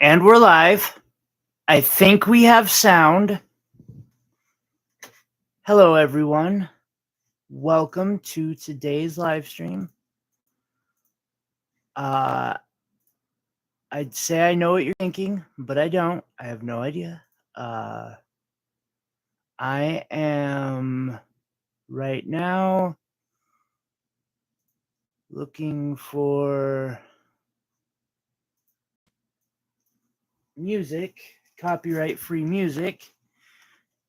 And we're live. I think we have sound. Hello, everyone. Welcome to today's live stream. I'd say I know what you're thinking, but I don't. I have no idea. I am right now looking for music, copyright-free music,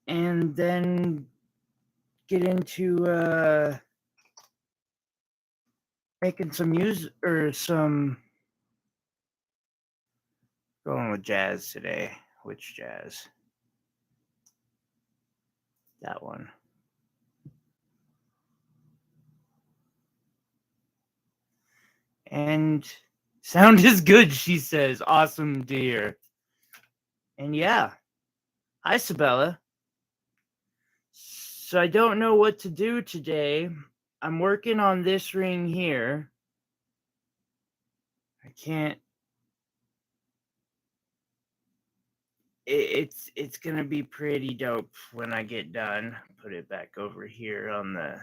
and then get into making some music or some going with jazz today. Which jazz? That one. And sound is good, she says. Awesome, dear. And yeah. Hi, Sabella. So I don't know what to do today. I'm working on this ring here. I can't. It's gonna be pretty dope when I get done. Put it back over here on the.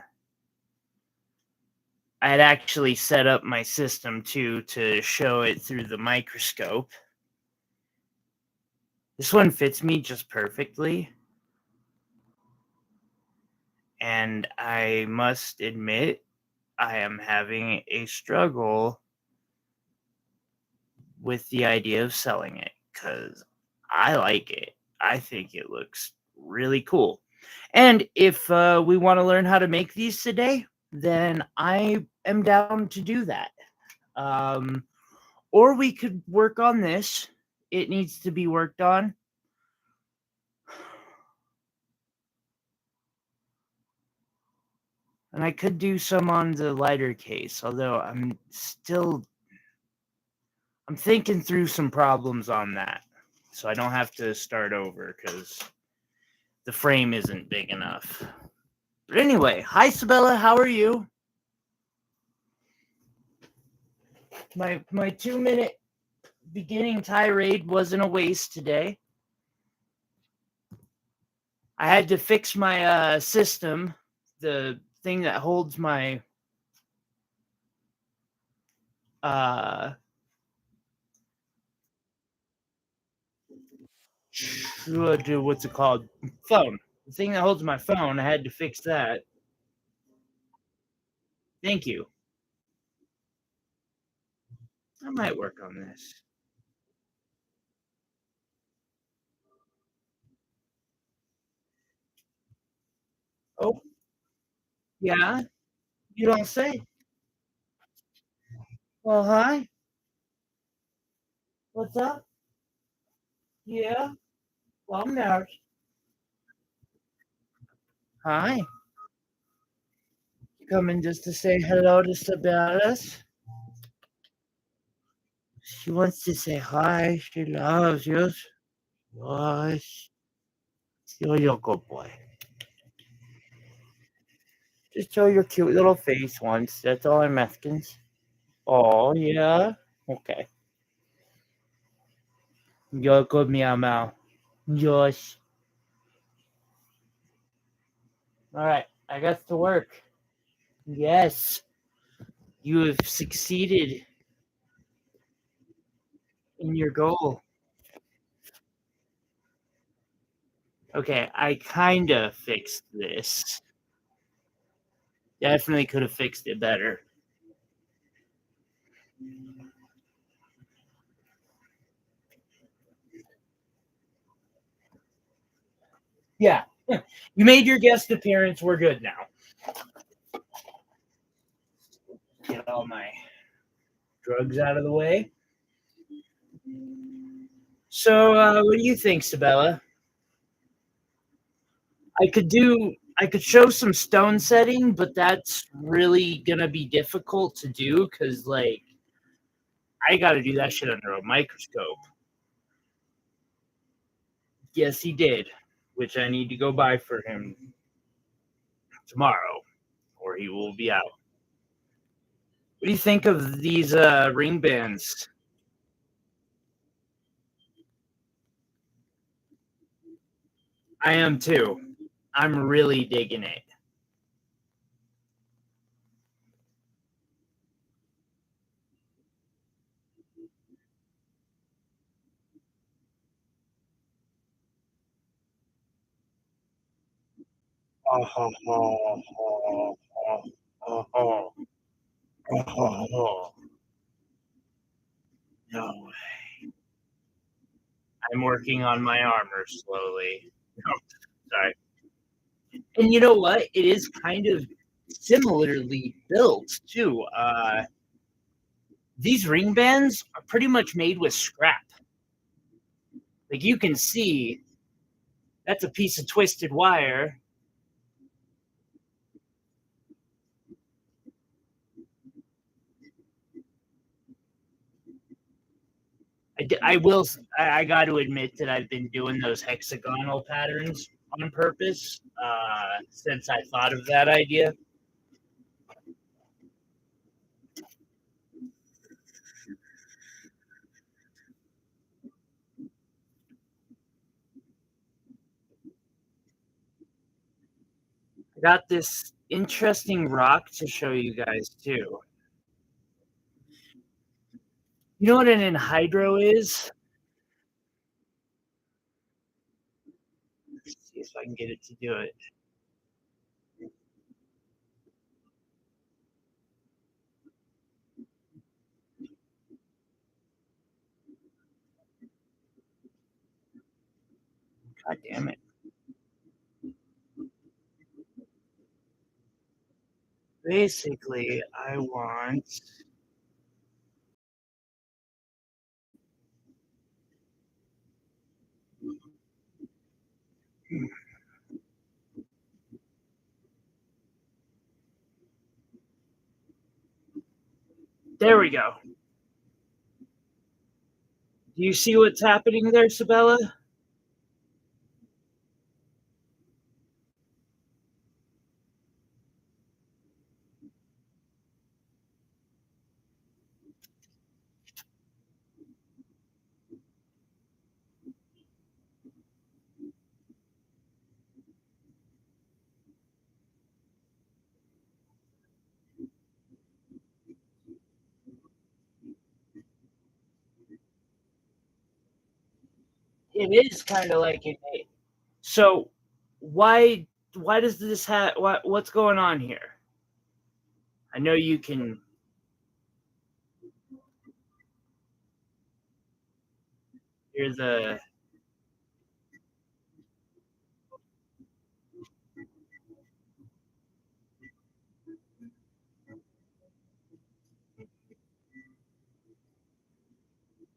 I had actually set up my system too to show it through the microscope. This one fits me just perfectly. And I must admit, I am having a struggle with the idea of selling it because I like it. I think it looks really cool. And if we want to learn how to make these today, then I am down to do that. Or we could work on this. It needs to be worked on. And I could do some on the lighter case, although I'm thinking through some problems on that. So I don't have to start over because the frame isn't big enough. But anyway, hi Sabella, how are you? My 2-minute beginning tirade wasn't a waste today. I had to fix my system, the thing that holds my what's it called? Phone. The thing that holds my phone, I had to fix that. Thank you. I might work on this. Oh, yeah? You don't say. Well, hi. What's up? Yeah? Well, I'm there. Hi. Coming just to say hello to Sabella's. She wants to say hi. She loves you. Gosh. You're a good boy. Just show your cute little face once. That's all I'm asking. Oh, yeah? Okay. You're good, meow meow. Josh. Alright, I got to work. Yes. You have succeeded in your goal. Okay, I kinda fixed this. Definitely could have fixed it better. Yeah. You made your guest appearance. We're good now. Get all my drugs out of the way. So, what do you think, Sabella? I could show some stone setting, but that's really gonna be difficult to do because, like, I got to do that shit under a microscope. Yes, he did, which I need to go buy for him tomorrow, or he will be out. What do you think of these ring bands? I am too. I'm really digging it. Oh, oh, oh, oh, oh, oh, oh, oh. No, I'm working on my armor slowly. Oh, sorry. And you know what? It is kind of similarly built too. These ring bands are pretty much made with scrap. Like you can see, that's a piece of twisted wire. I will. I got to admit that I've been doing those hexagonal patterns on purpose since I thought of that idea. I got this interesting rock to show you guys too. You know what an anhydro is? Let's see if I can get it to do it. God damn it. Basically, I want. There we go. Do you see what's happening there, Sabella? It is kind of like it. So, why does this have what's going on here? I know you can hear the.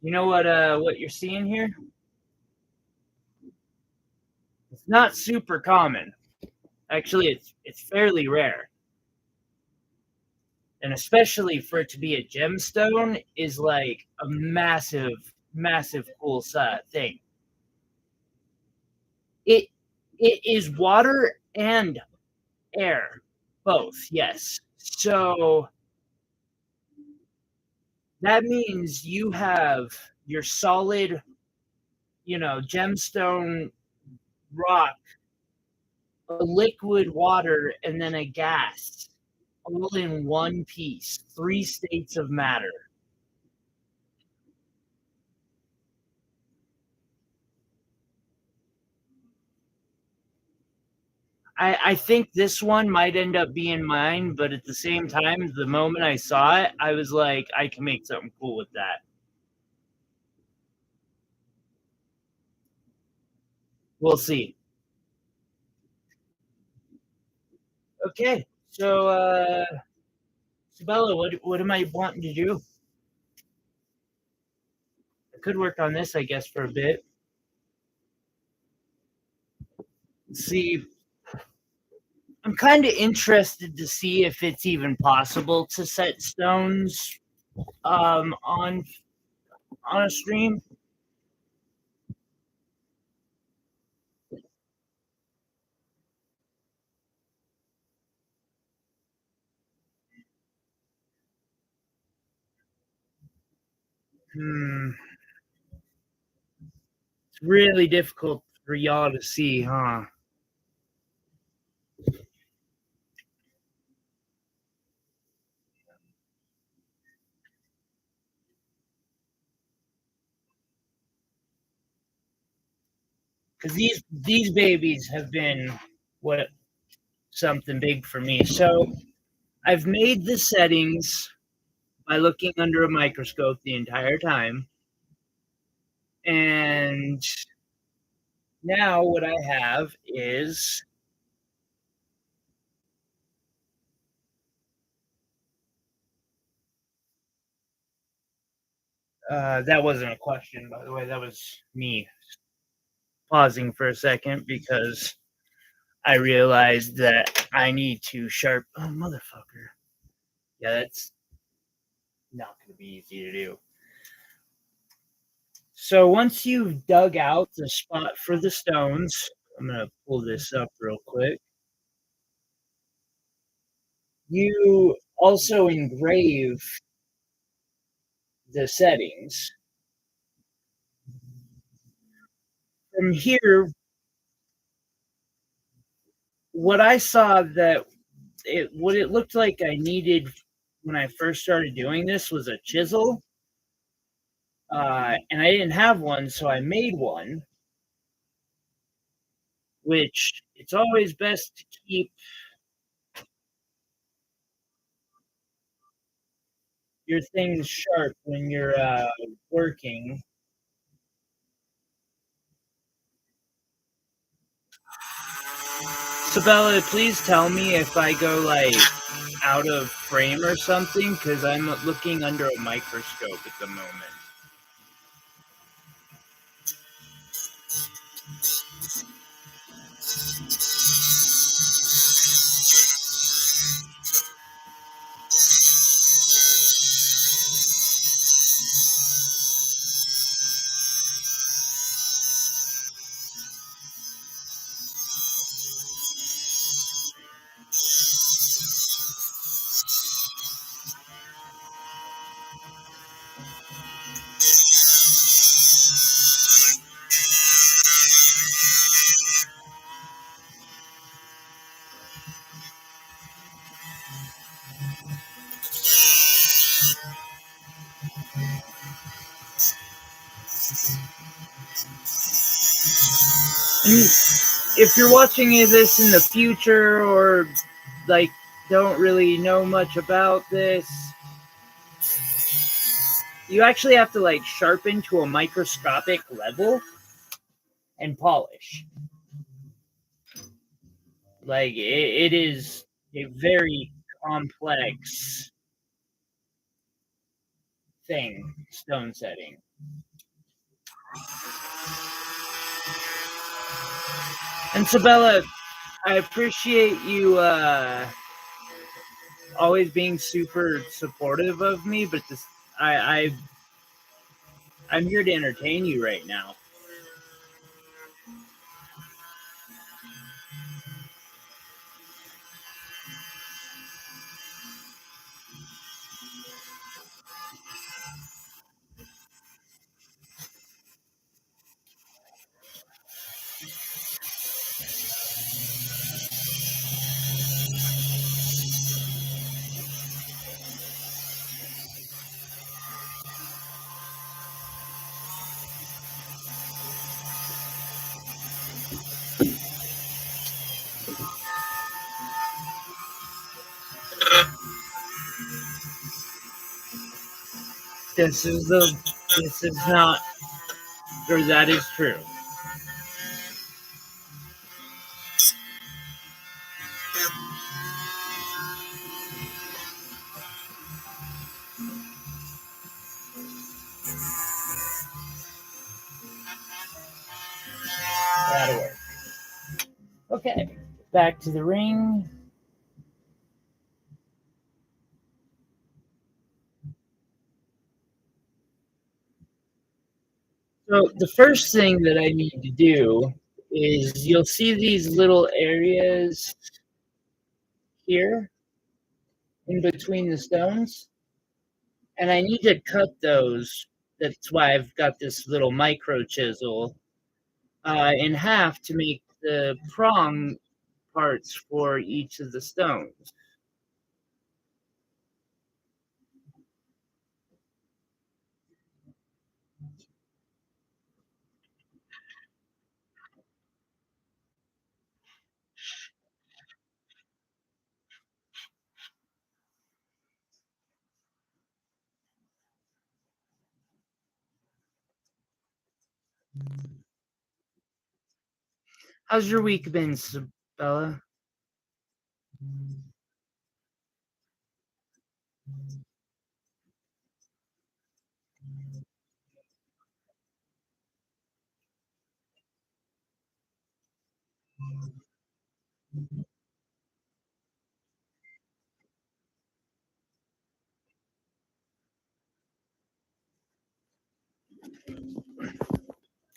You know what you're seeing here? It's not super common. Actually, it's fairly rare, and especially for it to be a gemstone is like a massive cool thing. It it is water and air, both. Yes. So that means you have your solid, gemstone rock, a liquid water, and then a gas, all in one piece, three states of matter. I think this one might end up being mine, but at the same time, the moment I saw it, I was like, I can make something cool with that. We'll see. Okay, so Sabella, what am I wanting to do? I could work on this, I guess, for a bit. See, I'm kind of interested to see if it's even possible to set stones on a stream. Hmm, it's really difficult for y'all to see, huh? Because these babies have been what something big for me. So I've made the settings by looking under a microscope the entire time, and now what I have is that wasn't a question, by the way. That was me pausing for a second because I realized that I need to sharp. Oh, motherfucker. Yeah, that's not going to be easy to do. So once you've dug out the spot for the stones, I'm going to pull this up real quick. You also engrave the settings. From here, what I saw that what it looked like I needed when I first started doing this was a chisel, and I didn't have one, so I made one. Which it's always best to keep your things sharp when you're working. Sabella, please tell me if I go like out of frame or something, because I'm looking under a microscope at the moment. And if you're watching this in the future or like don't really know much about this, you actually have to like sharpen to a microscopic level and polish. Like it is a very complex thing, stone setting. And Sabella, I appreciate you always being super supportive of me, but this I'm here to entertain you right now. This is the this is not or that is true. That'll work. Okay. Back to the ring. So the first thing that I need to do is you'll see these little areas here in between the stones, and I need to cut those. That's why I've got this little micro chisel in half to make the prong parts for each of the stones. How's your week been, Sabella?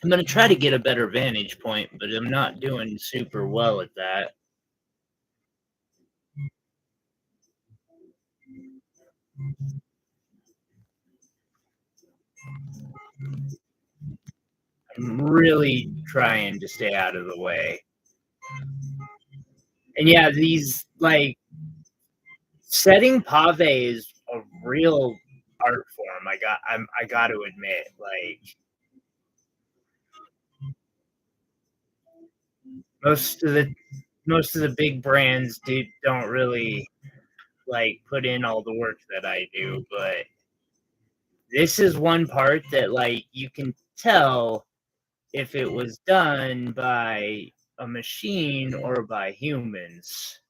I'm gonna try to get a better vantage point, but I'm not doing super well at that. I'm really trying to stay out of the way. And yeah, these like setting pave is a real art form. I got to admit, like most of the most of the big brands don't really like put in all the work that I do, but this is one part that like you can tell if it was done by a machine or by humans.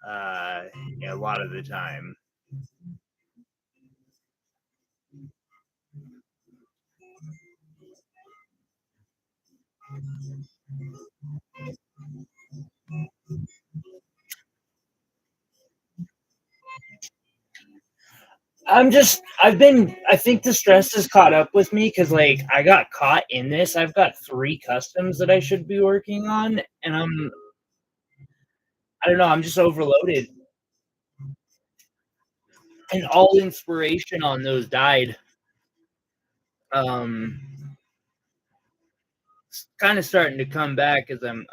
Uh, yeah, a lot of the time. I think the stress has caught up with me because, like, I got caught in this. I've got three customs that I should be working on, and I don't know, I'm just overloaded. And all inspiration on those died. Um, it's kind of starting to come back as I'm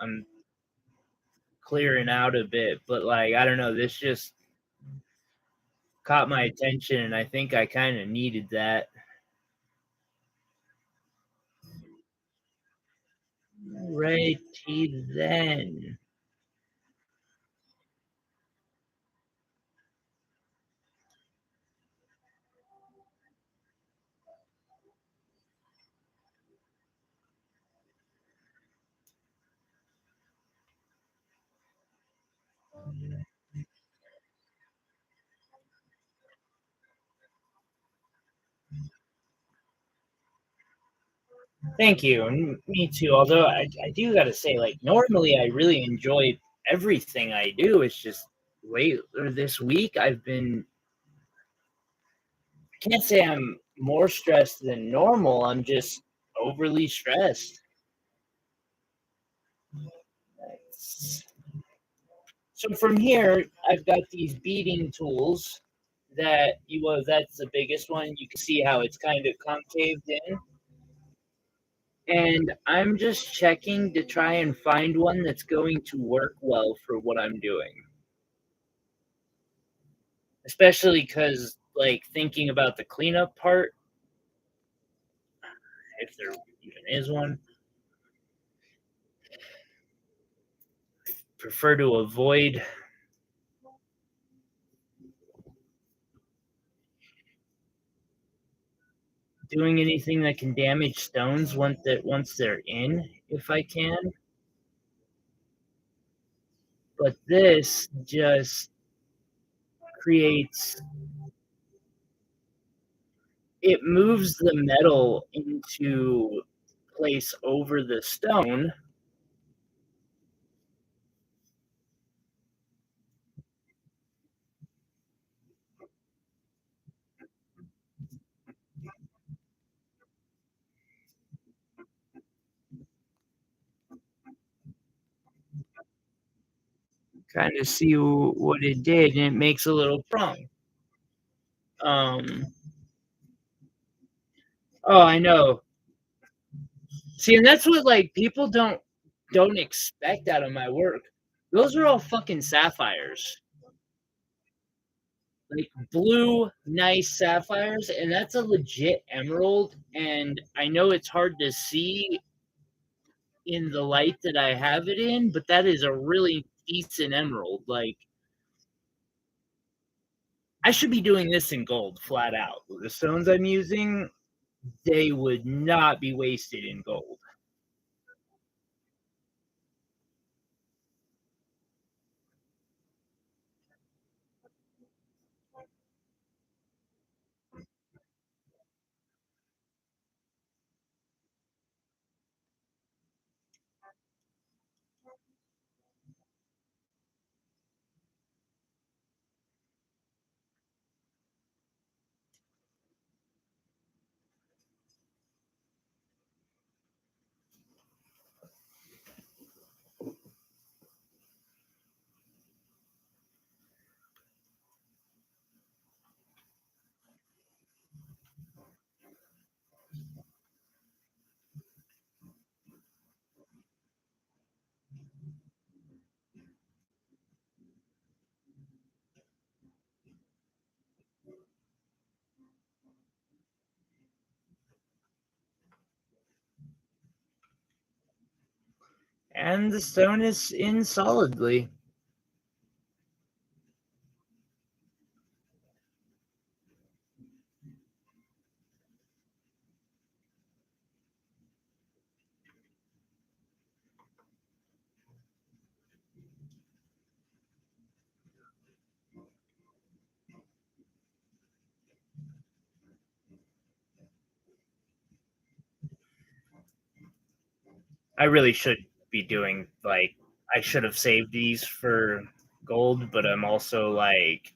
clearing out a bit, but like, I don't know, this just caught my attention, and I think I kind of needed that. Righty then. Thank you, and me too. Although I do gotta say, like, normally I really enjoy everything I do. It's just late or this week I've been. I can't say I'm more stressed than normal. I'm just overly stressed. So from here, I've got these beading tools that you well, that's the biggest one. You can see how it's kind of concaved in. And I'm just checking to try and find one that's going to work well for what I'm doing. Especially because, like, thinking about the cleanup part, if there even is one, prefer to avoid doing anything that can damage stones once they're in, if I can. But this just creates it moves the metal into place over the stone. Kind of see what it did, and it makes a little prong. Um, oh, I know. See, and that's what, like, people don't expect out of my work. Those are all fucking sapphires. Like, blue, nice sapphires, and that's a legit emerald, and I know it's hard to see in the light that I have it in, but that is a really decent emerald, like, I should be doing this in gold flat out. The stones I'm using, they would not be wasted in gold. And the stone is in solidly. I really should be doing, like, I should have saved these for gold, but I'm also like,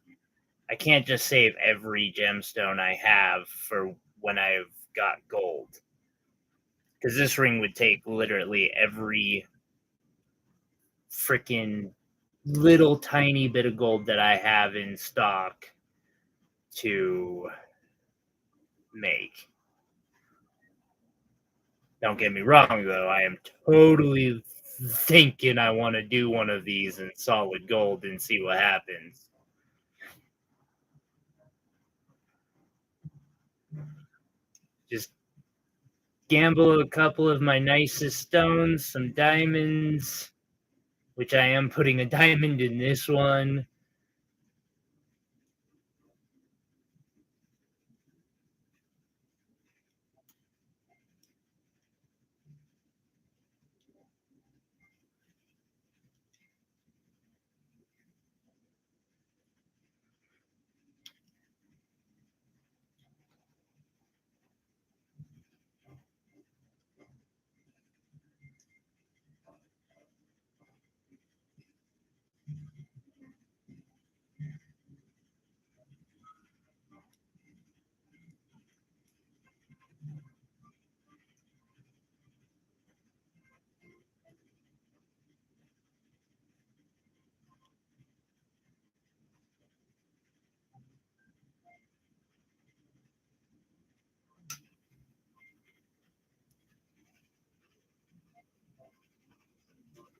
I can't just save every gemstone I have for when I've got gold. Because this ring would take literally every freaking little tiny bit of gold that I have in stock to make. Don't get me wrong, though. I am totally thinking I want to do one of these in solid gold and see what happens. Just gamble a couple of my nicest stones, some diamonds, which I am putting a diamond in this one.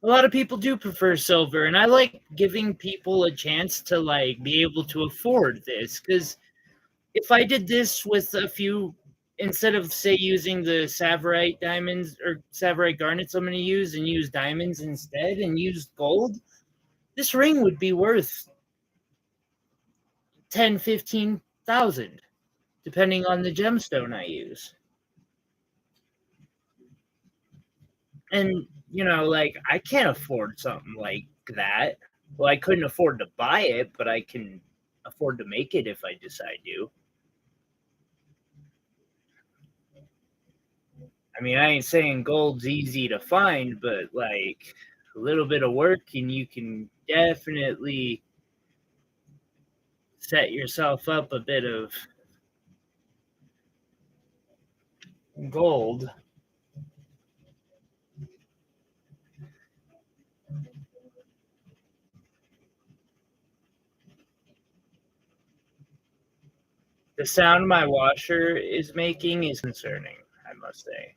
A lot of people do prefer silver, and I like giving people a chance to like be able to afford this, because if I did this with a few, instead of say using the Savorite diamonds or Savorite garnets I'm going to use, and use diamonds instead and use gold, this ring would be worth 10, 15,000, depending on the gemstone I use. And like, I can't afford something like that. Well, I couldn't afford to buy it, but I can afford to make it if I decide to. I mean, I ain't saying gold's easy to find, but like a little bit of work and you can definitely set yourself up a bit of gold. The sound my washer is making is concerning, I must say.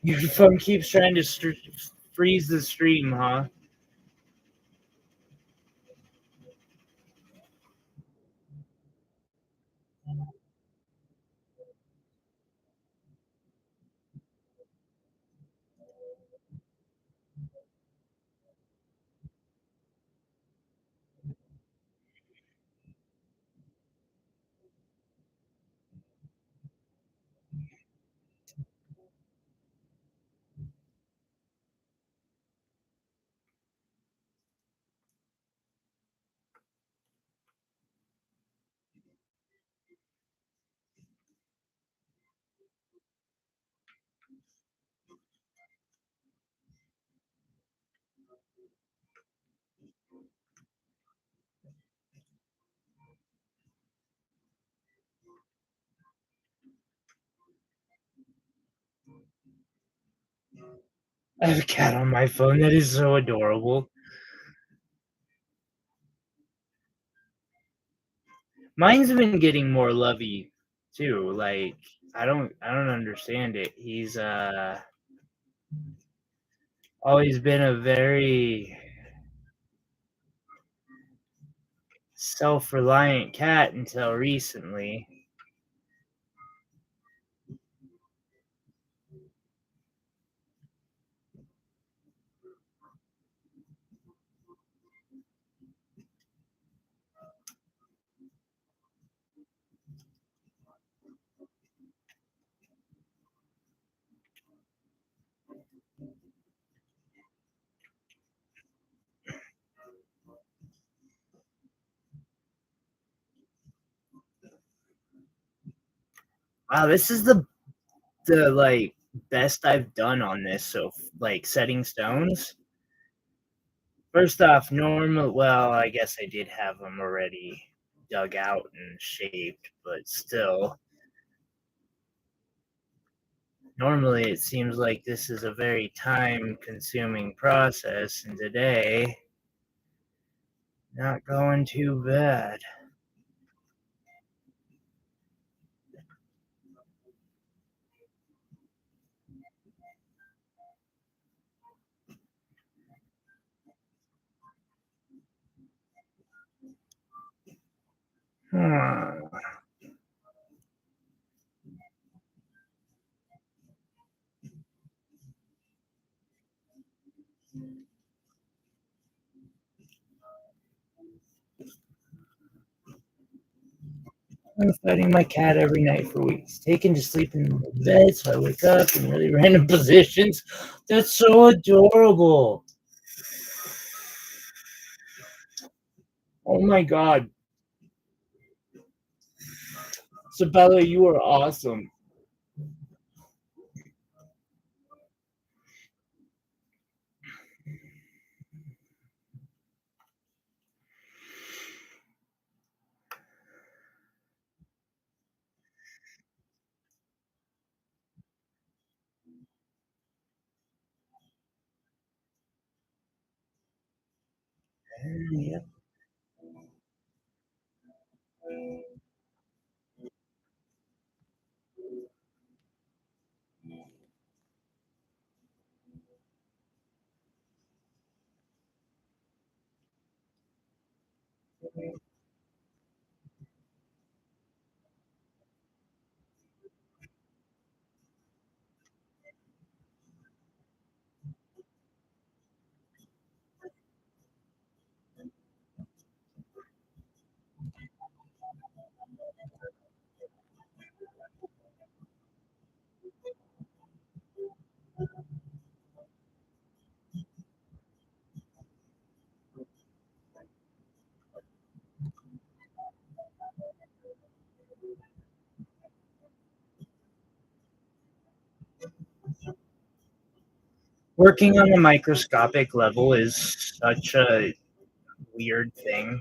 Your phone keeps trying to freeze the stream, huh? I have a cat on my phone. That is so adorable. Mine's been getting more lovey too. Like I don't understand it. He's always been a very self-reliant cat until recently. Wow, this is the like best I've done on this. So like setting stones. First off, normal. Well, I guess I did have them already dug out and shaped, but still, normally it seems like this is a very time-consuming process, and today, not going too bad. Hmm. I'm fighting my cat every night for weeks, taken to sleep in the bed, so I wake up in really random positions. That's so adorable. Oh my god, Sabella, you are awesome. Yep. Working on a microscopic level is such a weird thing.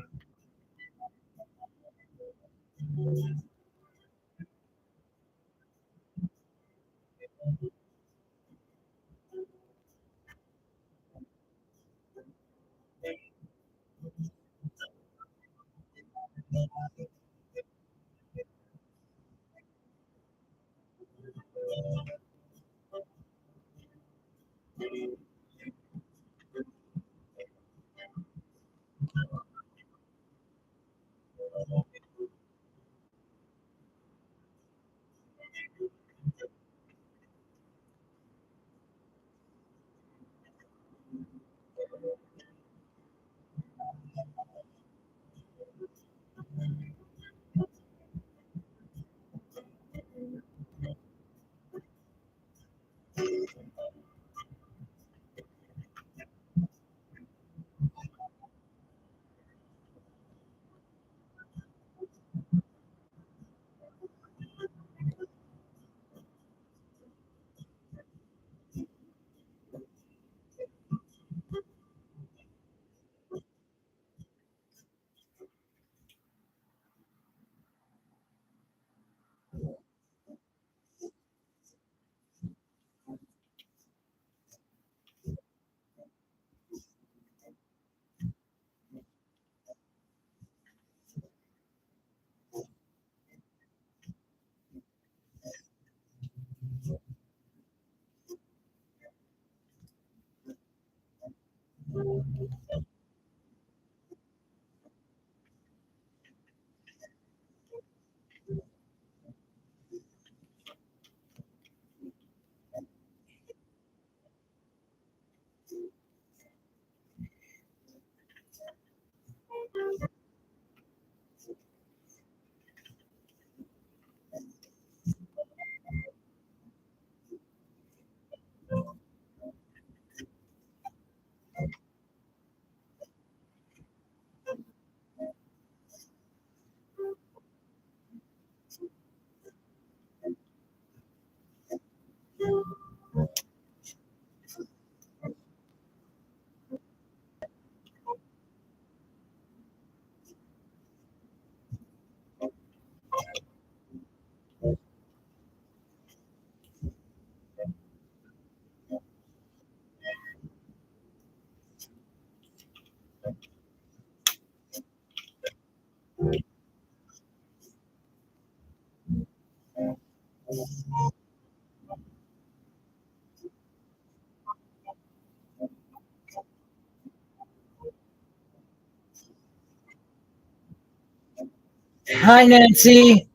Hi, Nancy.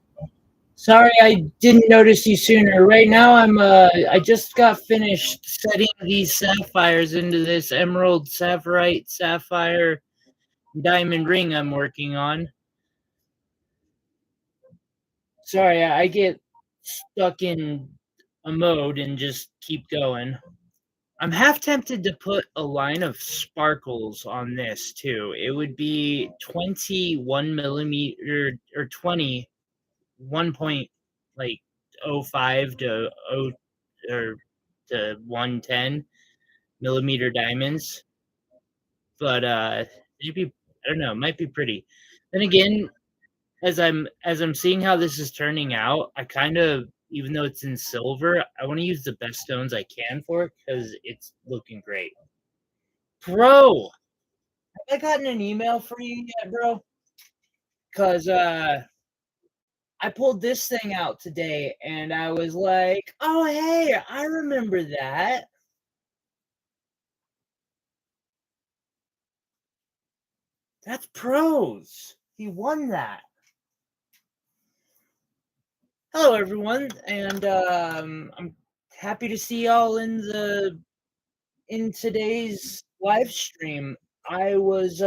Sorry I didn't notice you sooner. Right now I just got finished setting these sapphires into this emerald sapphirite sapphire diamond ring I'm working on. Sorry, I get stuck in a mode and just keep going. I'm half tempted to put a line of sparkles on this too. It would be 21 millimeter or 20 1 point like oh 05 to or to 110 millimeter diamonds, but maybe I don't know, it might be pretty. Then again, as I'm seeing how this is turning out, I kind of, even though it's in silver, I want to use the best stones I can for it because it's looking great. Bro, have I gotten an email for you yet, bro? Because I pulled this thing out today and I was like, oh, hey, I remember that. That's pros. He won that. Hello, everyone, and I'm happy to see y'all in today's live stream. I was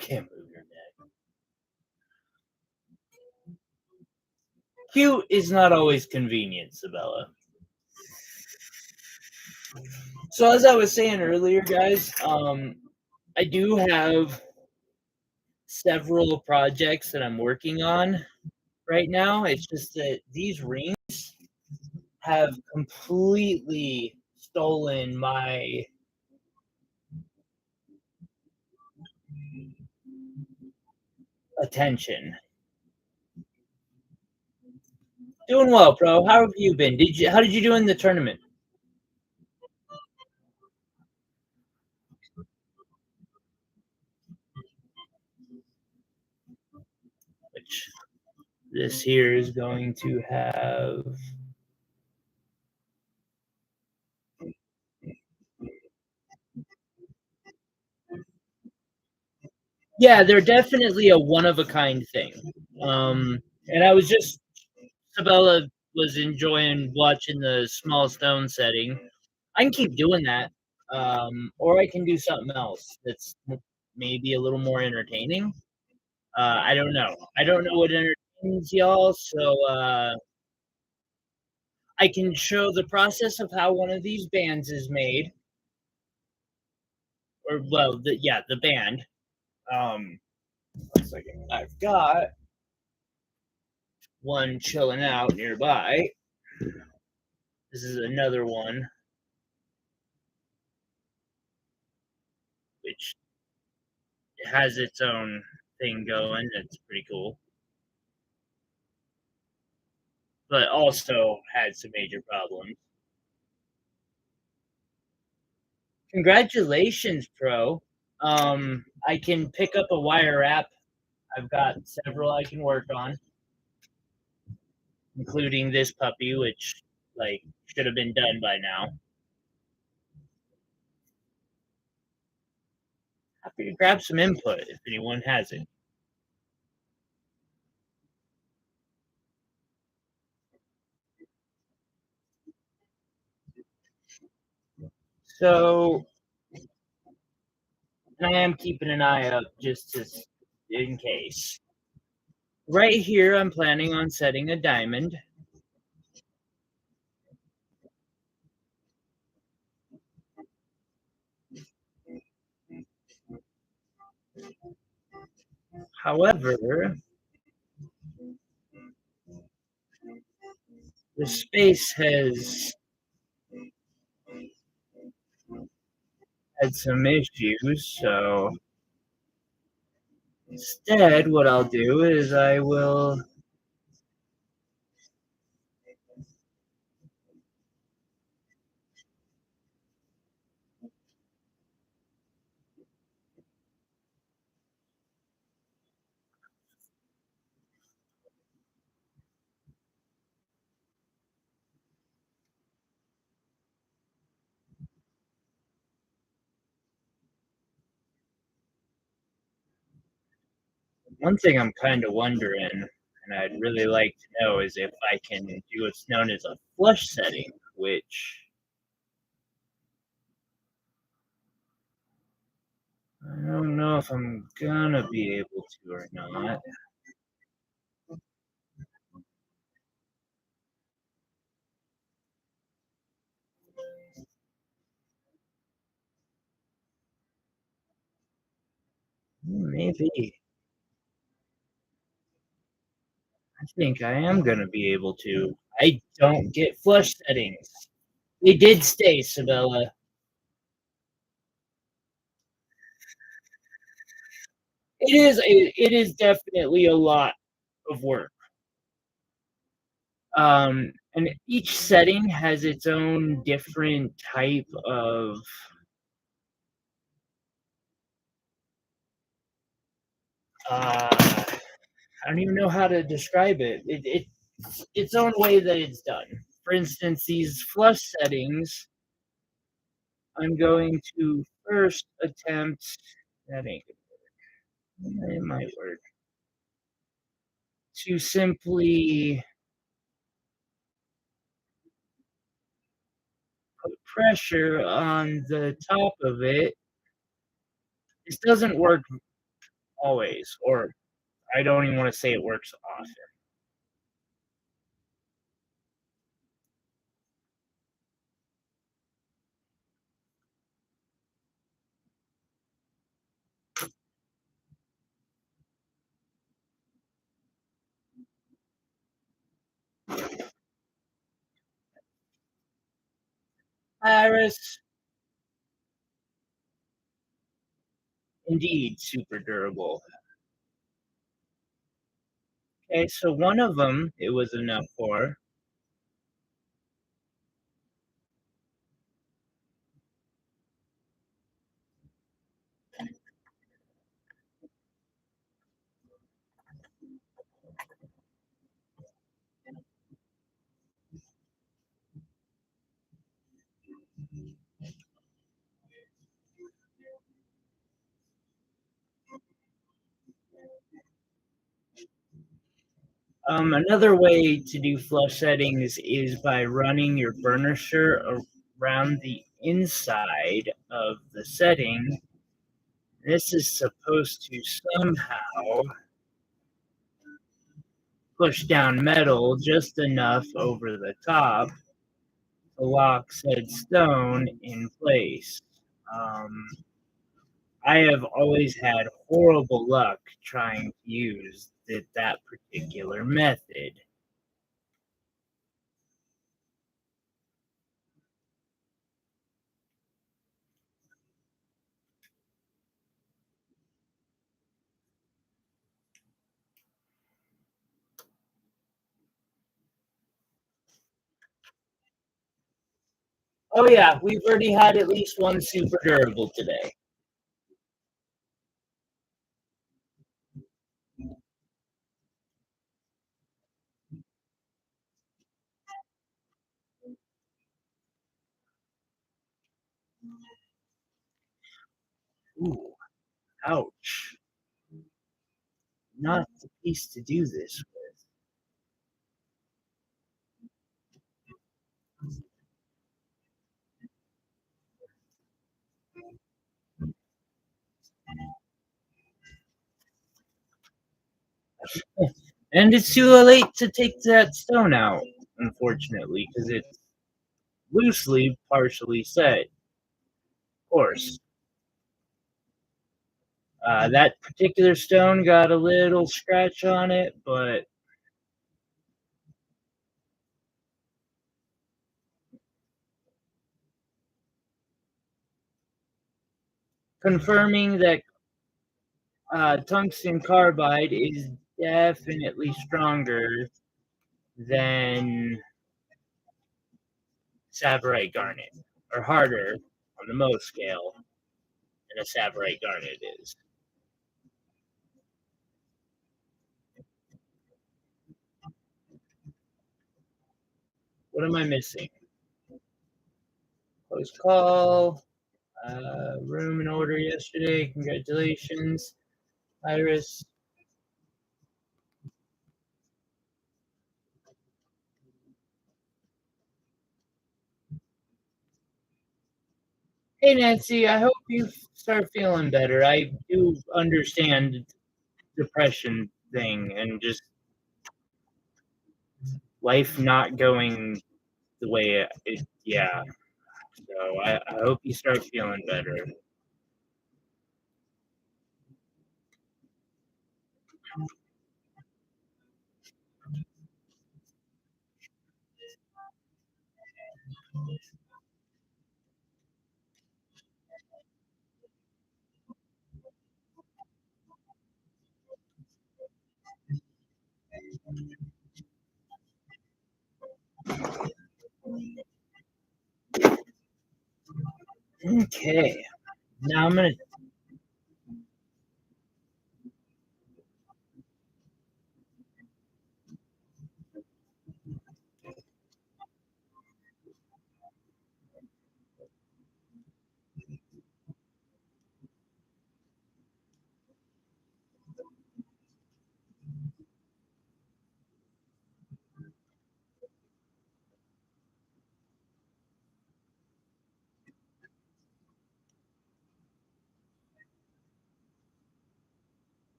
can't move your neck. Cute is not always convenient, Sabella. So as I was saying earlier, guys, I do have several projects that I'm working on right now. It's just that these rings have completely stolen my attention. Doing well, bro. How have you been? How did you do in the tournament? Which this here is going to have. Yeah, they're definitely a one of a kind thing. And I was just Sabella was enjoying watching the small stone setting. I can keep doing that, or I can do something else that's maybe a little more entertaining. I don't know. I don't know what entertains y'all, so I can show the process of how one of these bands is made, or well, the band. Um, 1 second. I've got one chilling out nearby. This is another one, which has its own thing going. It's pretty cool, but also had some major problems. Congratulations, pro. I can pick up a wire wrap. I've got several I can work on, including this puppy, which like should have been done by now. Happy to grab some input if anyone has it. So I am keeping an eye up just to, in case. Right here, I'm planning on setting a diamond. However, the space has had some issues, so instead, what I'll do is I will one thing I'm kind of wondering, and I'd really like to know, is if I can do what's known as a flush setting, which I don't know if I'm gonna be able to or not. Maybe. I think I am gonna be able to. I don't get flush settings. They did stay, Sabella. It is definitely a lot of work. And each setting has its own different type of I don't even know how to describe it. It's its own way that it's done. For instance, these flush settings, I'm going to first attempt that ain't it might work to simply put pressure on the top of it. This doesn't work always, or I don't even want to say it works often. Iris, indeed, super durable. Okay, so one of them it was enough for. Another way to do flush settings is by running your burnisher around the inside of the setting. This is supposed to somehow push down metal just enough over the top to lock said stone in place. Um, I have always had horrible luck trying to use that particular method. Oh yeah, we've already had at least one super durable today. Ooh, ouch. Not the piece to do this with. And it's too late to take that stone out, unfortunately, because it's loosely partially set. Of course. That particular stone got a little scratch on it, but confirming that tungsten carbide is definitely stronger than savorite garnet, or harder on the Mohs scale than a savorite garnet is. What am I missing? Close call. Room in order yesterday. Congratulations, Iris. Hey, Nancy. I hope you start feeling better. I do understand depression thing and just life not going the way it yeah. So I hope you start feeling better. Okay. Now I'm gonna.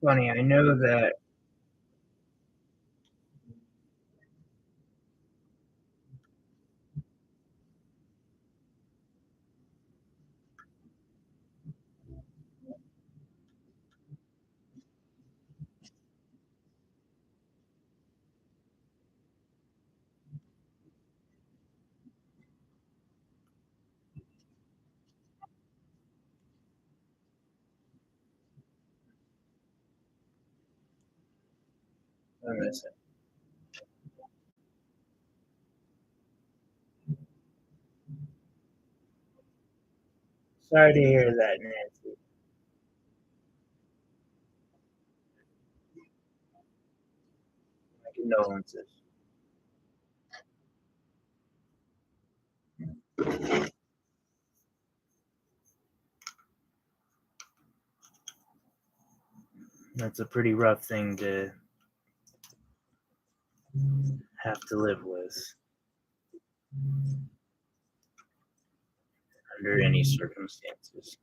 Funny. I know that. I miss it. Sorry to hear that, Nancy. My condolences. That's a pretty rough thing to have to live with under any circumstances.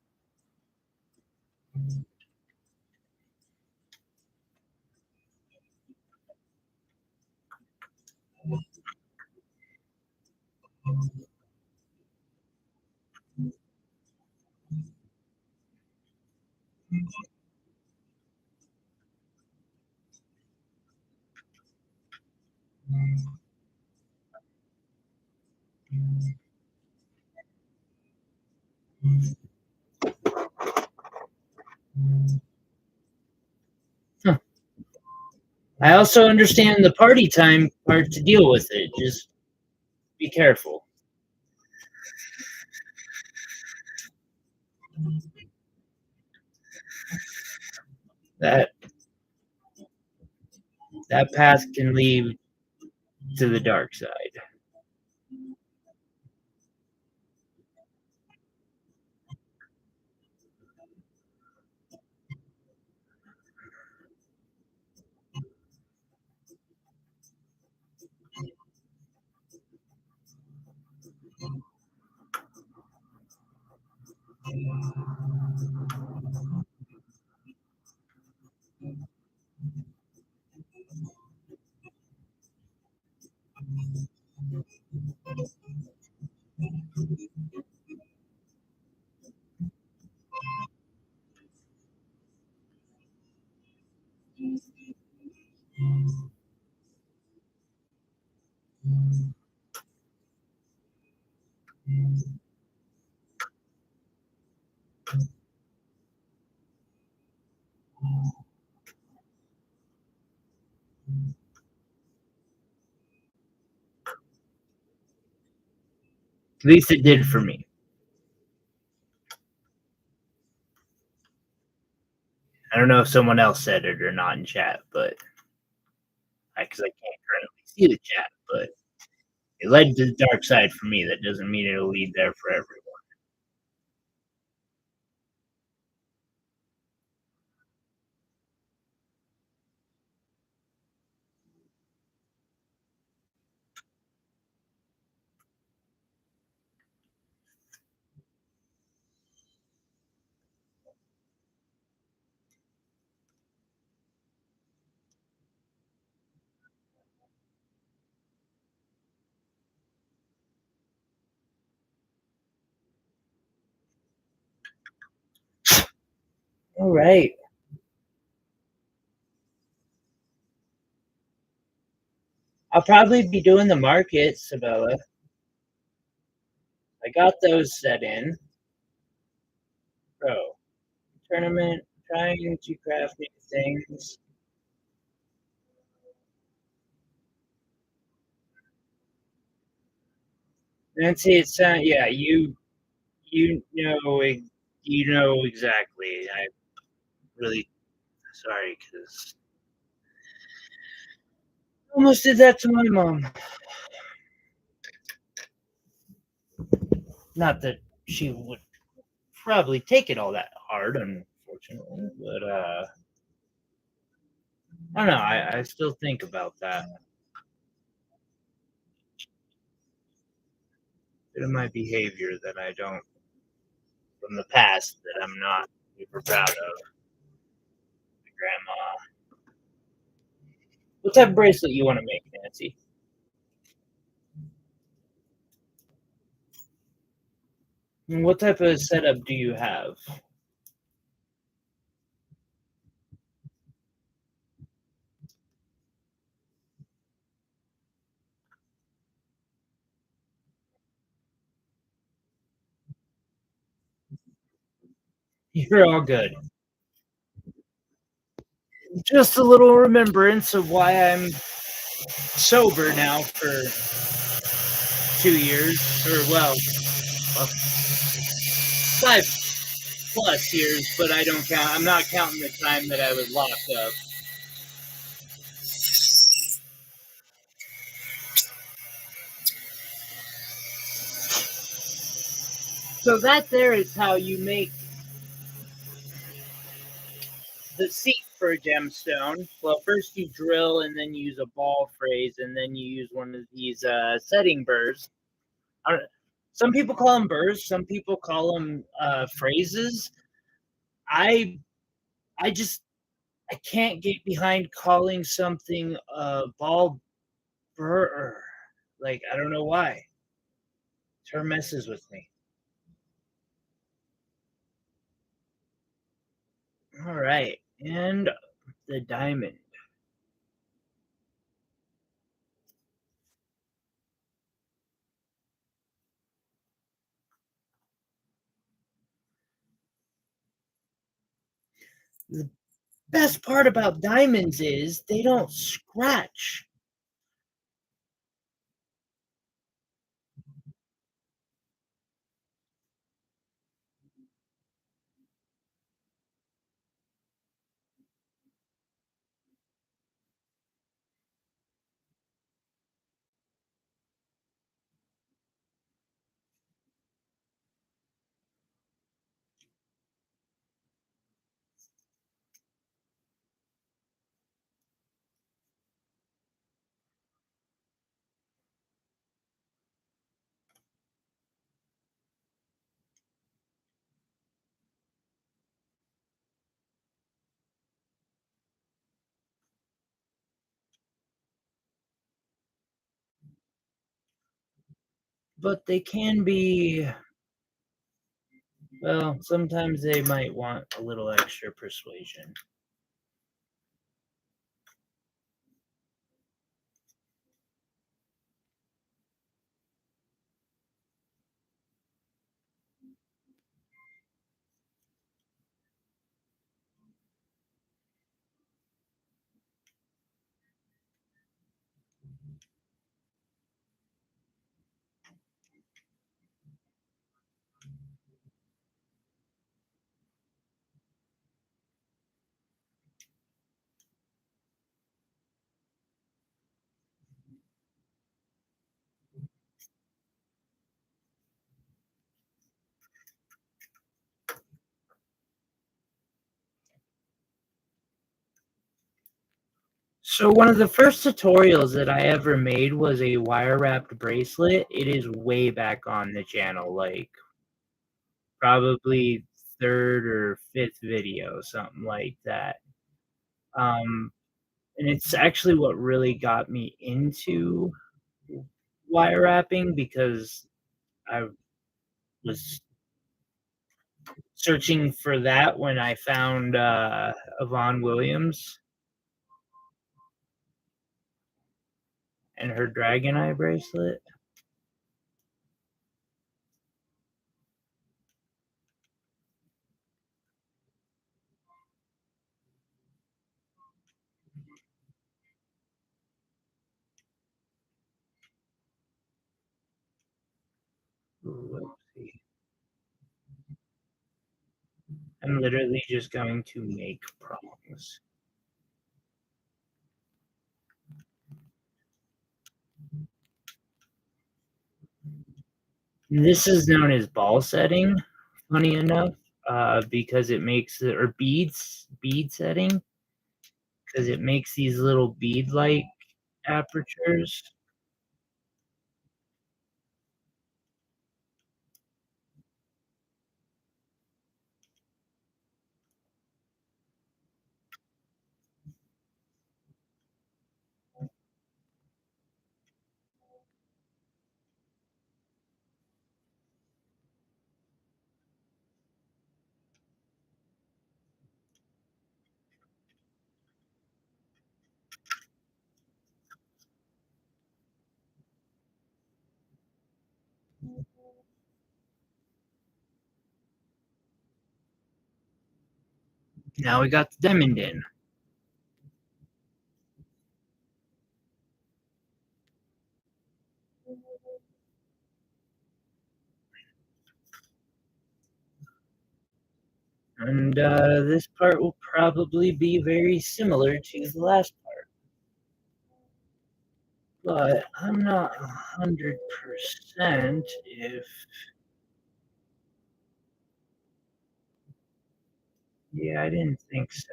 Huh. I also understand the party time part to deal with it. Just be careful. That that path can lead to the dark side. At least it did for me. I don't know if someone else said it or not in chat, but because I can't currently see the chat, but it led to the dark side for me. That doesn't mean it'll lead there for everyone. All right. I'll probably be doing the market, Sabella. I got those set in. Bro, tournament, trying to craft new things. Nancy, it's yeah, you know you know exactly. I really sorry because almost did that to my mom. Not that she would probably take it all that hard, unfortunately, but I don't know. I still think about that. Bit of my behavior that I don't from the past that I'm not super proud of. Grandma, what type of bracelet you want to make, Nancy? What type of setup do you have? You're all good. just a little remembrance of why I'm sober now for 2 years, or well, 5 plus years, but I don't count. I'm not counting the time that I was locked up. So that there is how you make the seat for a gemstone. Well, first you drill, and then you use a ball phrase, and then you use one of these setting burrs. Some people call them burrs. Some people call them phrases. I I just I can't get behind calling something a ball burr. Like I don't know why. Term messes with me. All right, and the diamond. The best part about diamonds is they don't scratch. But they can be, well, sometimes they might want a little extra persuasion. So one of the first tutorials that I ever made was a wire wrapped bracelet. It is way back on the channel, like probably third or fifth video, something like that. Um, and it's actually what really got me into wire wrapping because I was searching for that when I found Yvonne Williams and her dragon eye bracelet. Whoopsie. I'm literally just going to make prongs. This is known as ball setting, funny enough, because it makes it, or bead setting, because it makes these little bead-like apertures. Now we got the diamond in. And this part will probably be very similar to the last part, but I'm not 100% if. Yeah, I didn't think so.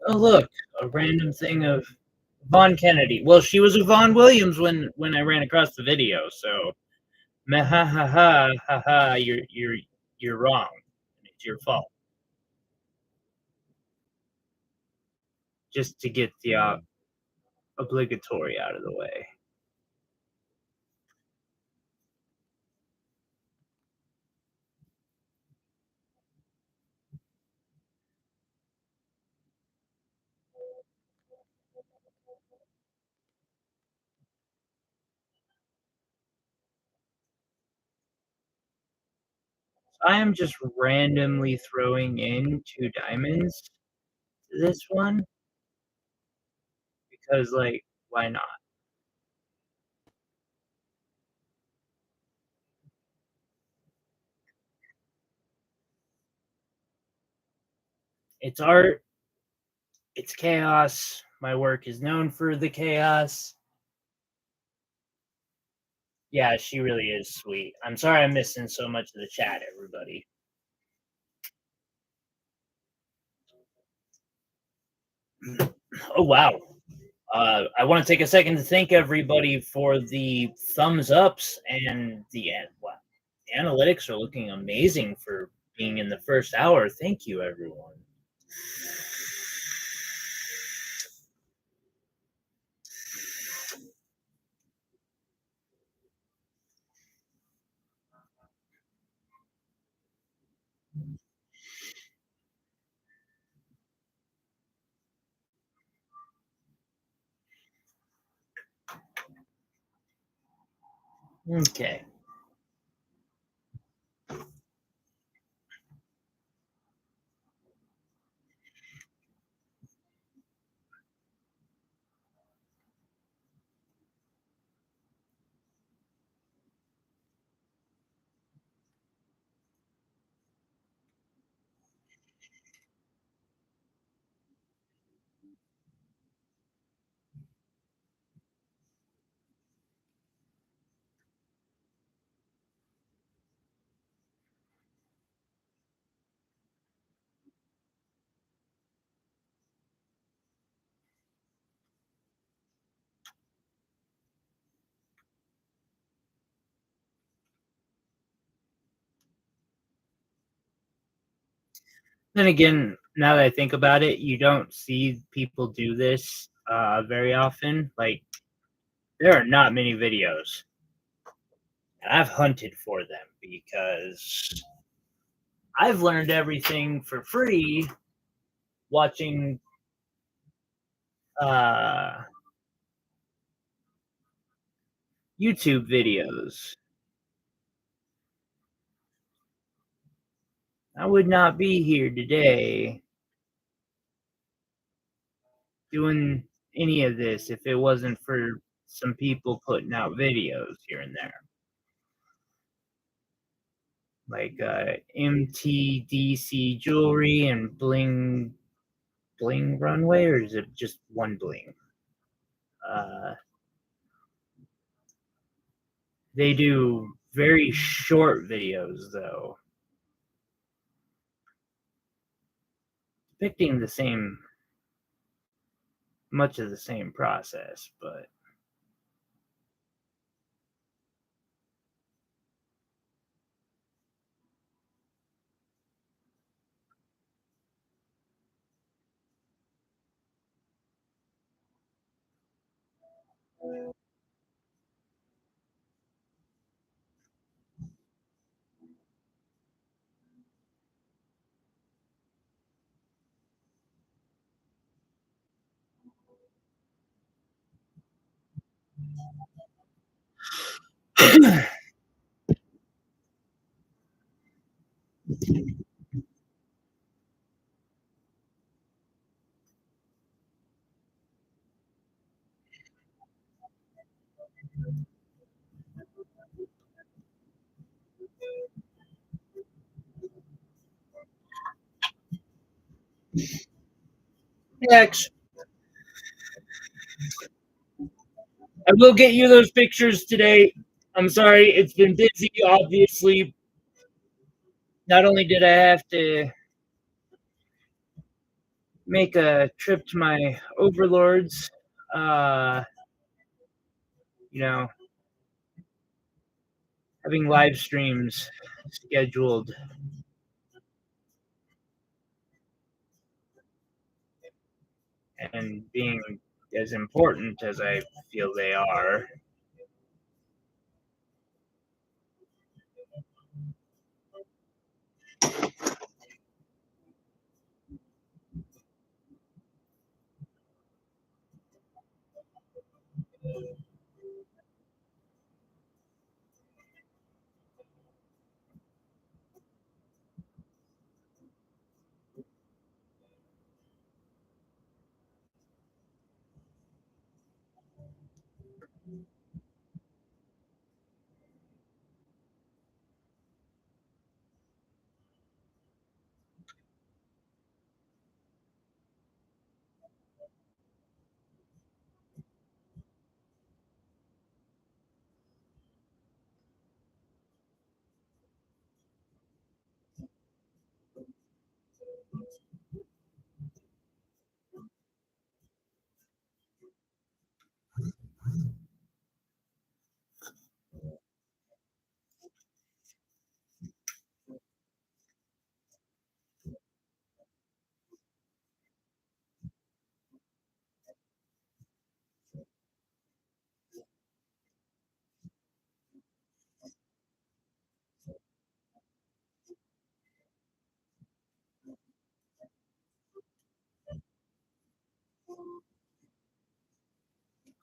Oh, look, a random thing of Vaughn Kennedy. Well, she was a Vaughn Williams when I ran across the video. So, meh, ha ha ha ha ha. You're wrong. It's your fault. Just to get the obligatory out of the way. I am just randomly throwing in two diamonds to this one because, like, why not? It's art. It's chaos. My work is known for the chaos. Yeah, she really is sweet. I'm sorry I'm missing so much of the chat, everybody. Oh, wow. I want to take a second to thank everybody for the thumbs ups and the wow, analytics are looking amazing for being in the first hour. Thank you, everyone. Okay. Then again, now that I think about it, you don't see people do this very often. Like, there are not many videos, and I've hunted for them because I've learned everything for free watching uh, YouTube videos. I would not be here today doing any of this if it wasn't for some people putting out videos here and there. Like MTDC Jewelry and Bling Runway, or is it just one bling? Uh, they do very short videos though, depicting the same, much of the same process, but Next, I will get you those pictures today. I'm sorry, it's been busy. Obviously, not only did I have to make a trip to my overlords, uh, you know, having live streams scheduled and being as important as I feel they are,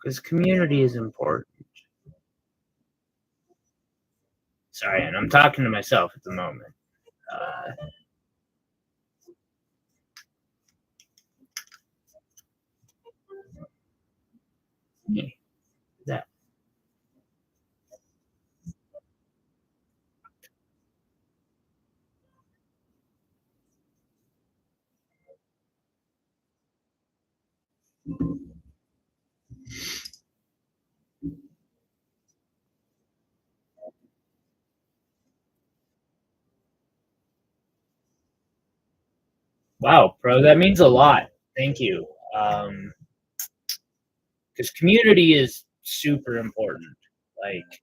because community is important. Sorry, and I'm talking to myself at the moment. Uh, yeah, that wow, bro, that means a lot. Thank you. Because community is super important. Like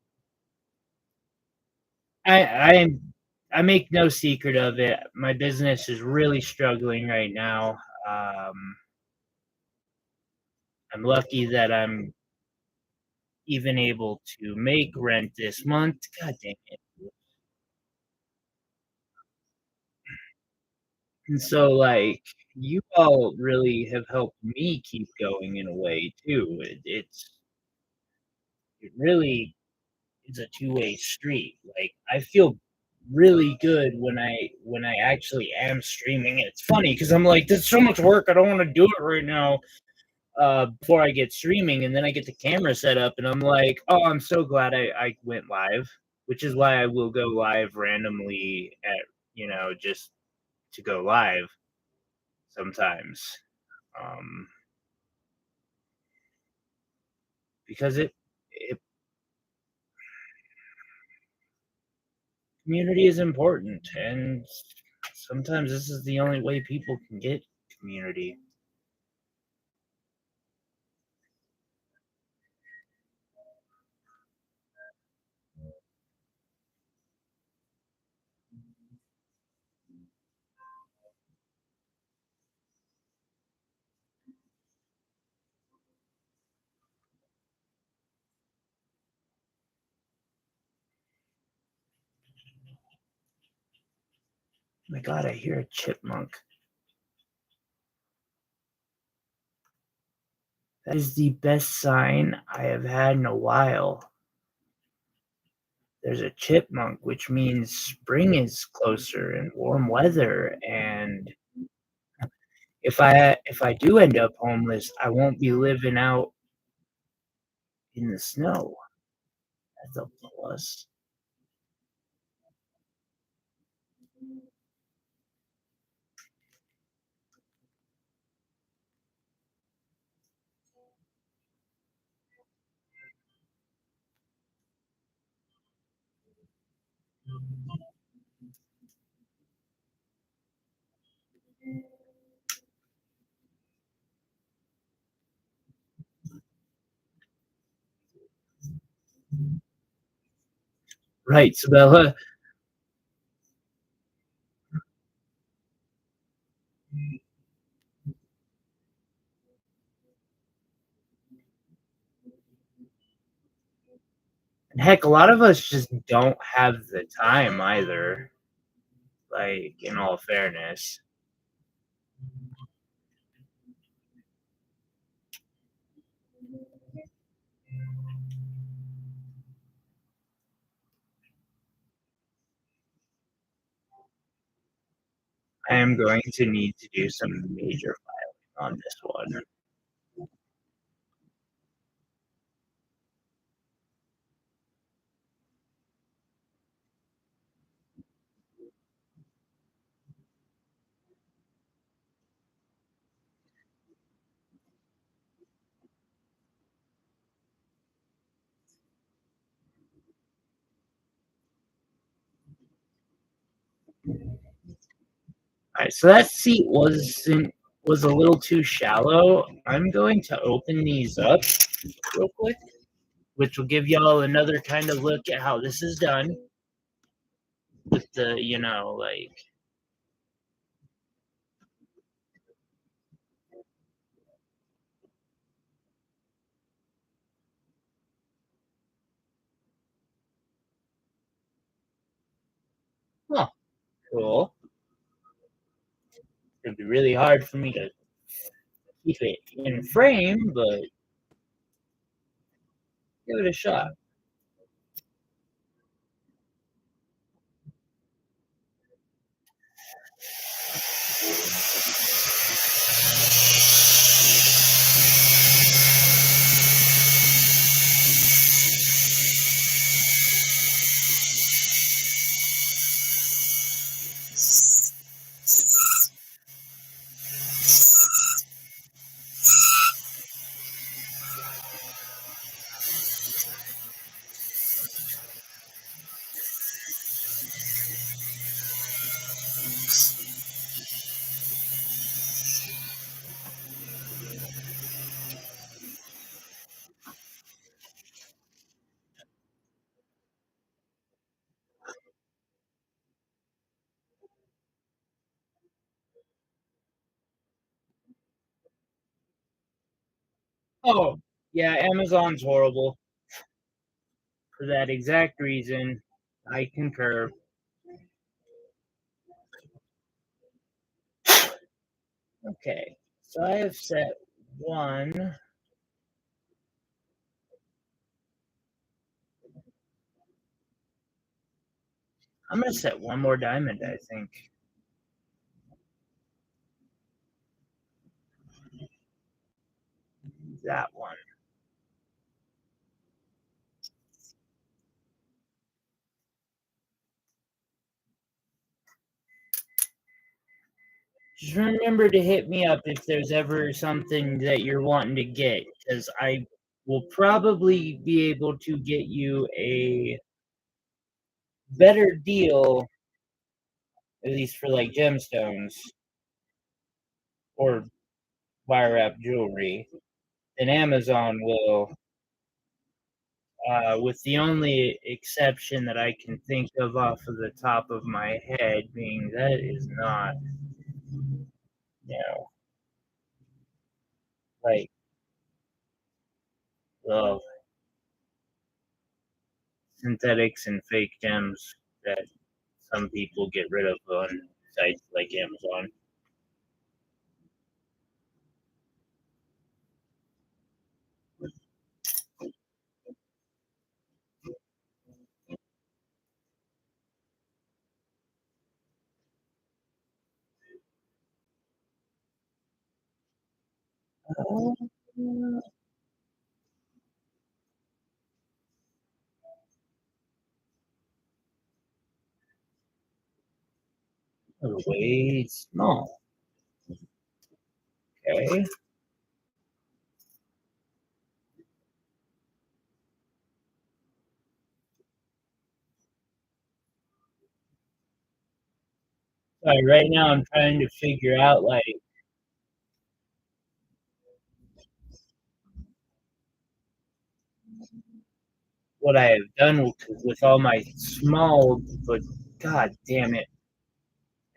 I, I, I make no secret of it. My business is really struggling right now. Um, I'm lucky that I'm even able to make rent this month. God dang it. And so, like, you all really have helped me keep going in a way too. It really is a two-way street. Like, I feel really good when I actually am streaming. It's funny because I'm like, there's so much work. I don't want to do it right now. Before I get streaming, and then I get the camera set up, and I'm like, oh, I'm so glad I went live, which is why I will go live randomly at just to go live sometimes, um, because it community is important, and sometimes this is the only way people can get community. Oh my God, I hear a chipmunk. That is the best sign I have had in a while. there's a chipmunk, which means spring is closer and warm weather, and if I do end up homeless, I won't be living out in the snow. That's a plus. Right, Sabella. And heck, a lot of us just don't have the time either, like, in all fairness. I am going to need to do some major filing on this one. Alright, so that seat was a little too shallow. I'm going to open these up real quick, which will give y'all another kind of look at how this is done with the, like, huh, cool. It'd be really hard for me to keep it in frame, but give it a shot. Oh, yeah, Amazon's horrible for that exact reason. I concur. Okay, so I have set one. I'm gonna set one more diamond, I think. That one. Just remember to hit me up if there's ever something that you're wanting to get, because I will probably be able to get you a better deal, at least for like gemstones or wire wrap jewelry, than Amazon will. With the only exception that I can think of off of the top of my head being that is not, you know, like the synthetics and fake gems that some people get rid of on sites like Amazon. Oh, way small. Okay. Sorry, right now I'm trying to figure out, like, what I have done with all my small, but god damn it,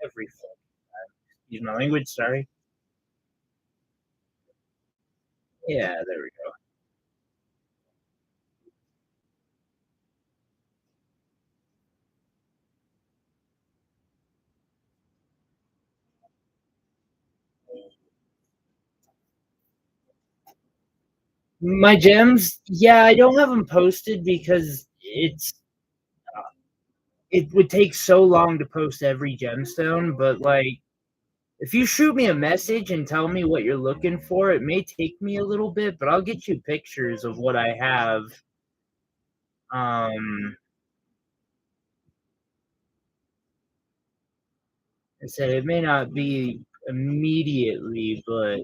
every fucking time. Excuse my language, sorry. Yeah, there we go. My gems, yeah, I don't have them posted because it would take so long to post every gemstone, but, like, if you shoot me a message and tell me what you're looking for, it may take me a little bit, but I'll get you pictures of what I have. Um, I said it may not be immediately, but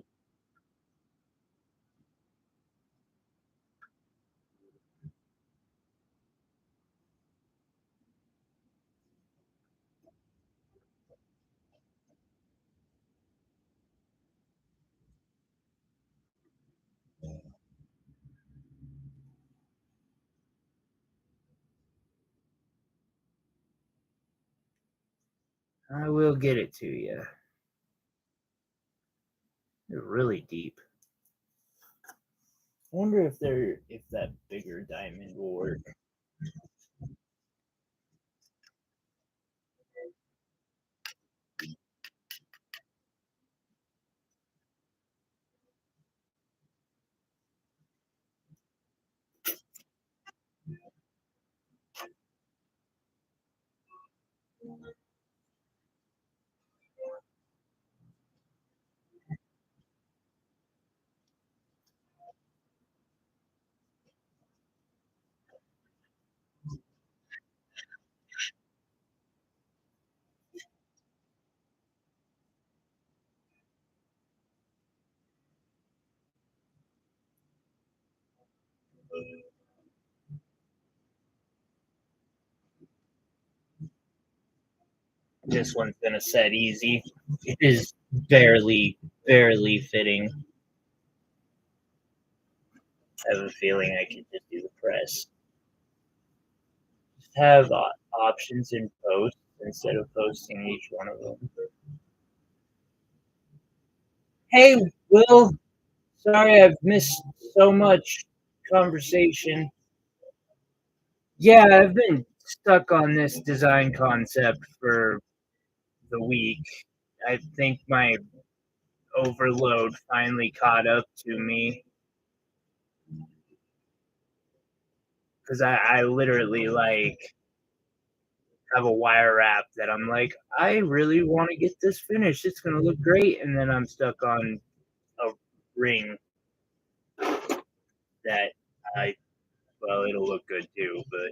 I will get it to you. They're really deep. I wonder if that bigger diamond will work. This one's gonna set easy. It is barely fitting. I have a feeling I could just do the press. Just have options in post instead of posting each one of them. Hey, Will. Sorry I've missed so much conversation. Yeah, I've been stuck on this design concept for the week. I think my overload finally caught up to me because I literally like have a wire wrap that I'm like, I really want to get this finished. It's gonna look great, and then I'm stuck on a ring that I well, it'll look good too, but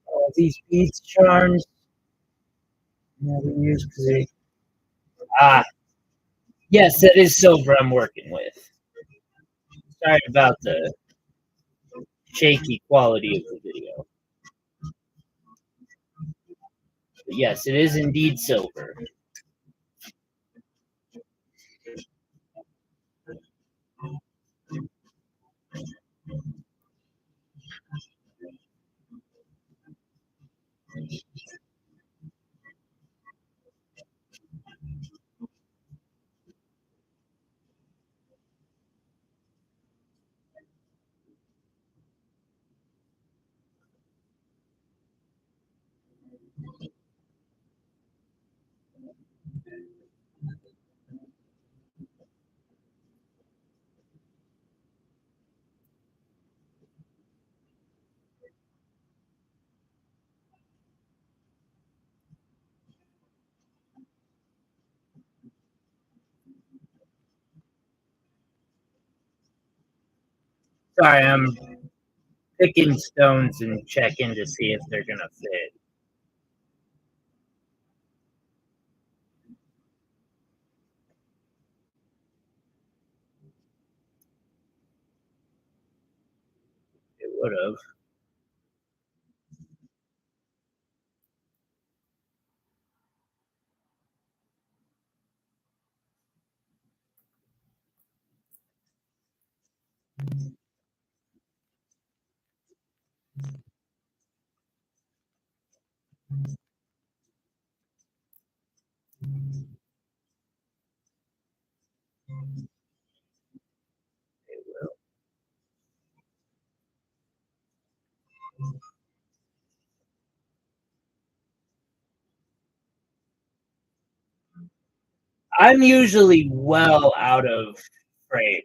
all these beads charms never use because they ah Yes, that is silver I'm working with. Sorry about the shaky quality of the video. But yes, it is indeed silver. Sorry, I'm picking stones and checking to see if they're gonna fit. It would have. It will. I'm usually well out of frame,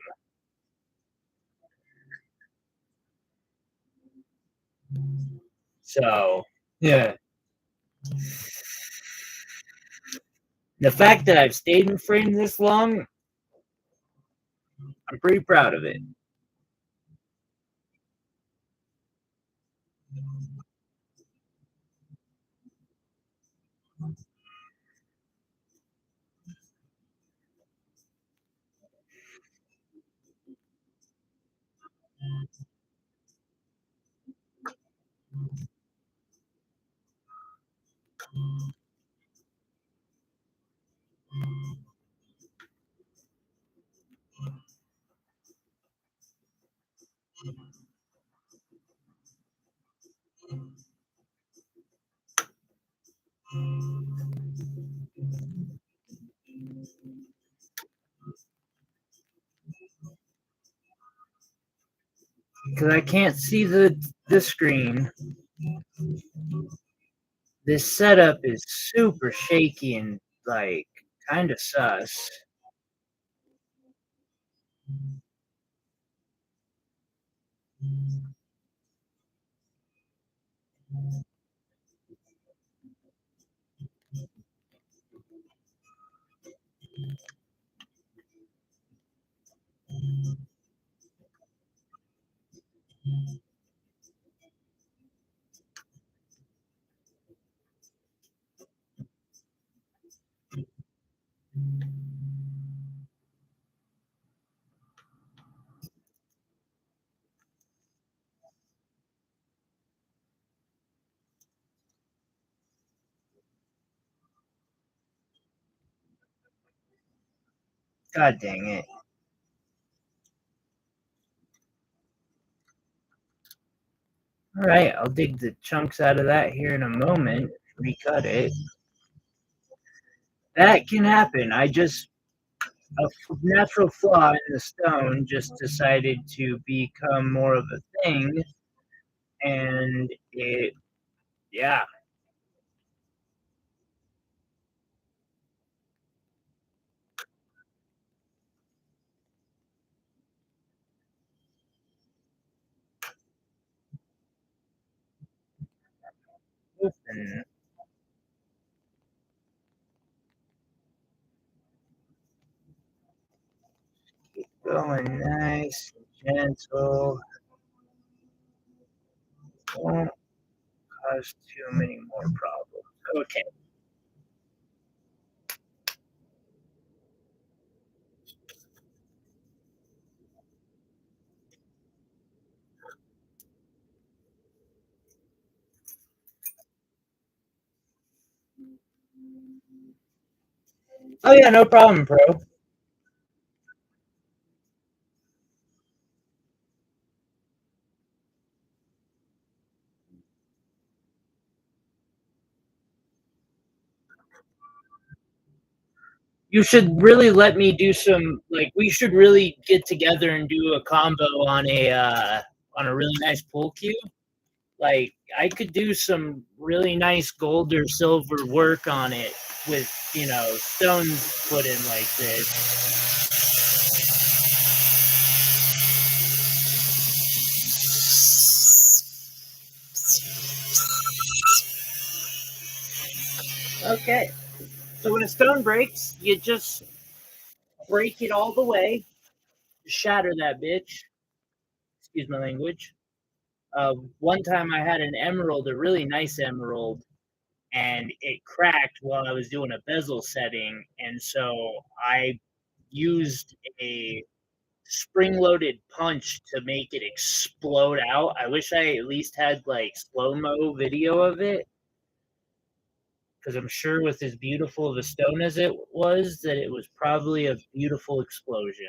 so yeah. The fact that I've stayed in frame this long, I'm pretty proud of it. Because I can't see the screen. This setup is super shaky and like kind of sus. God dang it. All right, I'll dig the chunks out of that here in a moment, recut it. That can happen. A natural flaw in the stone just decided to become more of a thing, and yeah. Listen, going nice and gentle. Won't cause too many more problems. Okay. Oh yeah, no problem, bro. You should really let me do some like we should really get together and do a combo on a really nice pool cue. Like I could do some really nice gold or silver work on it with, stones put in like this. Okay. So when a stone breaks, you just break it all the way, shatter that bitch. Excuse my language. One time I had an emerald, a really nice emerald, and it cracked while I was doing a bezel setting, and so I used a spring-loaded punch to make it explode out. I wish I at least had like slow-mo video of it, because I'm sure with as beautiful of a stone as it was, that it was probably a beautiful explosion.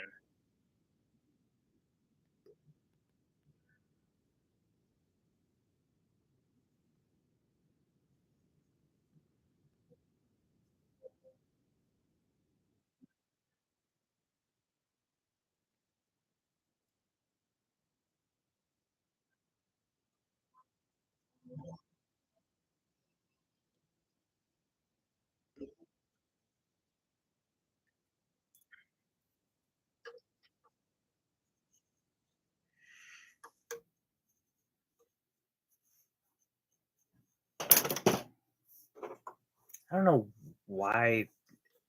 I don't know why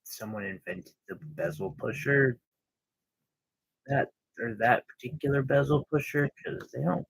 someone invented the bezel pusher, that or that particular bezel pusher, because they don't.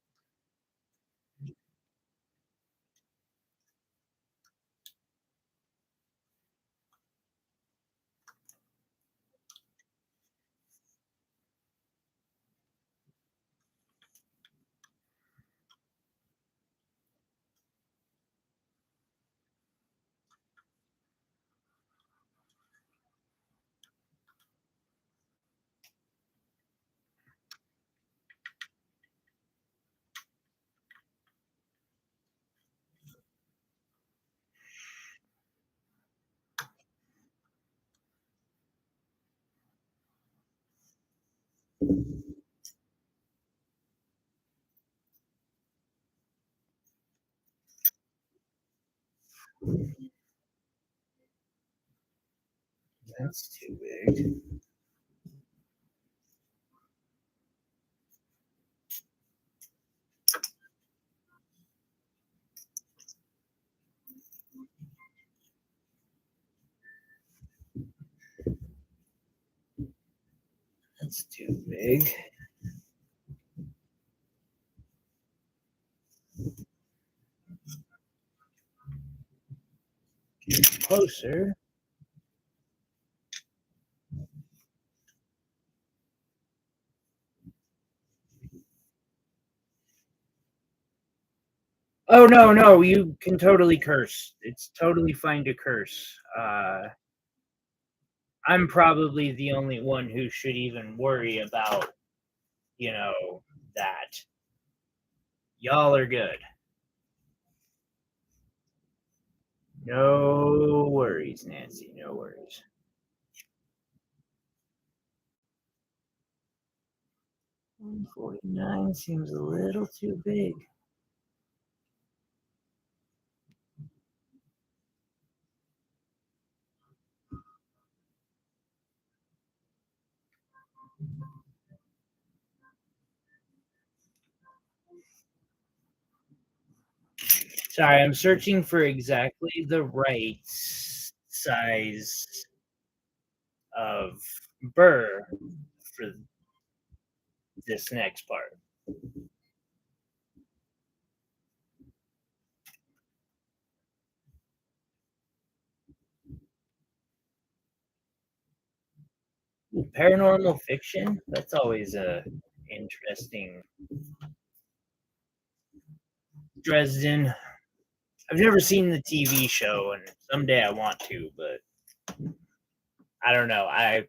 That's too big. That's too big. Closer. Oh no, no, you can totally curse. It's totally fine to curse. I'm probably the only one who should even worry about, that. Y'all are good. No worries, Nancy. No worries. 149 seems a little too big. Sorry, I'm searching for exactly the right size of burr for this next part. Paranormal fiction? That's always a interesting. Dresden. I've never seen the TV show, and someday I want to, but I don't know. I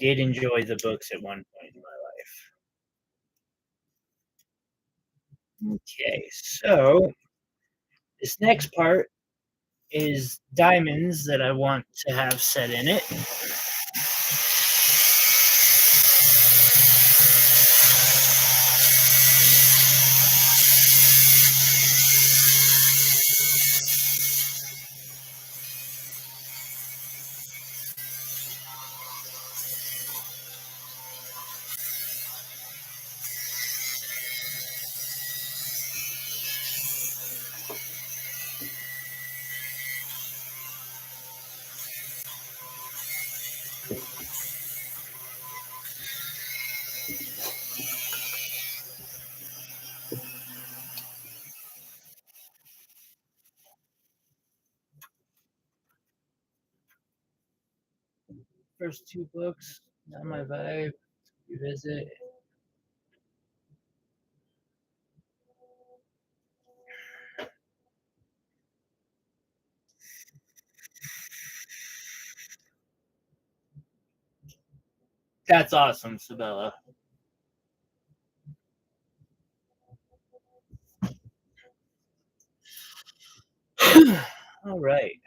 did enjoy the books at one point in my life. Okay, so this next part is diamonds that I want to have set in it. First two books, not my vibe. Revisit. That's awesome, Sabella. All right.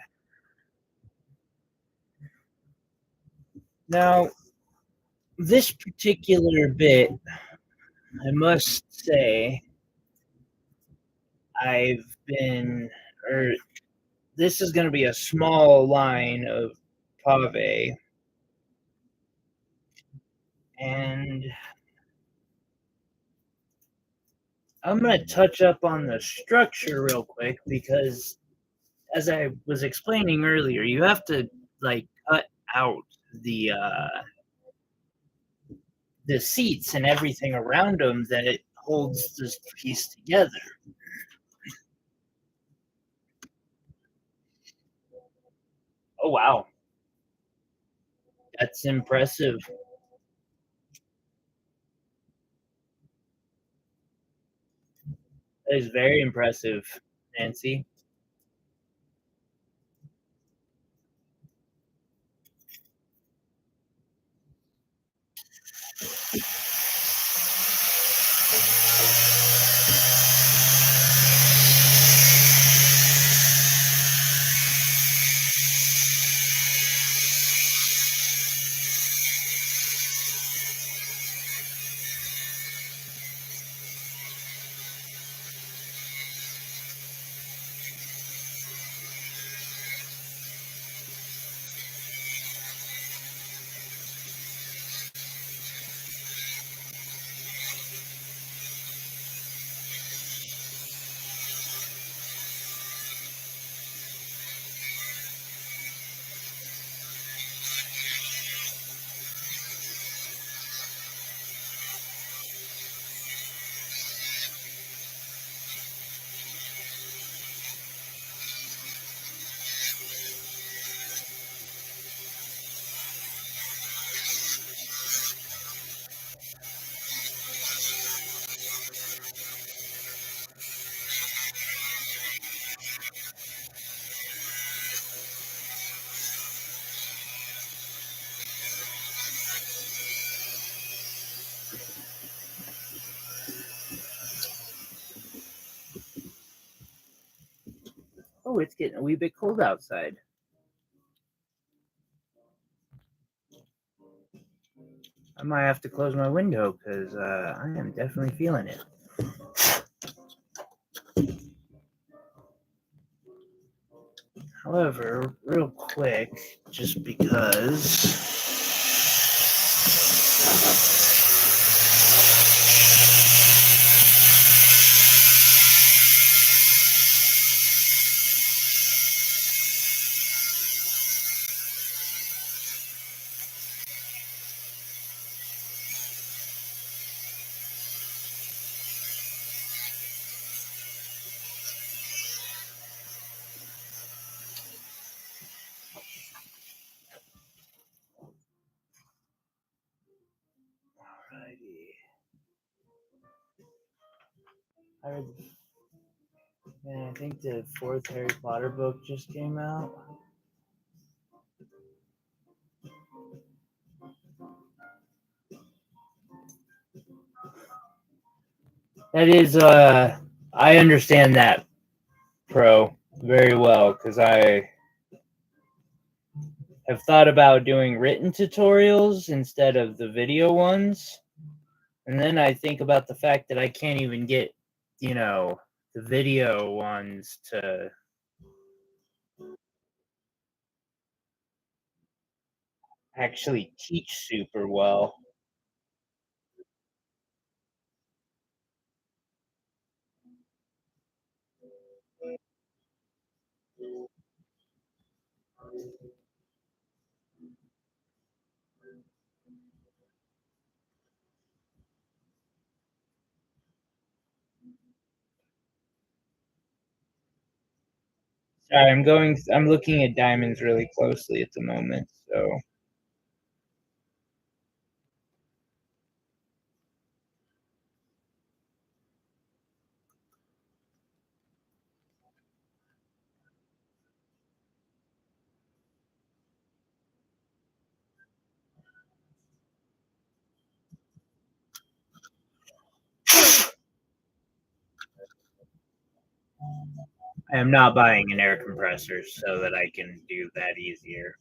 Now, this particular bit, I must say, I've been, or this is going to be a small line of pave, and I'm going to touch up on the structure real quick because, as I was explaining earlier, you have to like cut out the uh, the seats and everything around them that it holds this piece together. Oh wow, that's impressive. That is very impressive, Nancy. Oh, it's getting a wee bit cold outside. I might have to close my window because I am definitely feeling it. However, real quick, just because. Alrighty. I think the fourth Harry Potter book just came out. That is, I understand that, Pro, very well, because I have thought about doing written tutorials instead of the video ones. And then I think about the fact that I can't even get, the video ones to actually teach super well. Sorry, I'm looking at diamonds really closely at the moment, so I am not buying an air compressor so that I can do that easier.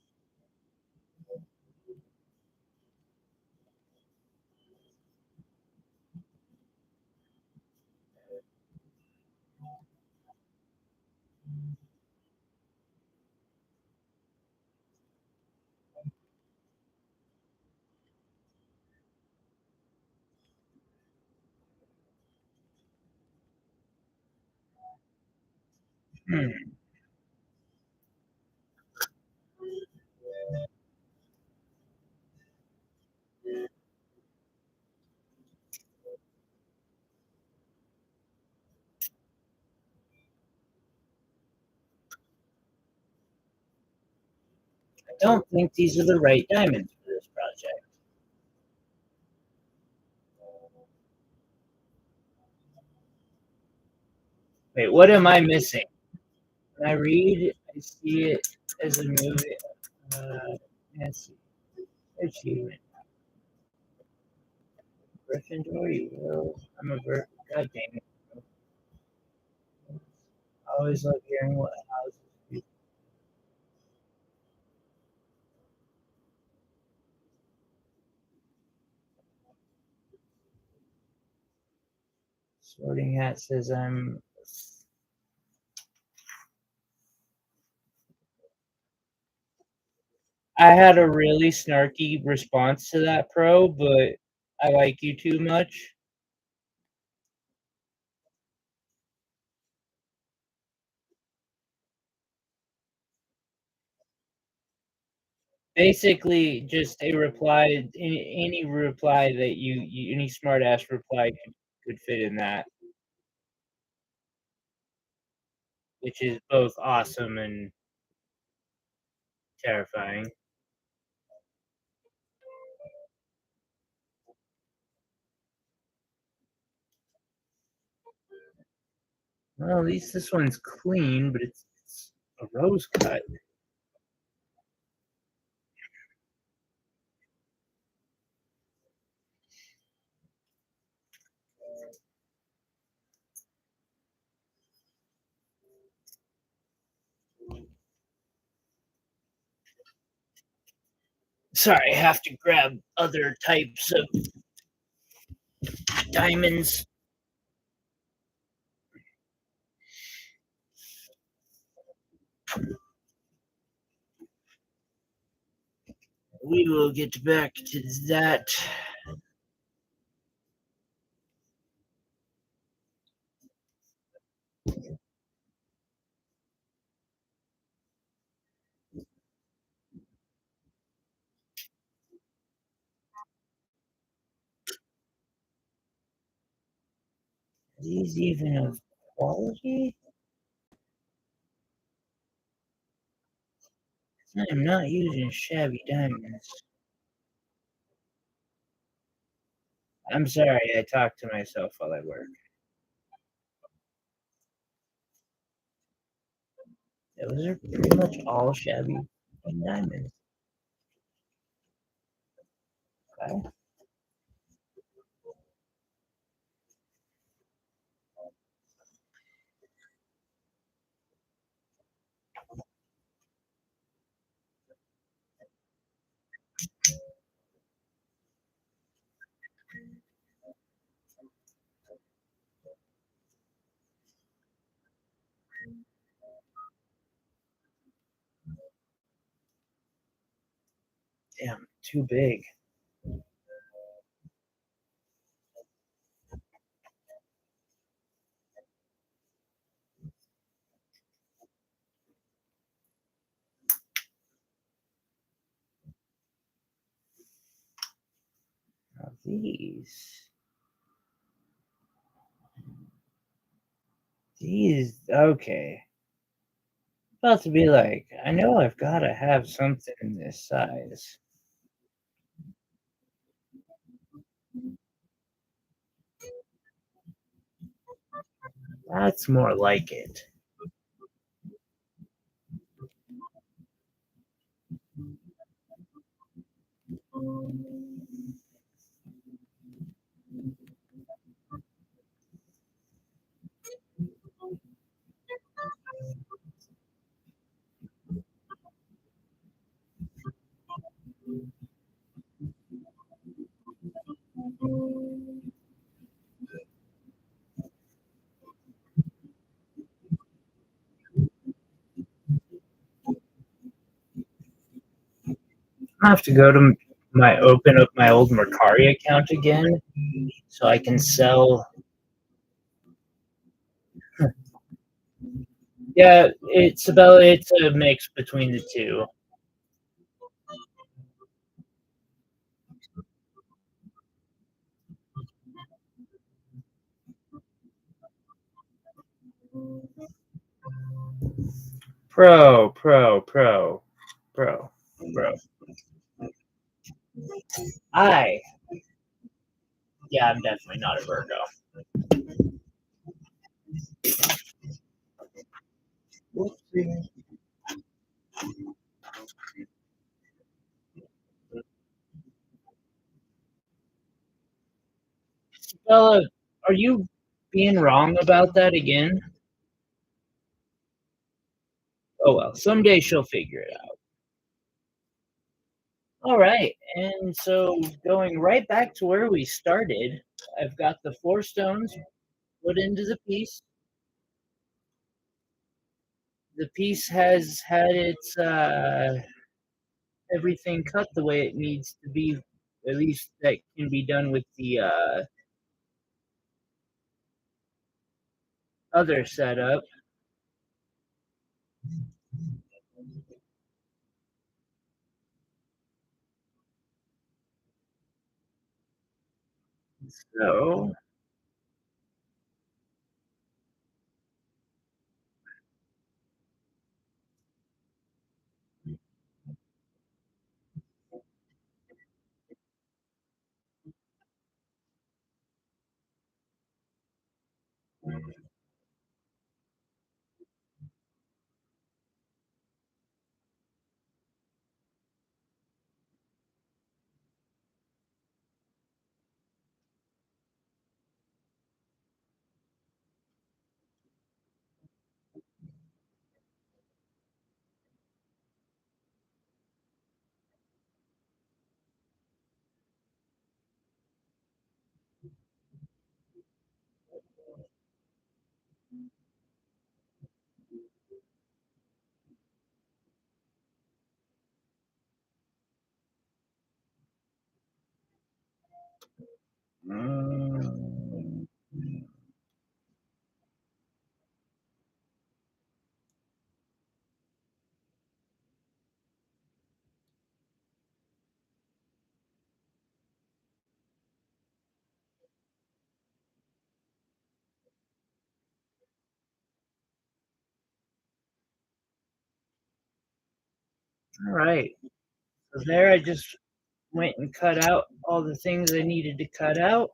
Hmm. I don't think these are the right diamonds for this project. Wait, what am I missing? When I read, I see it as a movie. Let's see. Achievement. Gryffindor, you will. I'm a bird. God dang it. I always love hearing what houses people. Sorting Hat says I'm. I had a really snarky response to that, Pro, but I like you too much. Basically, just a reply, any reply that any smart ass reply could fit in that, which is both awesome and terrifying. Well, at least this one's clean, but it's a rose cut. Sorry, I have to grab other types of diamonds. We will get back to that. Are these even of quality? I am not using shabby diamonds. I'm sorry, I talk to myself while I work. Those are pretty much all shabby diamonds. Okay. Damn, too big. Now these, okay. About to be like, I know I've got to have something this size. That's more like it. I have to go to my open up my old Mercari account again so I can sell. Yeah, it's a mix between the two. Pro, pro, pro, pro, pro. I Yeah, I'm definitely not a Virgo. Whoopsie. Bella, are you being wrong about that again? Oh well, someday she'll figure it out. All right, and so going right back to where we started, I've got the four stones put into the piece. The piece has had its everything cut the way it needs to be. At least that can be done with the other setup. So, mm, all right. So there, I just went and cut out all the things I needed to cut out.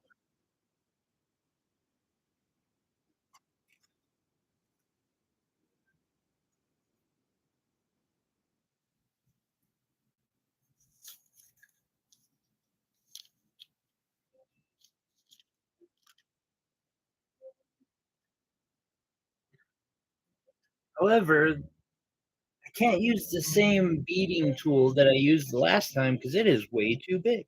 However, I can't use the same beading tool that I used the last time because it is way too big.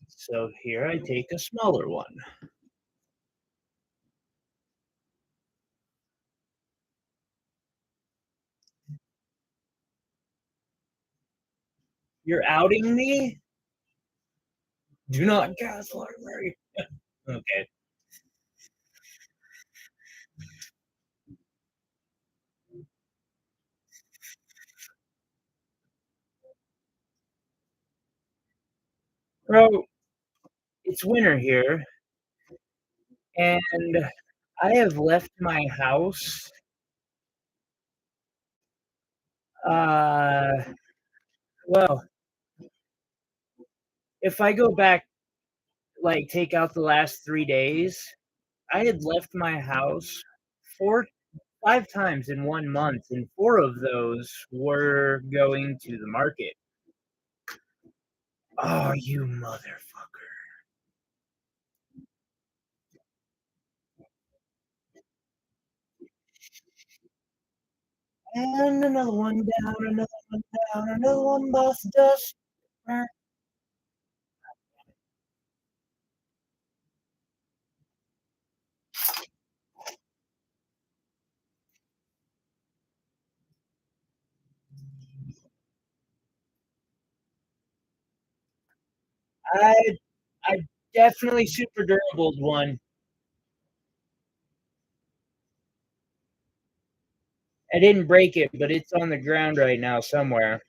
So here I take a smaller one. You're outing me? Do not gaslight me. Okay. Bro, it's winter here, and I have left my house, uh, well, if I go back, like, take out the last 3 days, I had left my house 4 5 times in 1 month, and 4 of those were going to the market. Oh, you motherfucker. And another one down, another one down, another one bites the dust. I I definitely super durabled one. I didn't break it, but it's on the ground right now somewhere.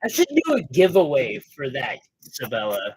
I should do a giveaway for that, Isabella.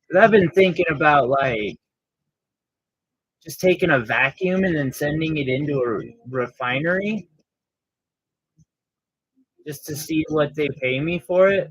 'Cause I've been thinking about, like, just taking a vacuum and then sending it into a refinery just to see what they pay me for it.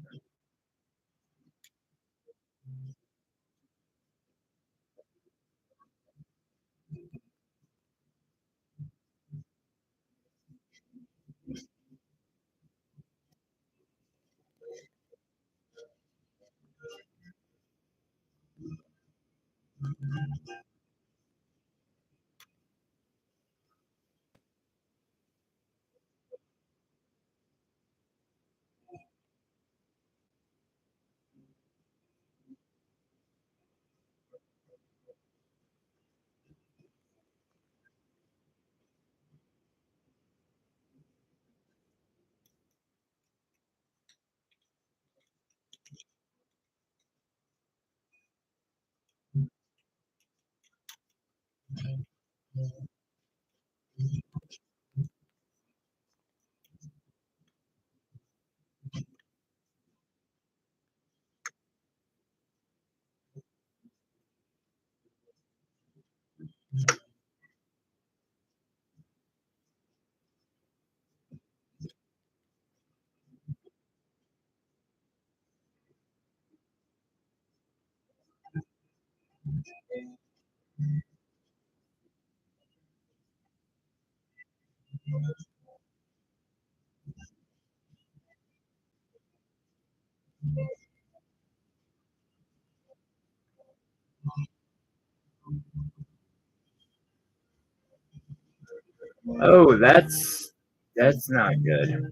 Oh, that's not good.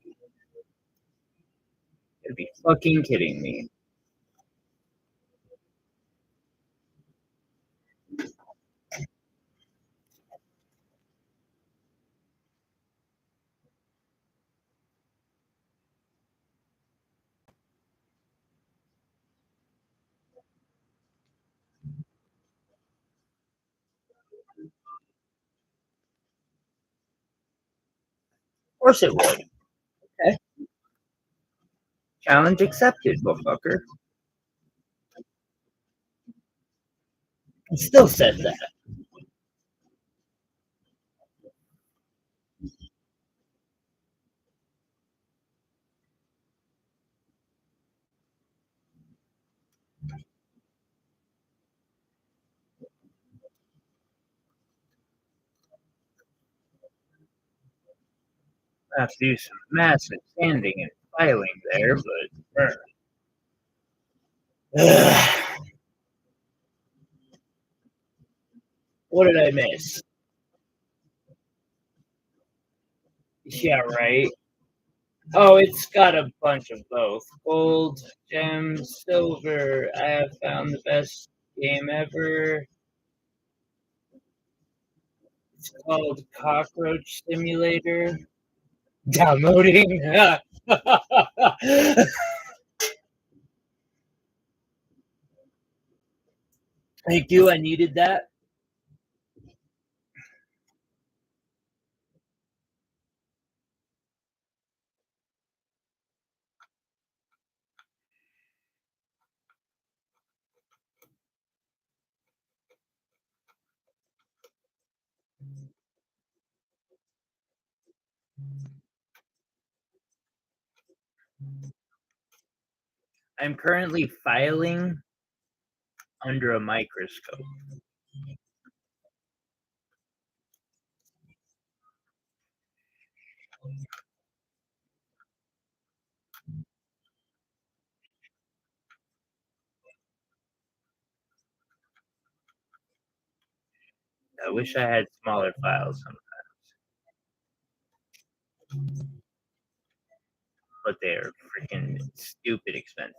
You'd be fucking kidding me. Of course it would. Okay. Challenge accepted, motherfucker. It still says that. I have to do some massive sanding and filing there, but what did I miss? Yeah, right. Oh, it's got a bunch of both. Gold, gems, silver. I have found the best game ever. It's called Cockroach Simulator. Downloading. Thank you. I needed that. I'm currently filing under a microscope. I wish I had smaller files sometimes, but they're freaking stupid expensive.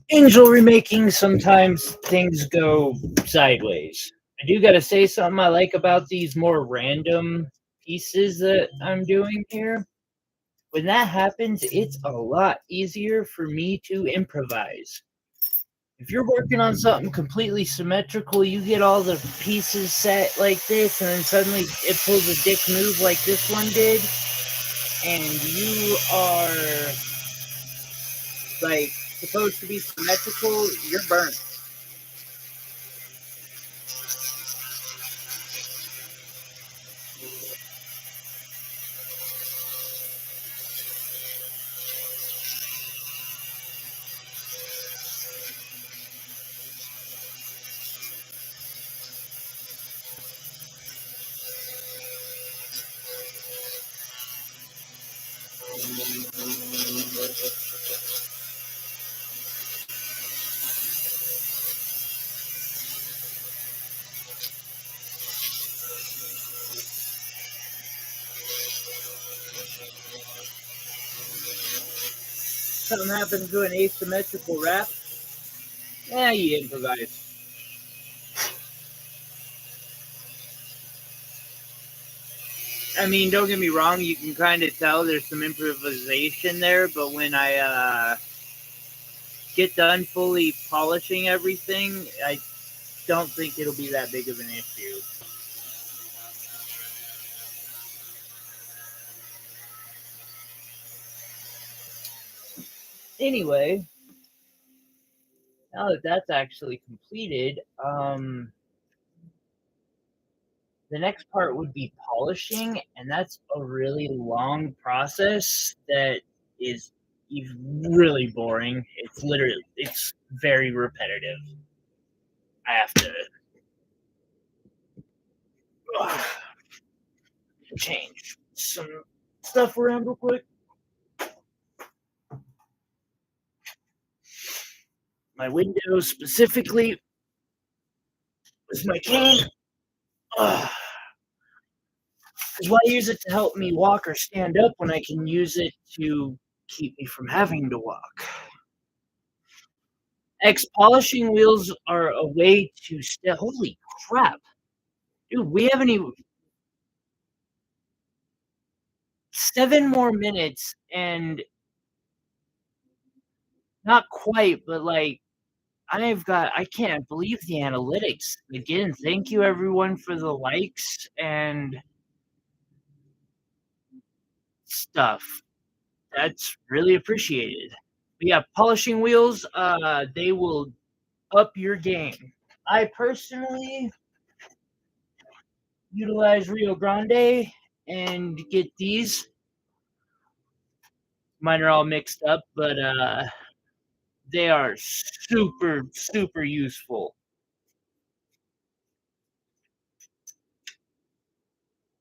In jewelry making, sometimes things go sideways. I do got to say something I like about these more random pieces that I'm doing here. When that happens, it's a lot easier for me to improvise. If you're working on something completely symmetrical, you get all the pieces set like this, and then suddenly it pulls a dick move like this one did, and you are like supposed to be symmetrical, you're burnt. Something happens to an asymmetrical wrap. Yeah, you improvise. I mean, don't get me wrong, you can kind of tell there's some improvisation there, but when I get done fully polishing everything, I don't think it'll be that big of an issue. Anyway, now that that's actually completed, the next part would be polishing, and that's a really long process that is really boring. It's very repetitive. I have to change some stuff around real quick. My windows specifically with my cane. Because why use it to help me walk or stand up when I can use it to keep me from having to walk? X polishing wheels are a way to step. Holy crap, dude! We haven't even 7 more minutes, and not quite, but like I can't believe the analytics. Again, thank you everyone for the likes and stuff. That's really appreciated. But yeah, polishing wheels, they will up your game. I personally utilize Rio Grande and get these. Mine are all mixed up, but they are super useful.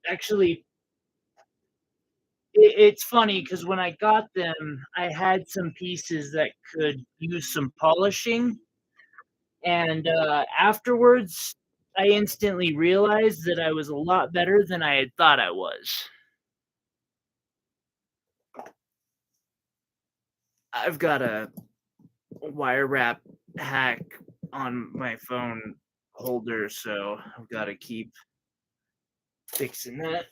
Actually, it's funny because when I got them, I had some pieces that could use some polishing, and afterwards, I instantly realized that I was a lot better than I had thought I was. I've got a wire wrap hack on my phone holder, so I've got to keep fixing that.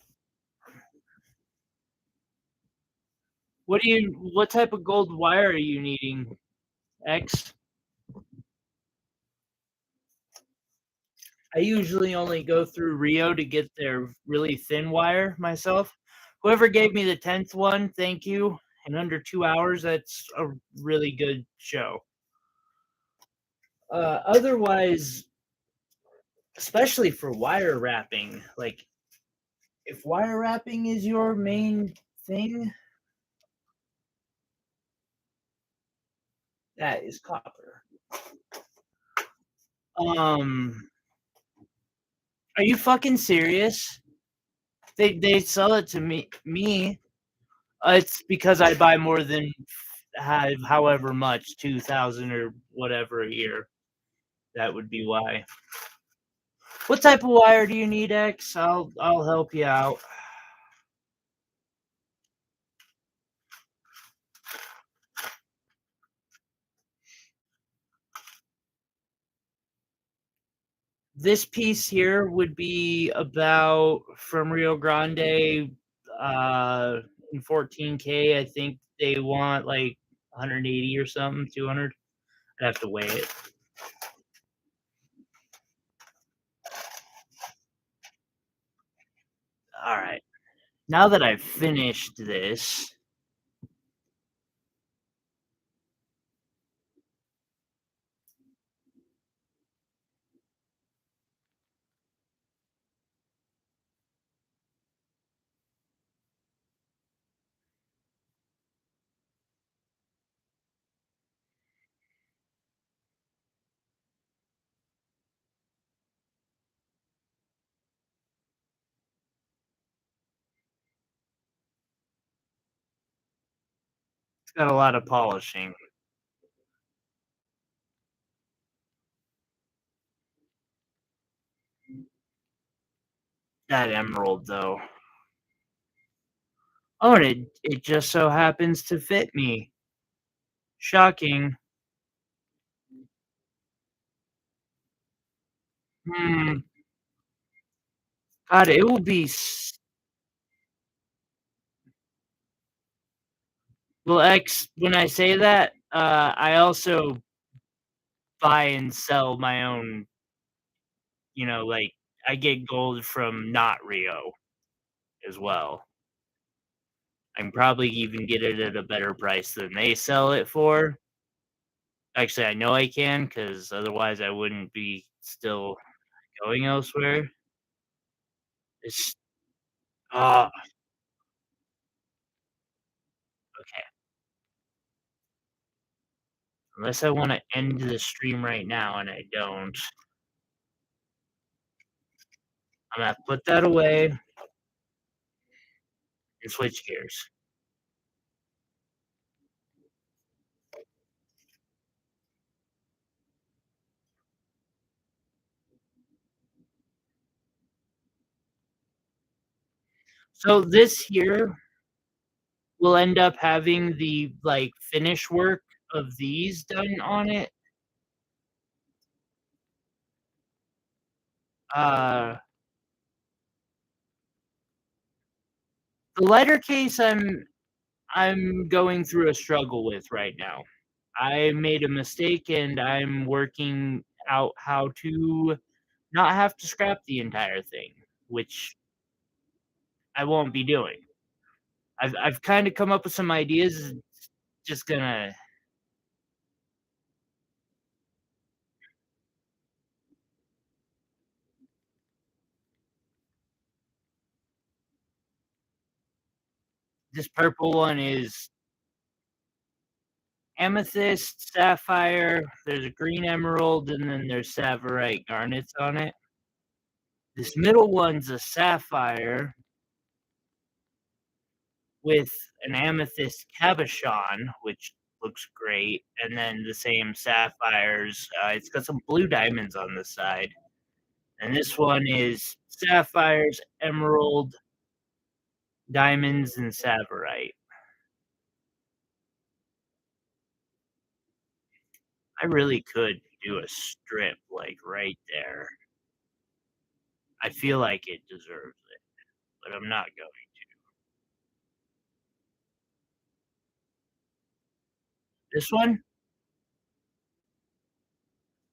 What type of gold wire are you needing, X? I usually only go through Rio to get their really thin wire myself. Whoever gave me the 10th one, thank you. In under 2 hours, that's a really good show. Otherwise, especially for wire wrapping, like if wire wrapping is your main thing, that is copper. Um, are you fucking serious? They sell it to me. It's because I buy more than however much, 2,000 or whatever a year. That would be why. What type of wire do you need, X? I'll help you out. This piece here would be about from Rio Grande, in 14K. I think they want like 180 or something, 200. I'd have to weigh it. All right. Now that I've finished this, it's got a lot of polishing. That emerald, though. Oh, and it just so happens to fit me. Shocking. Hmm. God, it will be well, X when I say that, I also buy and sell my own, like, I get gold from not Rio as well. I can probably even get it at a better price than they sell it for. Actually, I know I can because otherwise I wouldn't be still going elsewhere. It's ah, okay. Unless I wanna end the stream right now, and I don't, I'm gonna put that away and switch gears. So this here will end up having the, like, finish work of these done on it. Uh, the lighter case I'm going through a struggle with right now. I made a mistake, and I'm working out how to not have to scrap the entire thing, which I won't be doing. I've kinda come up with some ideas, it's just gonna this purple one is amethyst, sapphire, there's a green emerald, and then there's Savorite garnets on it. This middle one's a sapphire with an amethyst cabochon, which looks great, and then the same sapphires, it's got some blue diamonds on the side, and this one is sapphires, emerald, diamonds, and Savorite. I really could do a strip, like, right there. I feel like it deserves it, but I'm not going. This one,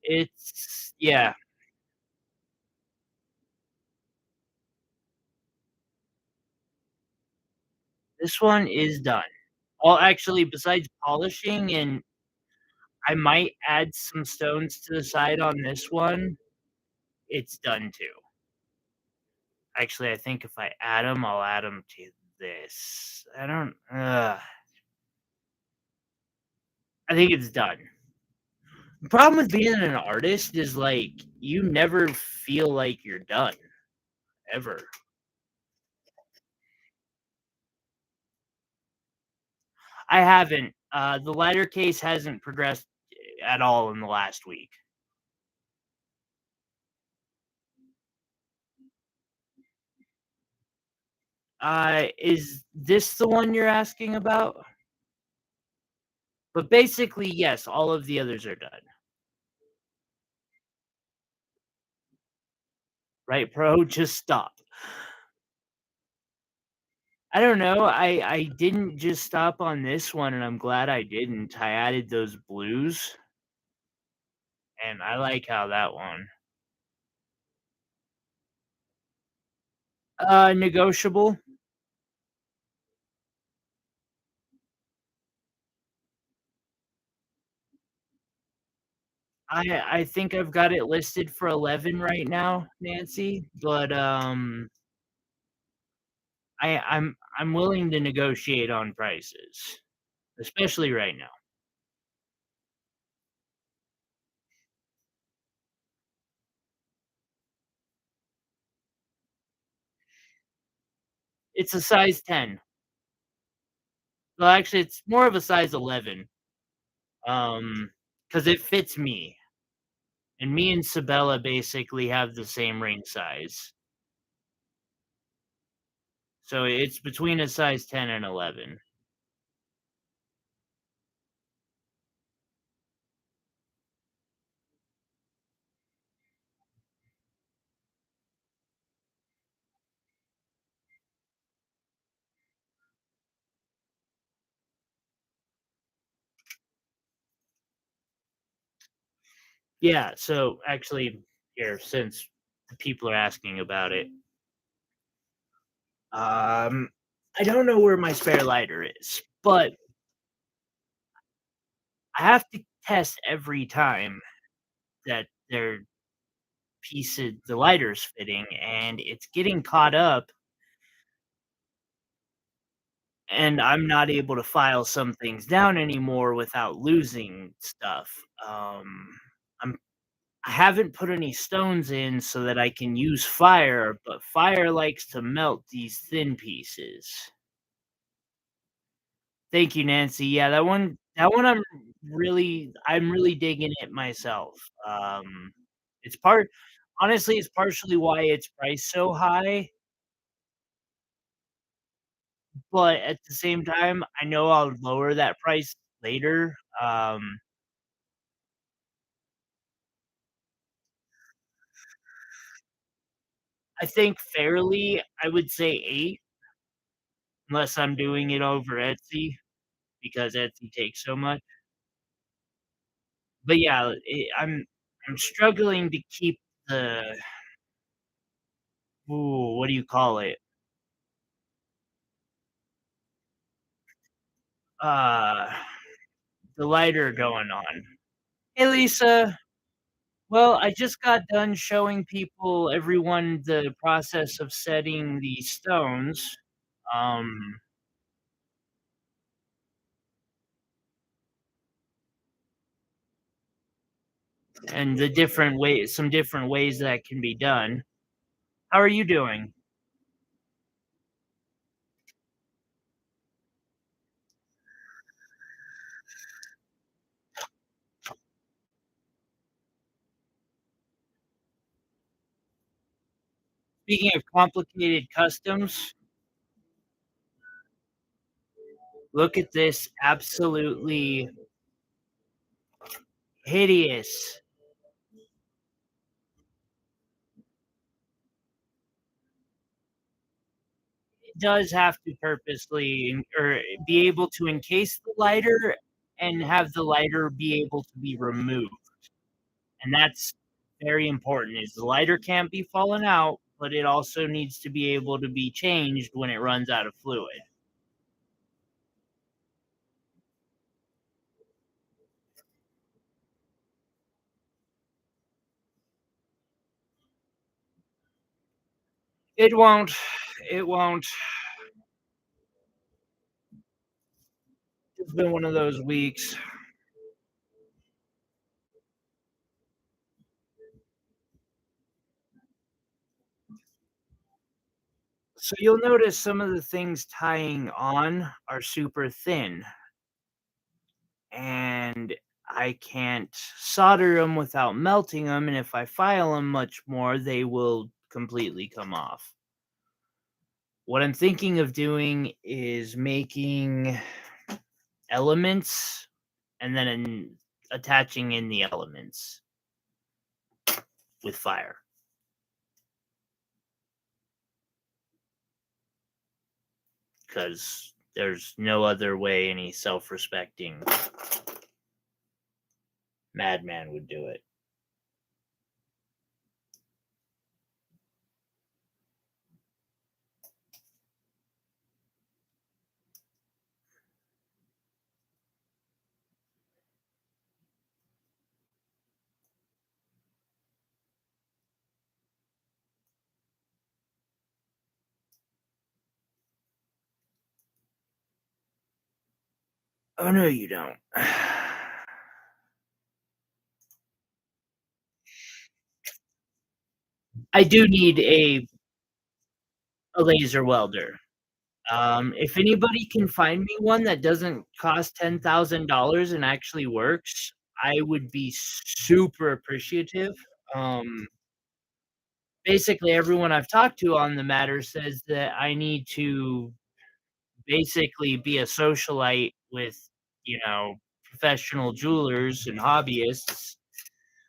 it's yeah, this one is done. Well, actually, besides polishing, and I might add some stones to the side on this one, it's done too. Actually, I think if I add them, 'em, I'll add them to this. I don't I think it's done. The problem with being an artist is, like, you never feel like you're done, ever. I haven't, the lighter case hasn't progressed at all in the last week. Is this the one you're asking about? But basically, yes, all of the others are done. Right, bro? Just stop. I don't know, I didn't just stop on this one, and I'm glad I didn't. I added those blues, and I like how that one negotiable. I think I've got it listed for 11 right now, Nancy, but, I'm willing to negotiate on prices, especially right now. It's a size 10. Well, actually, it's more of a size 11, because it fits me, and me and Sabella basically have the same ring size. So it's between a size 10 and 11. Yeah, so actually, here, since the people are asking about it, um, I don't know where my spare lighter is, but I have to test every time that the lighter's fitting, and it's getting caught up, and I'm not able to file some things down anymore without losing stuff. I'm I haven't put any stones in so that I can use fire, but fire likes to melt these thin pieces. Thank you, Nancy. Yeah, that one I'm really digging it myself. It's part honestly, it's partially why it's priced so high, but at the same time, I know I'll lower that price later. I think fairly, I would say 8, unless I'm doing it over Etsy because Etsy takes so much. But yeah, I'm struggling to keep the what do you call it? Uh, the lighter going on. Hey, Lisa. Well, I just got done showing everyone the process of setting the stones, um, and some different ways that can be done. How are you doing? Speaking of complicated customs, look at this absolutely hideous. Does have to purposely or be able to encase the lighter and have the lighter be able to be removed, and that's very important, is the lighter can't be falling out, but it also needs to be able to be changed when it runs out of fluid. It won't. It won't. It's been one of those weeks. So you'll notice some of the things tying on are super thin, and I can't solder them without melting them, and if I file them much more, they will completely come off. What I'm thinking of doing is making elements and then attaching in the elements with fire, because there's no other way any self-respecting madman would do it. Oh, no, you don't. I do need a laser welder. If anybody can find me one that doesn't cost $10,000 and actually works, I would be super appreciative. Um, Basically, everyone I've talked to on the matter says that I need to basically be a socialite with, professional jewelers and hobbyists,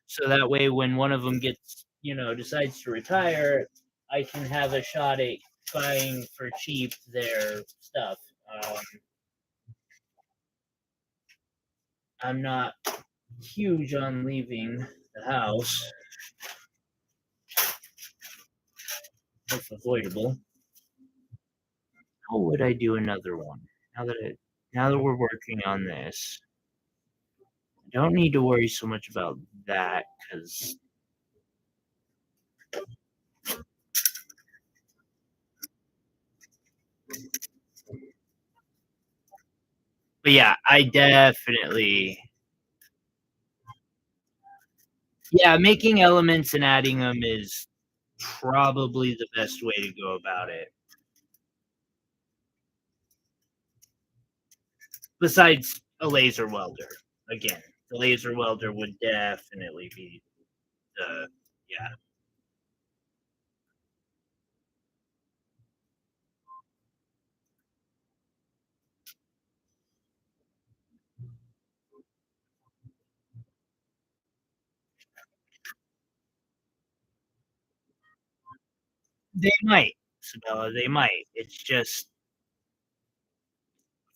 so that way when one of them decides to retire, I can have a shot at buying for cheap their stuff. Um, I'm not huge on leaving the house, if avoidable. How would I do another one? Now that it now that we're working on this, I don't need to worry so much about that because but yeah, I definitely yeah, making elements and adding them is probably the best way to go about it. Besides a laser welder. Again, the laser welder would definitely be the yeah. They might, Sabella, they might. It's just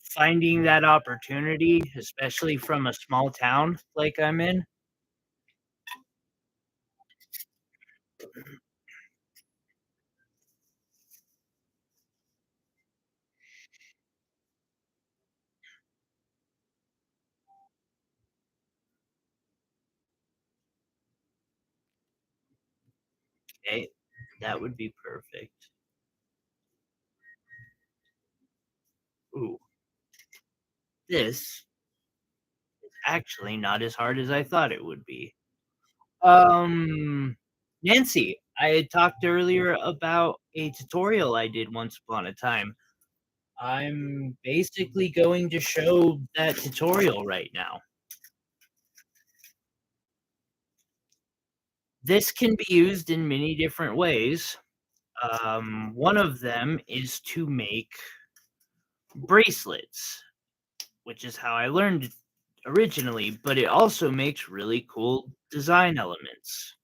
finding that opportunity, especially from a small town like I'm in. Okay, that would be perfect. Ooh, this is actually not as hard as I thought it would be. Um, Nancy, I had talked earlier about a tutorial I did once upon a time. I'm basically going to show that tutorial right now. This can be used in many different ways. One of them is to make bracelets, which is how I learned originally, but it also makes really cool design elements.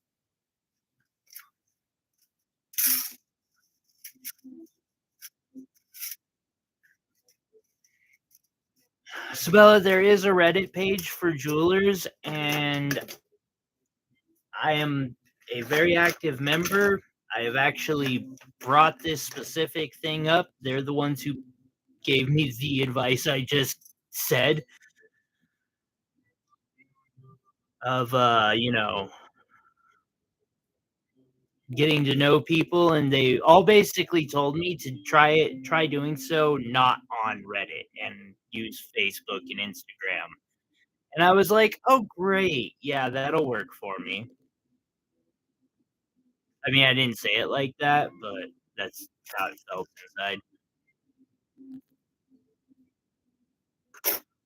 Sabella, there is a Reddit page for jewelers, and I am a very active member. I have actually brought this specific thing up. They're the ones who gave me the advice I just said of getting to know people, and they all basically told me to try doing so not on Reddit and use Facebook and Instagram. And I was like, "Oh great. Yeah, that'll work for me." I mean, I didn't say it like that, but that's how it felt inside.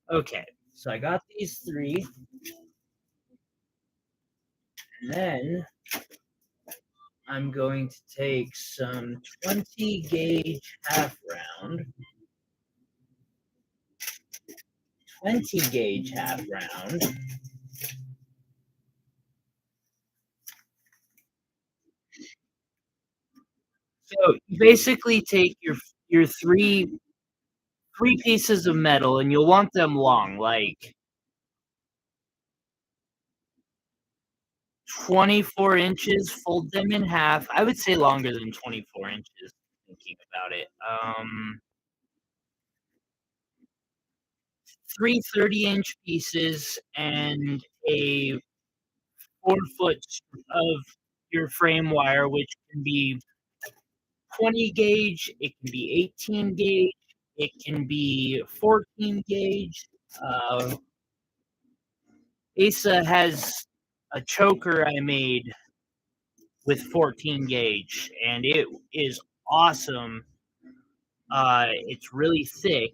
Okay, so I got these 3, and then I'm going to take some 20 gauge half round, 20 gauge half round. So you basically take your three pieces of metal, and you'll want them long, like 24 inches. Fold them in half. I would say longer than 24 inches. Thinking about it, 3 30-inch pieces and a 4 foot of your frame wire, which can be 20 gauge, it can be 18 gauge, it can be 14 gauge. Uh, Asa has a choker I made with 14 gauge, and it is awesome. It's really thick.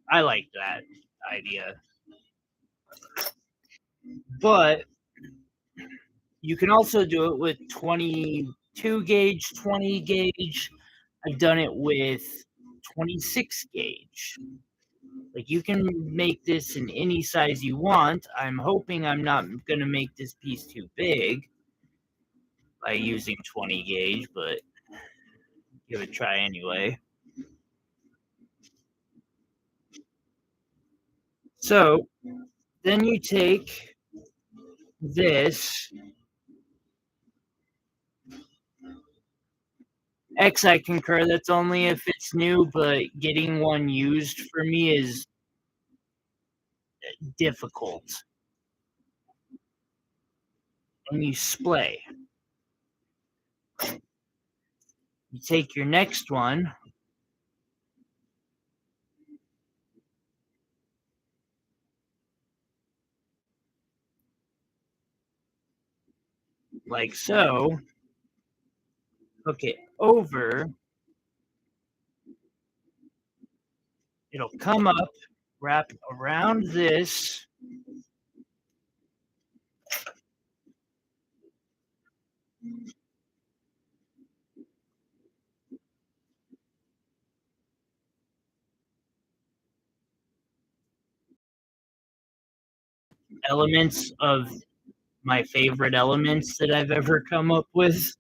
I like that idea. But you can also do it with 22 gauge, 20 gauge. I've done it with 26 gauge. Like you can make this in any size you want. I'm hoping I'm not going to make this piece too big by using 20 gauge, but give it a try anyway. So then you take this X, I concur, that's only if it's new, but getting one used for me is difficult. And you splay. You take your next one, like so, hook it over, it'll come up, wrap around this, elements of my favorite elements that I've ever come up with.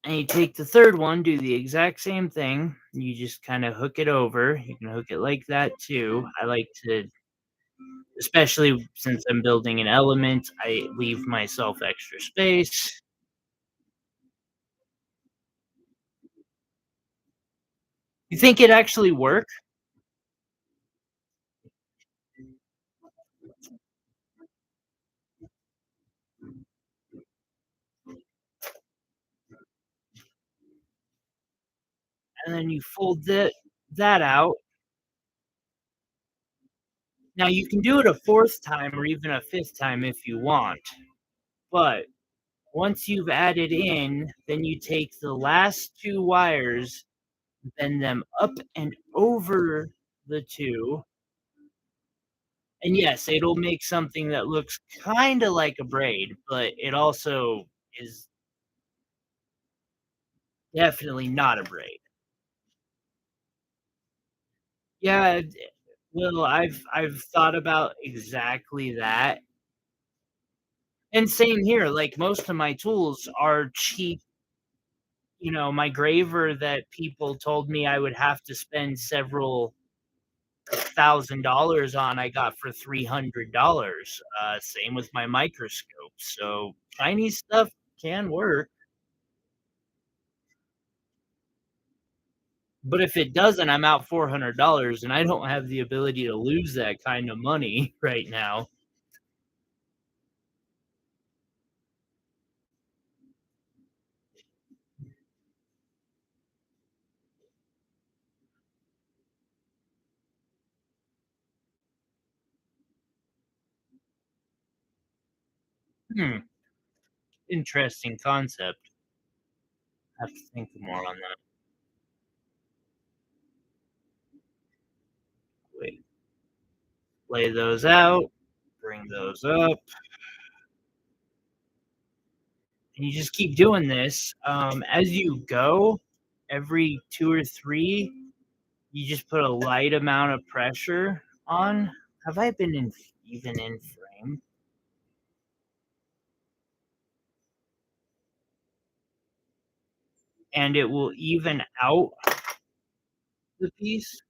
And you take the third one, do the exact same thing. You just kind of hook it over. You can hook it like that too. I like to, especially since I'm building an element, I leave myself extra space. You think it actually work? And then you fold that out. Now you can do it a fourth time or even a fifth time if you want. But once you've added in, then you take the last two wires, bend them up and over the two. And yes, it'll make something that looks kinda like a braid, but it also is definitely not a braid. Yeah, well, I've thought about exactly that. And same here, like, most of my tools are cheap. My graver that people told me I would have to spend several $1,000 on, I got for $300. Same with my microscope, so Chinese stuff can work, but if it doesn't, I'm out $400, and I don't have the ability to lose that kind of money right now. Hmm, interesting concept. I have to think more on that. Wait, lay those out, bring those up, and you just keep doing this, as you go, every 2 or 3, you just put a light amount of pressure on. Have I been in even in frame? And it will even out the piece.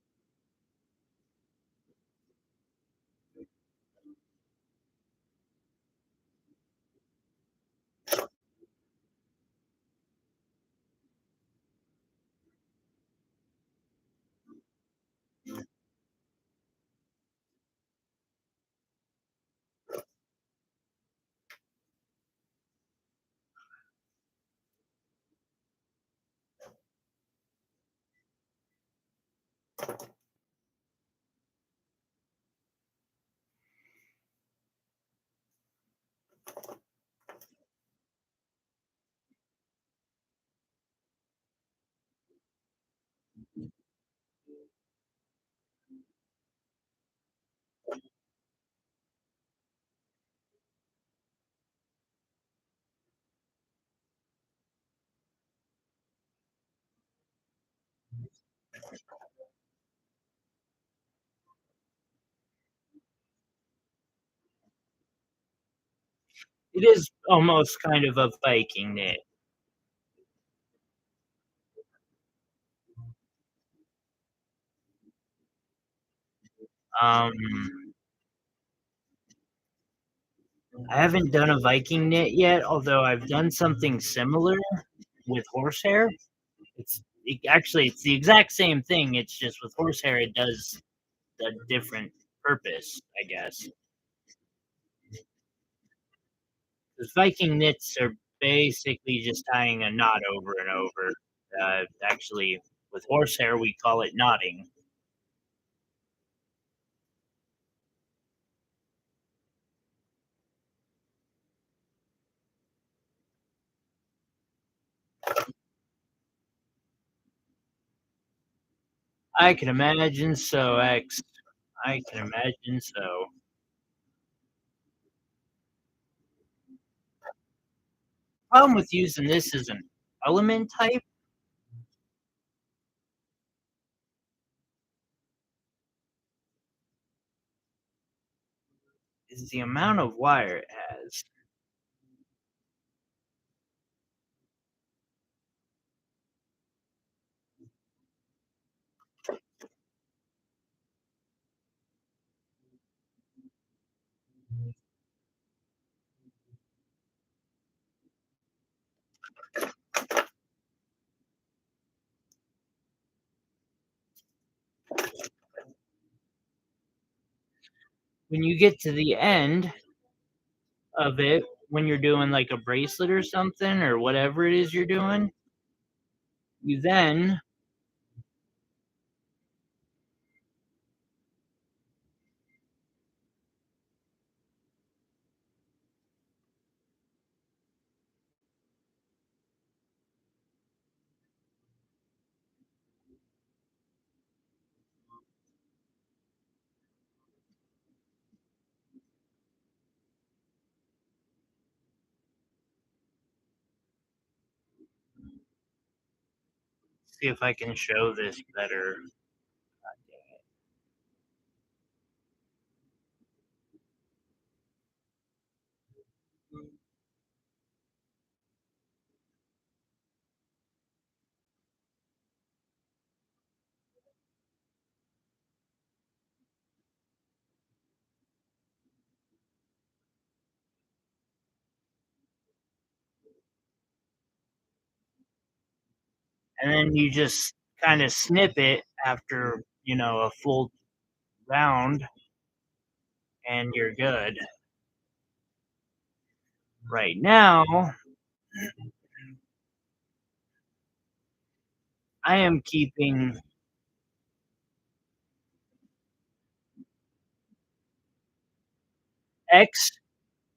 It is almost kind of a Viking knit. Um, I haven't done a Viking knit yet, although I've done something similar with horsehair. Actually, it's the exact same thing. It's just with horsehair, it does a different purpose, I guess. Because Viking knits are basically just tying a knot over and over. Actually, with horsehair, we call it knotting. I can imagine so, X. I can imagine so. Problem with using this as an element type is the amount of wire it has. When you get to the end of it, when you're doing like a bracelet or something or whatever it is you're doing, you then see if I can show this better. And then you just kind of snip it after, a full round and you're good. Right now, I am keeping X.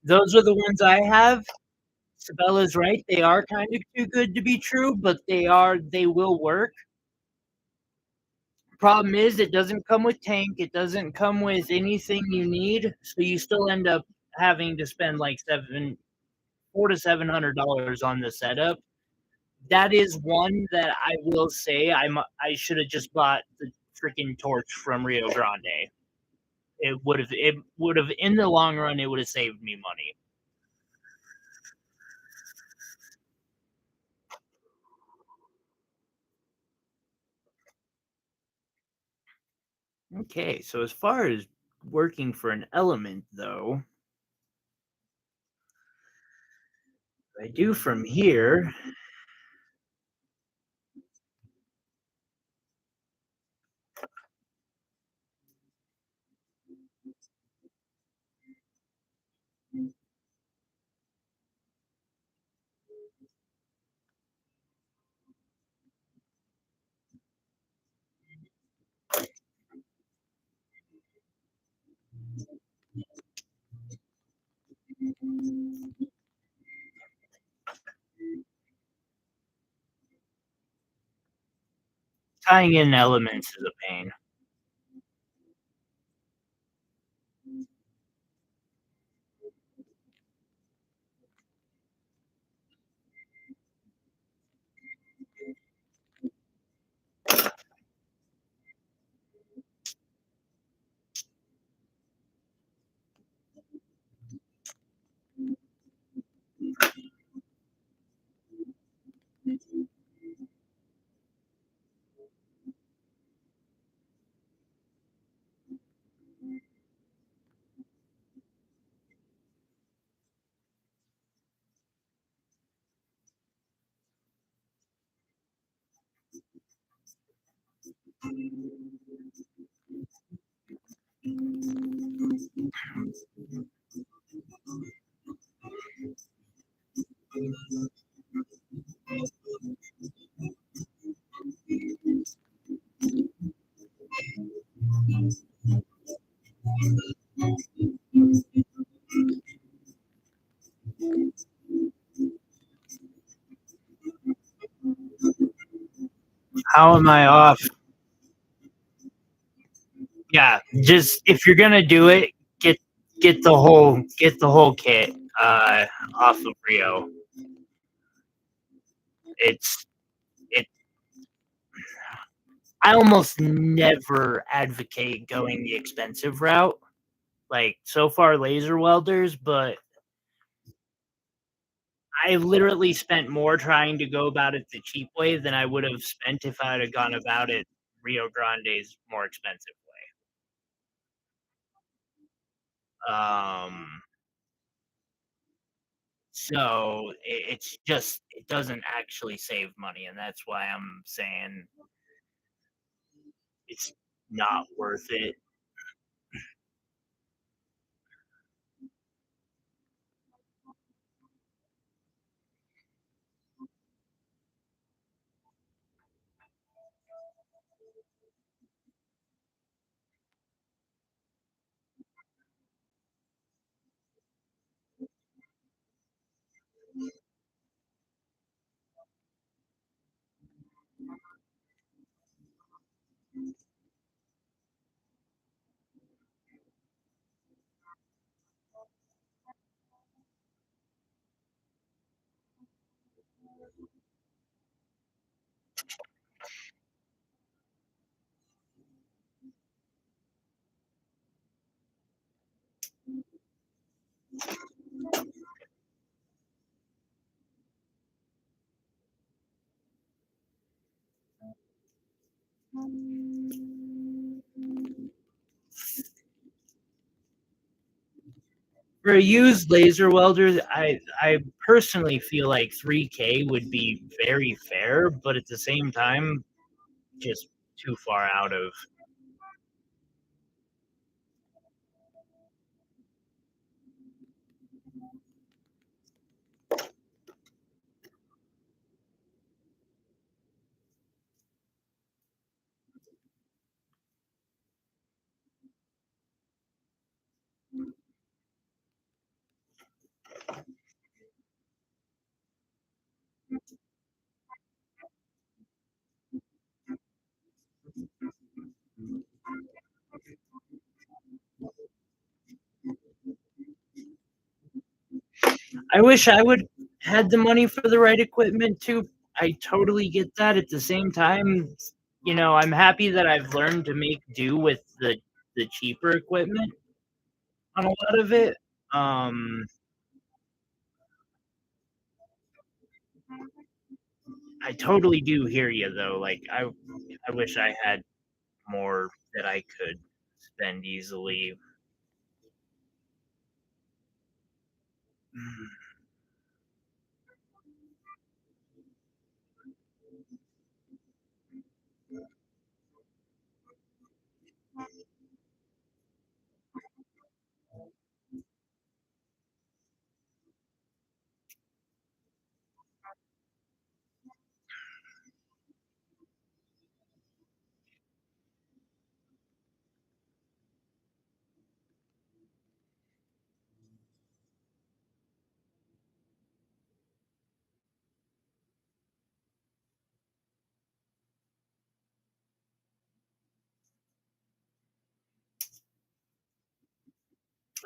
Those are the ones I have. Sabella's right. They are kind of too good to be true, but they will work. Problem is, it doesn't come with tank. It doesn't come with anything you need, so you still end up having to spend like $400 to $700 on the setup. That is one that I will say I should have just bought the freaking torch from Rio Grande. It would have in the long run it would have saved me money. Okay, so as far as working for an element though, I do from here, tying in elements is a pain. How am I off? Yeah, just if you're gonna do it, get get the whole kit off of Rio. It's it. I almost never advocate going the expensive route. Like so far, laser welders, but I literally spent more trying to go about it the cheap way than I would have spent if I had gone about it Rio Grande's more expensive way. So it's just it doesn't actually save money, and that's why I'm saying it's not worth it. For a used laser welder, I personally feel like 3K would be very fair, but at the same time, just too far out of. I wish I would had the money for the right equipment too. I totally get that. At the same time, I'm happy that I've learned to make do with the cheaper equipment on a lot of it. Um, I totally do hear you though. Like I wish I had more that I could spend easily. Mm.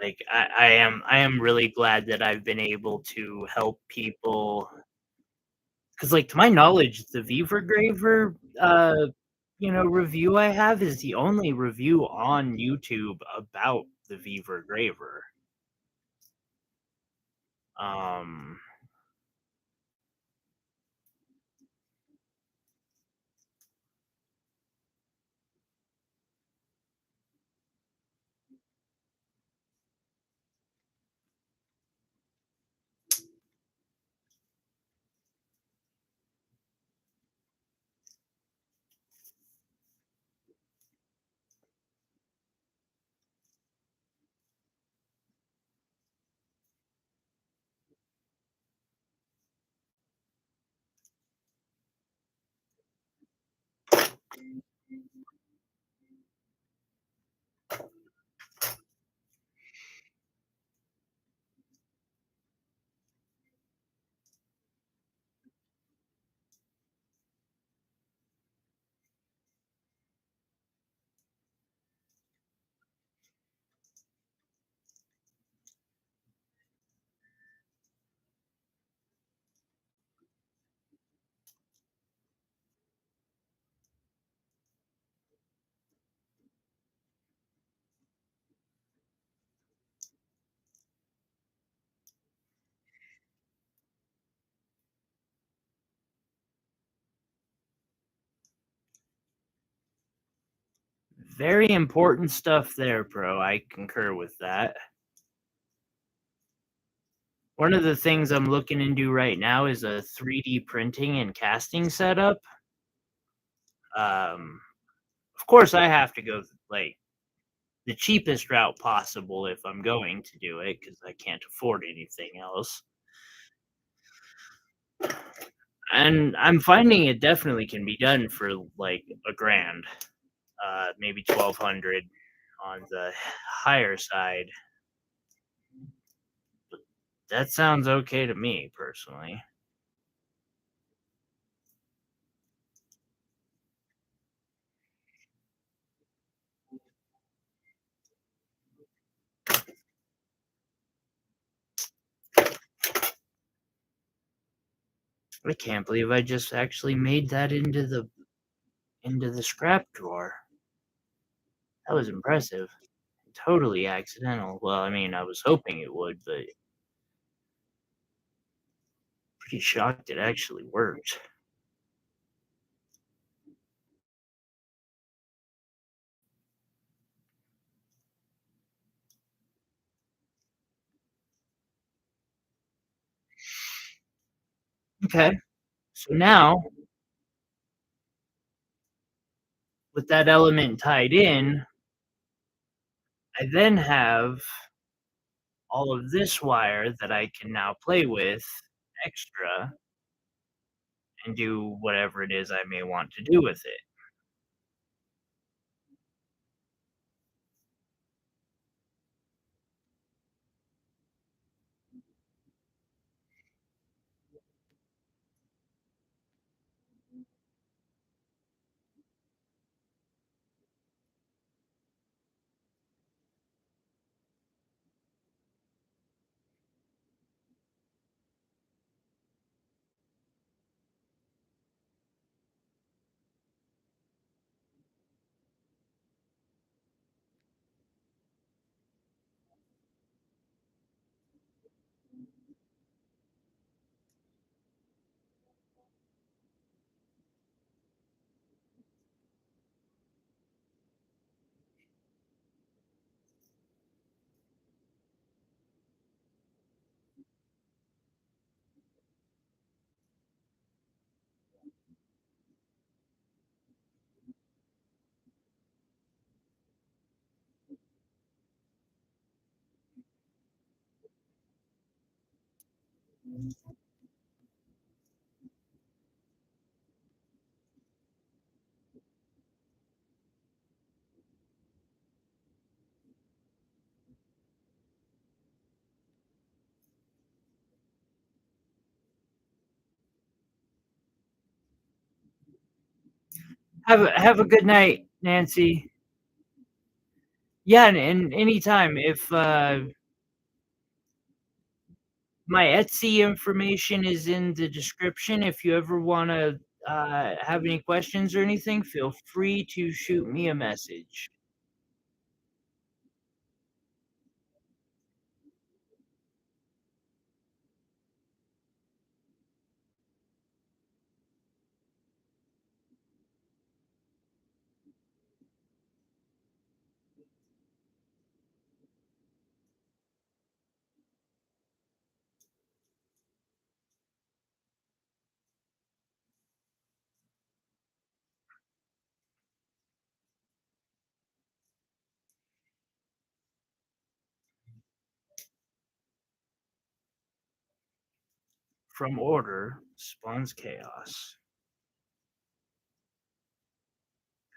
Like I am really glad that I've been able to help people because like to my knowledge, the Viva Graver review I have is the only review on YouTube about the Viva Graver. Um Very important stuff there, bro. I concur with that. One of the things I'm looking into right now is a 3D printing and casting setup. Um, of course, I have to go like the cheapest route possible if I'm going to do it because I can't afford anything else. And I'm finding it definitely can be done for like a grand, maybe 1,200 on the higher side. That sounds okay to me personally. I can't believe I just actually made that into the scrap drawer. That was impressive. Totally accidental. Well, I mean, I was hoping it would, but pretty shocked it actually worked. Okay. So now, with that element tied in, I then have all of this wire that I can now play with extra and do whatever it is I may want to do with it. Have a good night, Nancy. Yeah, and anytime if my Etsy information is in the description. If you ever want to have any questions or anything, feel free to shoot me a message. From order spawns chaos.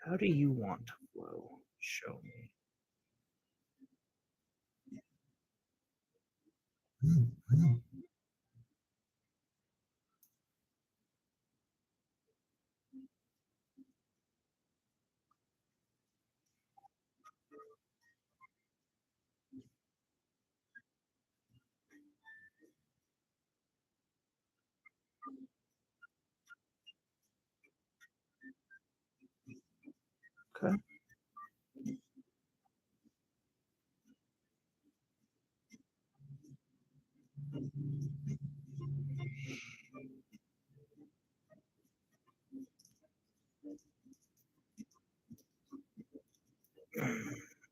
How do you want to flow? Show me. Okay.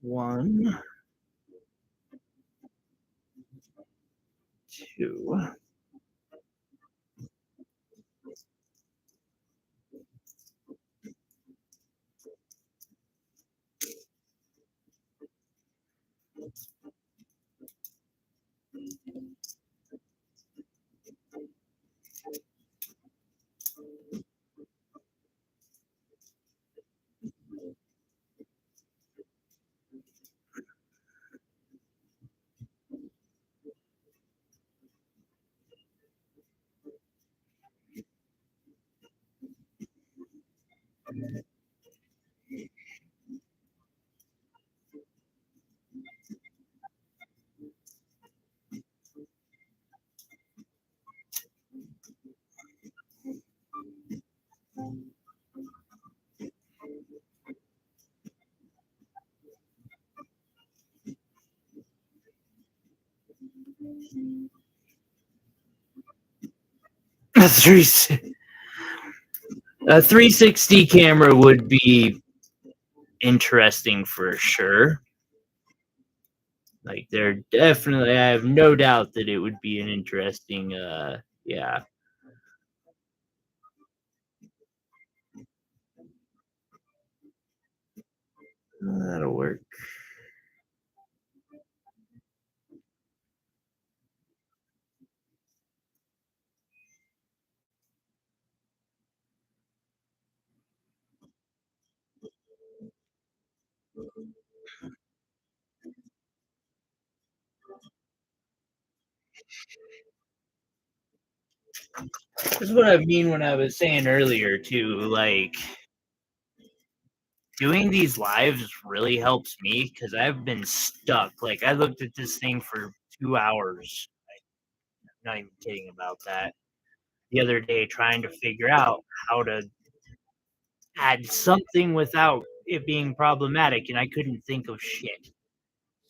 One, two. A three a 360 camera would be interesting for sure. Like there definitely I have no doubt that it would be an interesting yeah, that'll work. This is what I mean when I was saying earlier too, like doing these lives really helps me because I've been stuck. Like I looked at this thing for 2 hours. I'm not even kidding about that. The other day trying to figure out how to add something without it being problematic and I couldn't think of shit.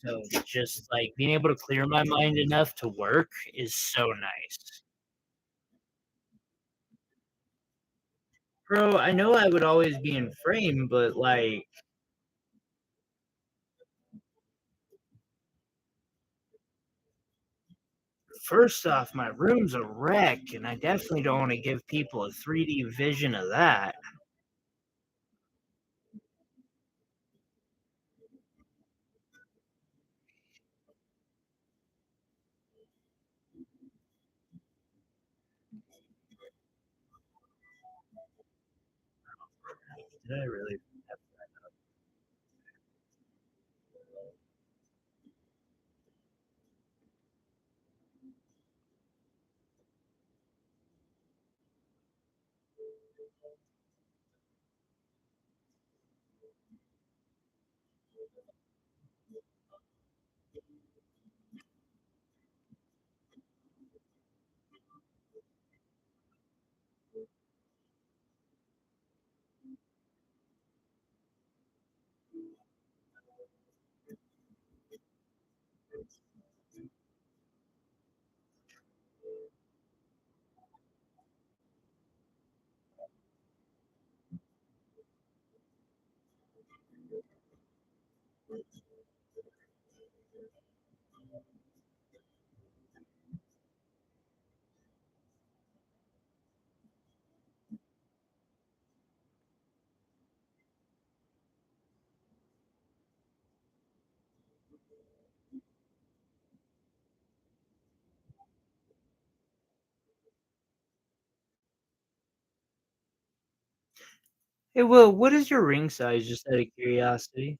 So just like being able to clear my mind enough to work is so nice. Bro, I know I would always be in frame, but like first off, my room's a wreck, and I definitely don't want to give people a 3D vision of that. Did I really? Hey, Will, what is your ring size, just out of curiosity?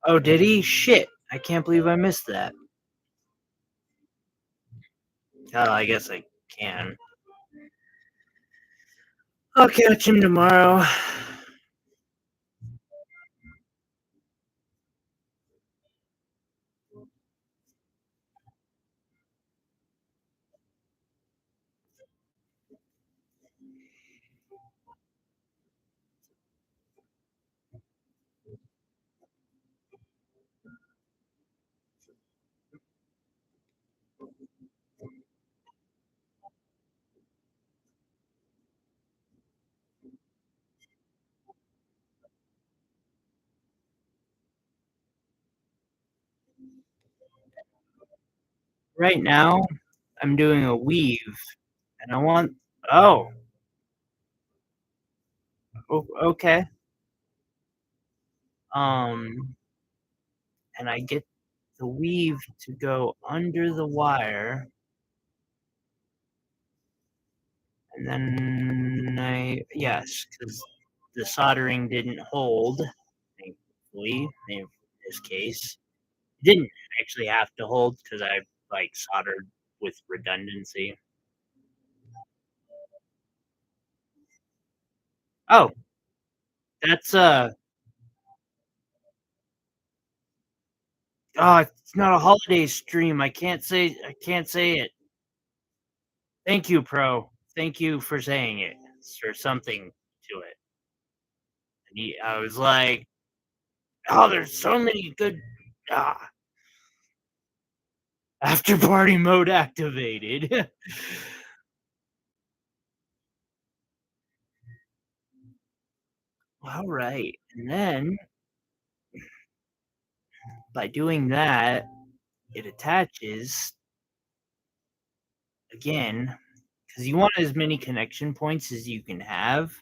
Oh, did he? Shit. I can't believe I missed that. Oh, I guess I can. I'll catch him tomorrow. Right now, I'm doing a weave, and I want. Oh, okay. Um, and I get the weave to go under the wire, and then because the soldering didn't hold, thankfully, in this case. It didn't actually have to hold because I, like, soldered with redundancy. Oh, that's, it's not a holiday stream, I can't say it. Thank you, Pro. Thank you for saying it, or something to it. And I was like, "Oh, there's so many good ah, after party mode activated." Alright, and then by doing that, it attaches again, because you want as many connection points as you can have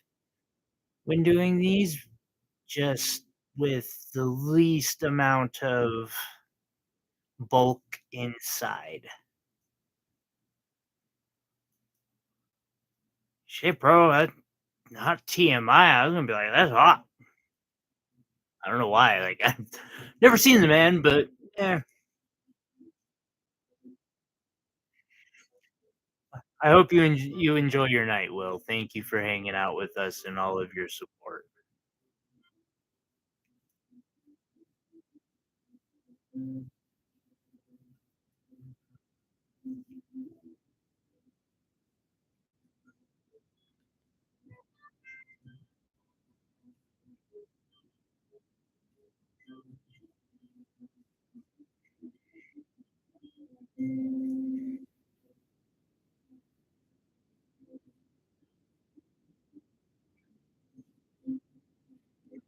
when doing these, just with the least amount of bulk inside. Shit, bro, that not TMI. I was gonna be like, that's hot. I don't know why. Like, I've never seen the man, but yeah. I hope you enjoy your night, Will. Thank you for hanging out with us and all of your support.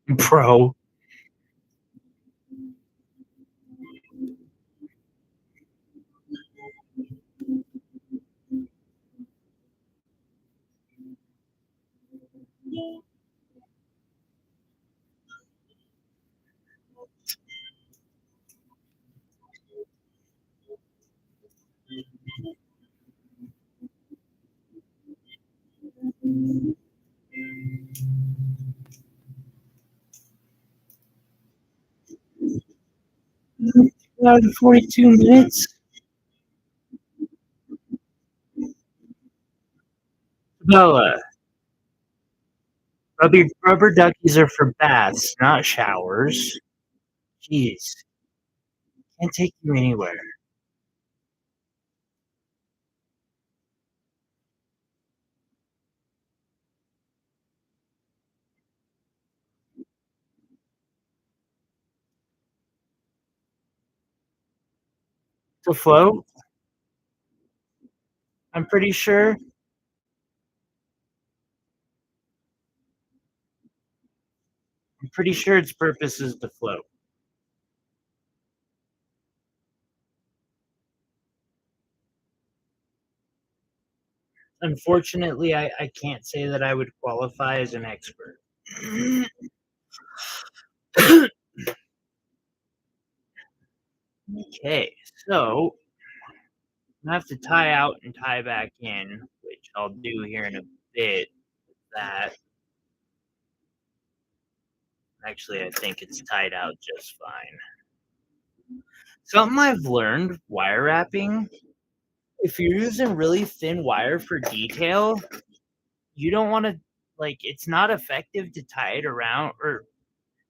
Bro, out of 42 minutes. Bella, rubber duckies are for baths, not showers. Jeez, can't take you anywhere. To float, I'm pretty sure. I'm pretty sure its purpose is to float. Unfortunately, I can't say that I would qualify as an expert. Okay, so I have to tie out and tie back in, which I'll do here in a bit. That actually, I think it's tied out just fine. Something I've learned wire wrapping, if you're using really thin wire for detail, you don't want to, like, it's not effective to tie it around, or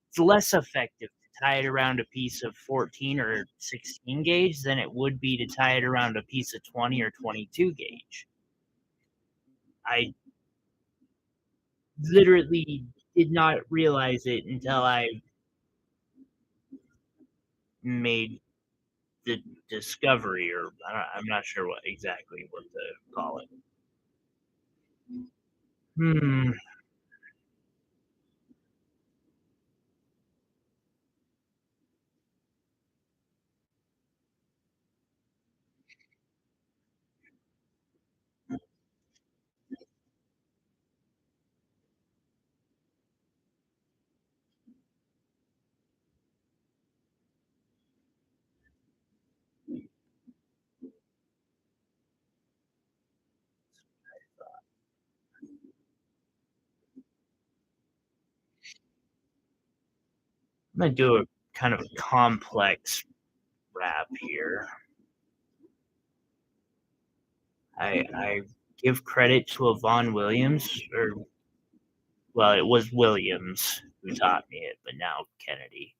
it's less effective to tie it around a piece of 14 or 16 gauge than it would be to tie it around a piece of 20 or 22 gauge. I literally did not realize it until I made the discovery, or I'm not sure what exactly what to call it. Hmm. I'm gonna do a kind of a complex wrap here. I give credit to Yvonne Williams, or well, it was Williams who taught me it, but now Kennedy.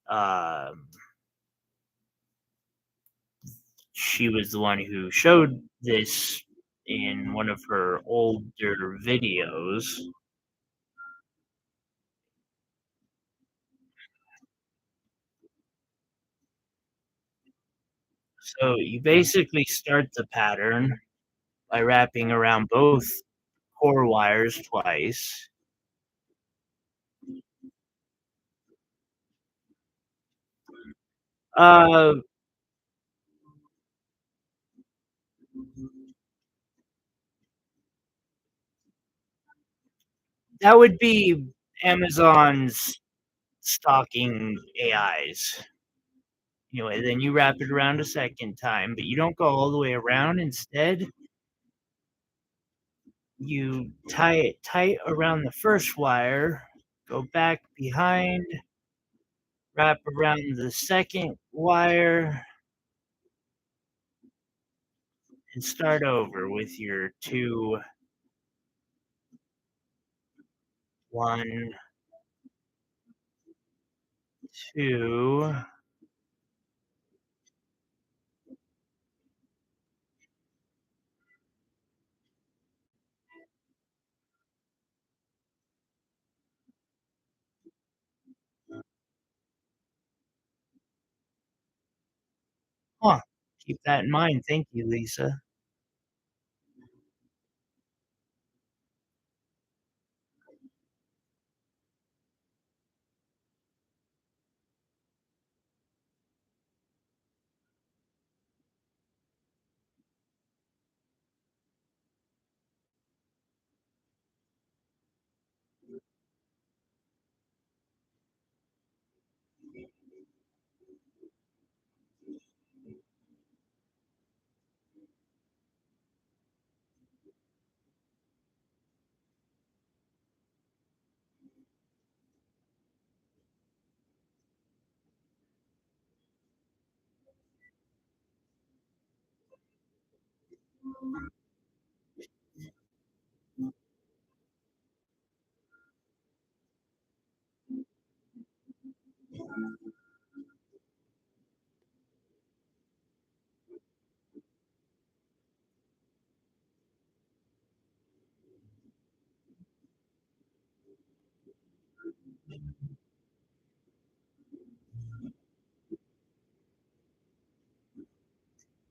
Um, she was the one who showed this in one of her older videos. So you basically start the pattern by wrapping around both core wires twice. Uh, that would be Amazon's stalking AIs. Anyway, then you wrap it around a second time, but you don't go all the way around. Instead, you tie it tight around the first wire, go back behind, wrap around the second wire, and start over with your two, one, two. Huh. Keep that in mind. Thank you, Lisa.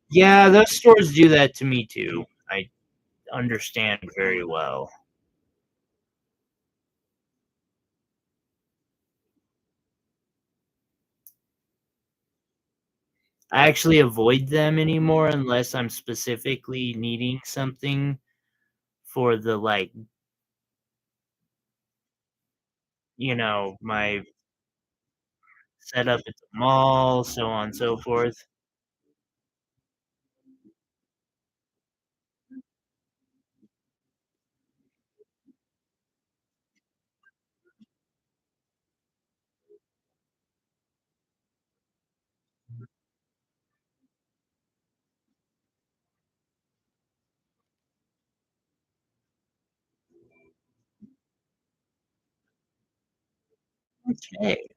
Yeah, those stores do that to me too. I understand very well. I actually avoid them anymore unless I'm specifically needing something for the, like, my setup at the mall, so on and so forth. Okay.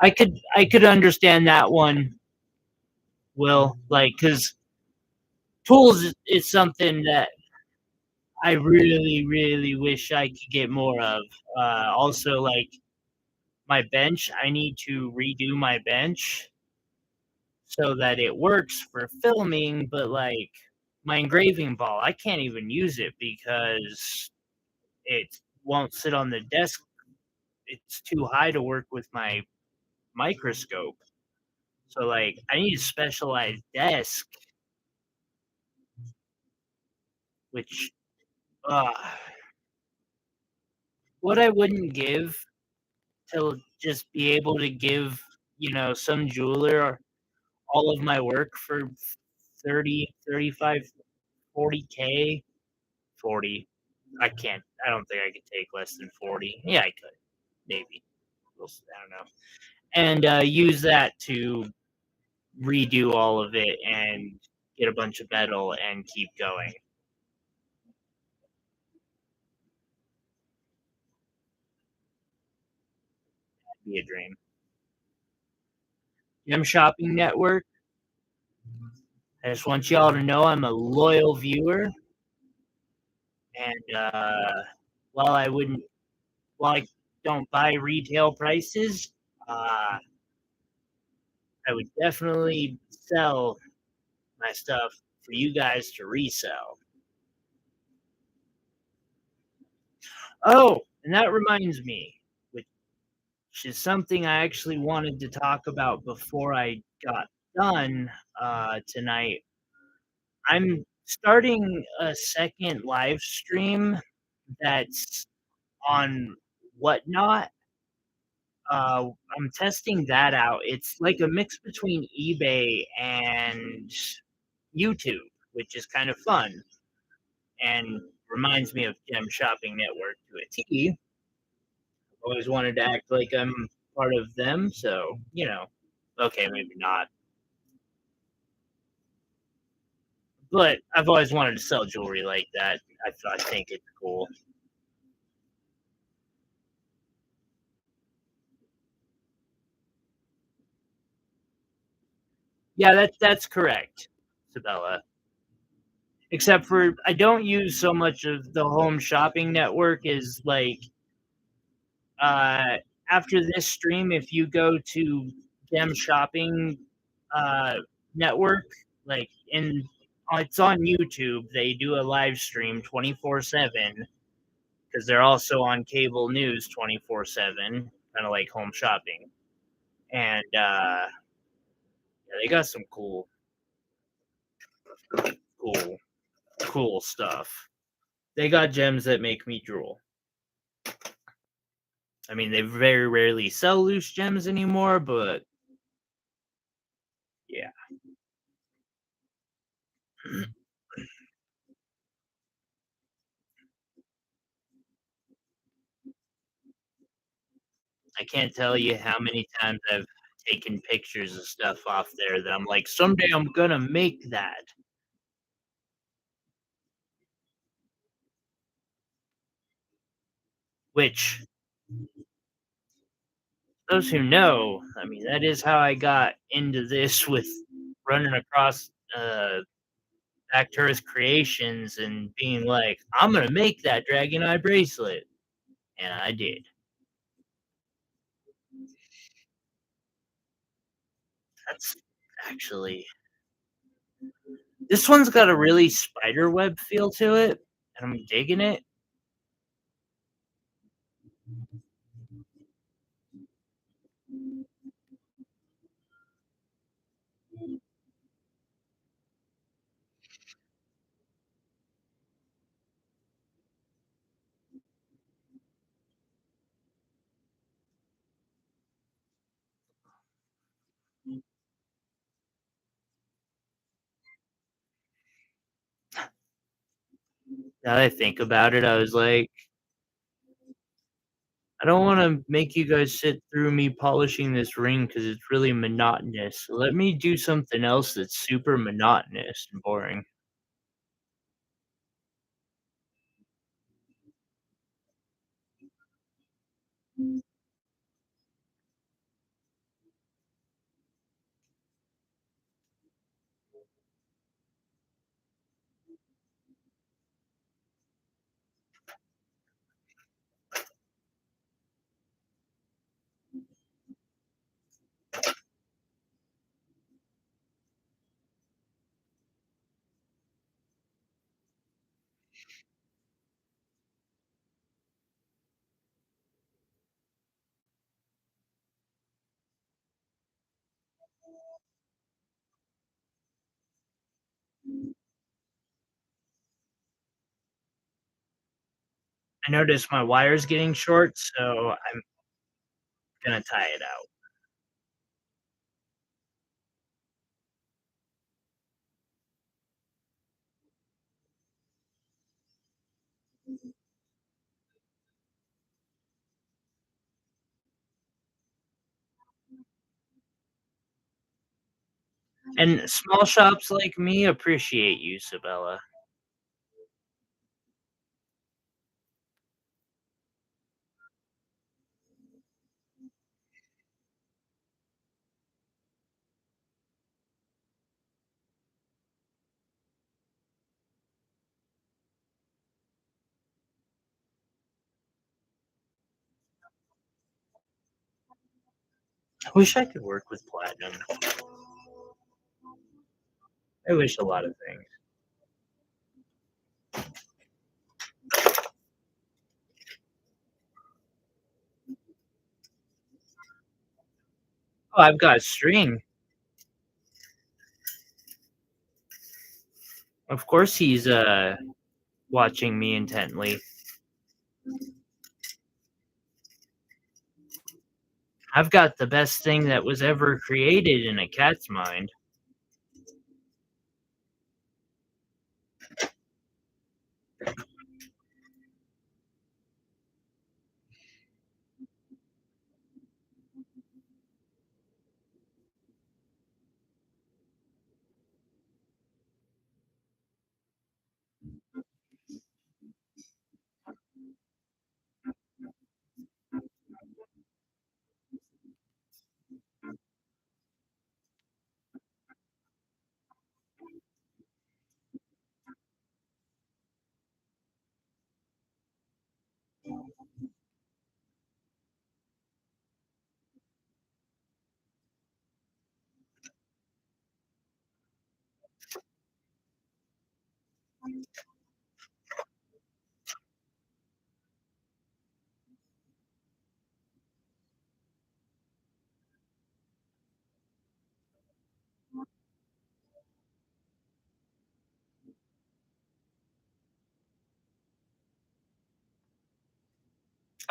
I could understand that one, Will, like, cause tools is something that I really, really wish I could get more of. Also, like, my bench, I need to redo my bench so that it works for filming, but, like, my engraving ball, I can't even use it because it won't sit on the desk. It's too high to work with my microscope. So, like, I need a specialized desk, which, uh, what I wouldn't give to just be able to give, some jeweler all of my work for 30, 35, 40K. 40. I don't think I could take less than 40. Yeah, I could. Maybe. I don't know. And use that to redo all of it and get a bunch of metal and keep going. Be a dream. Gem Shopping Network. I just want y'all to know I'm a loyal viewer, and while I wouldn't, while I don't buy retail prices, uh, I would definitely sell my stuff for you guys to resell. Oh, and that reminds me, which is something I actually wanted to talk about before I got done tonight. I'm starting a second live stream that's on Whatnot. I'm testing that out. It's like a mix between eBay and YouTube, which is kind of fun and reminds me of Gem Shopping Network to a T. I've always wanted to act like I'm part of them, so okay, maybe not, but I've always wanted to sell jewelry like that. I think it's cool. Yeah, that's correct, Sabella. Except for I don't use so much of the home shopping network as like uh after this stream, if you go to Gem Shopping uh network, like in it's on YouTube, they do a live stream 24/7 because they're also on cable news 24/7, kind of like home shopping. And yeah, they got some cool, cool stuff. They got gems that make me drool. I mean, they very rarely sell loose gems anymore, but yeah. I can't tell you how many times I've taken pictures of stuff off there that I'm like, someday I'm gonna make that. which those who know, I mean, that is how I got into this with running across, Back to Earth Creations and being like, "I'm gonna make that Dragon Eye bracelet," and I did. That's actually this one's got a really spider web feel to it, and I'm digging it. Now that I think about it, I was like, "I don't wanna make you guys sit through me polishing this ring because it's really monotonous. So let me do something else that's super monotonous and boring." I noticed my wire's getting short, so I'm gonna tie it out. And small shops like me appreciate you, Sabella. I wish I could work with platinum. I wish a lot of things. Oh, I've got string. Of course he's, watching me intently. I've got the best thing that was ever created in a cat's mind.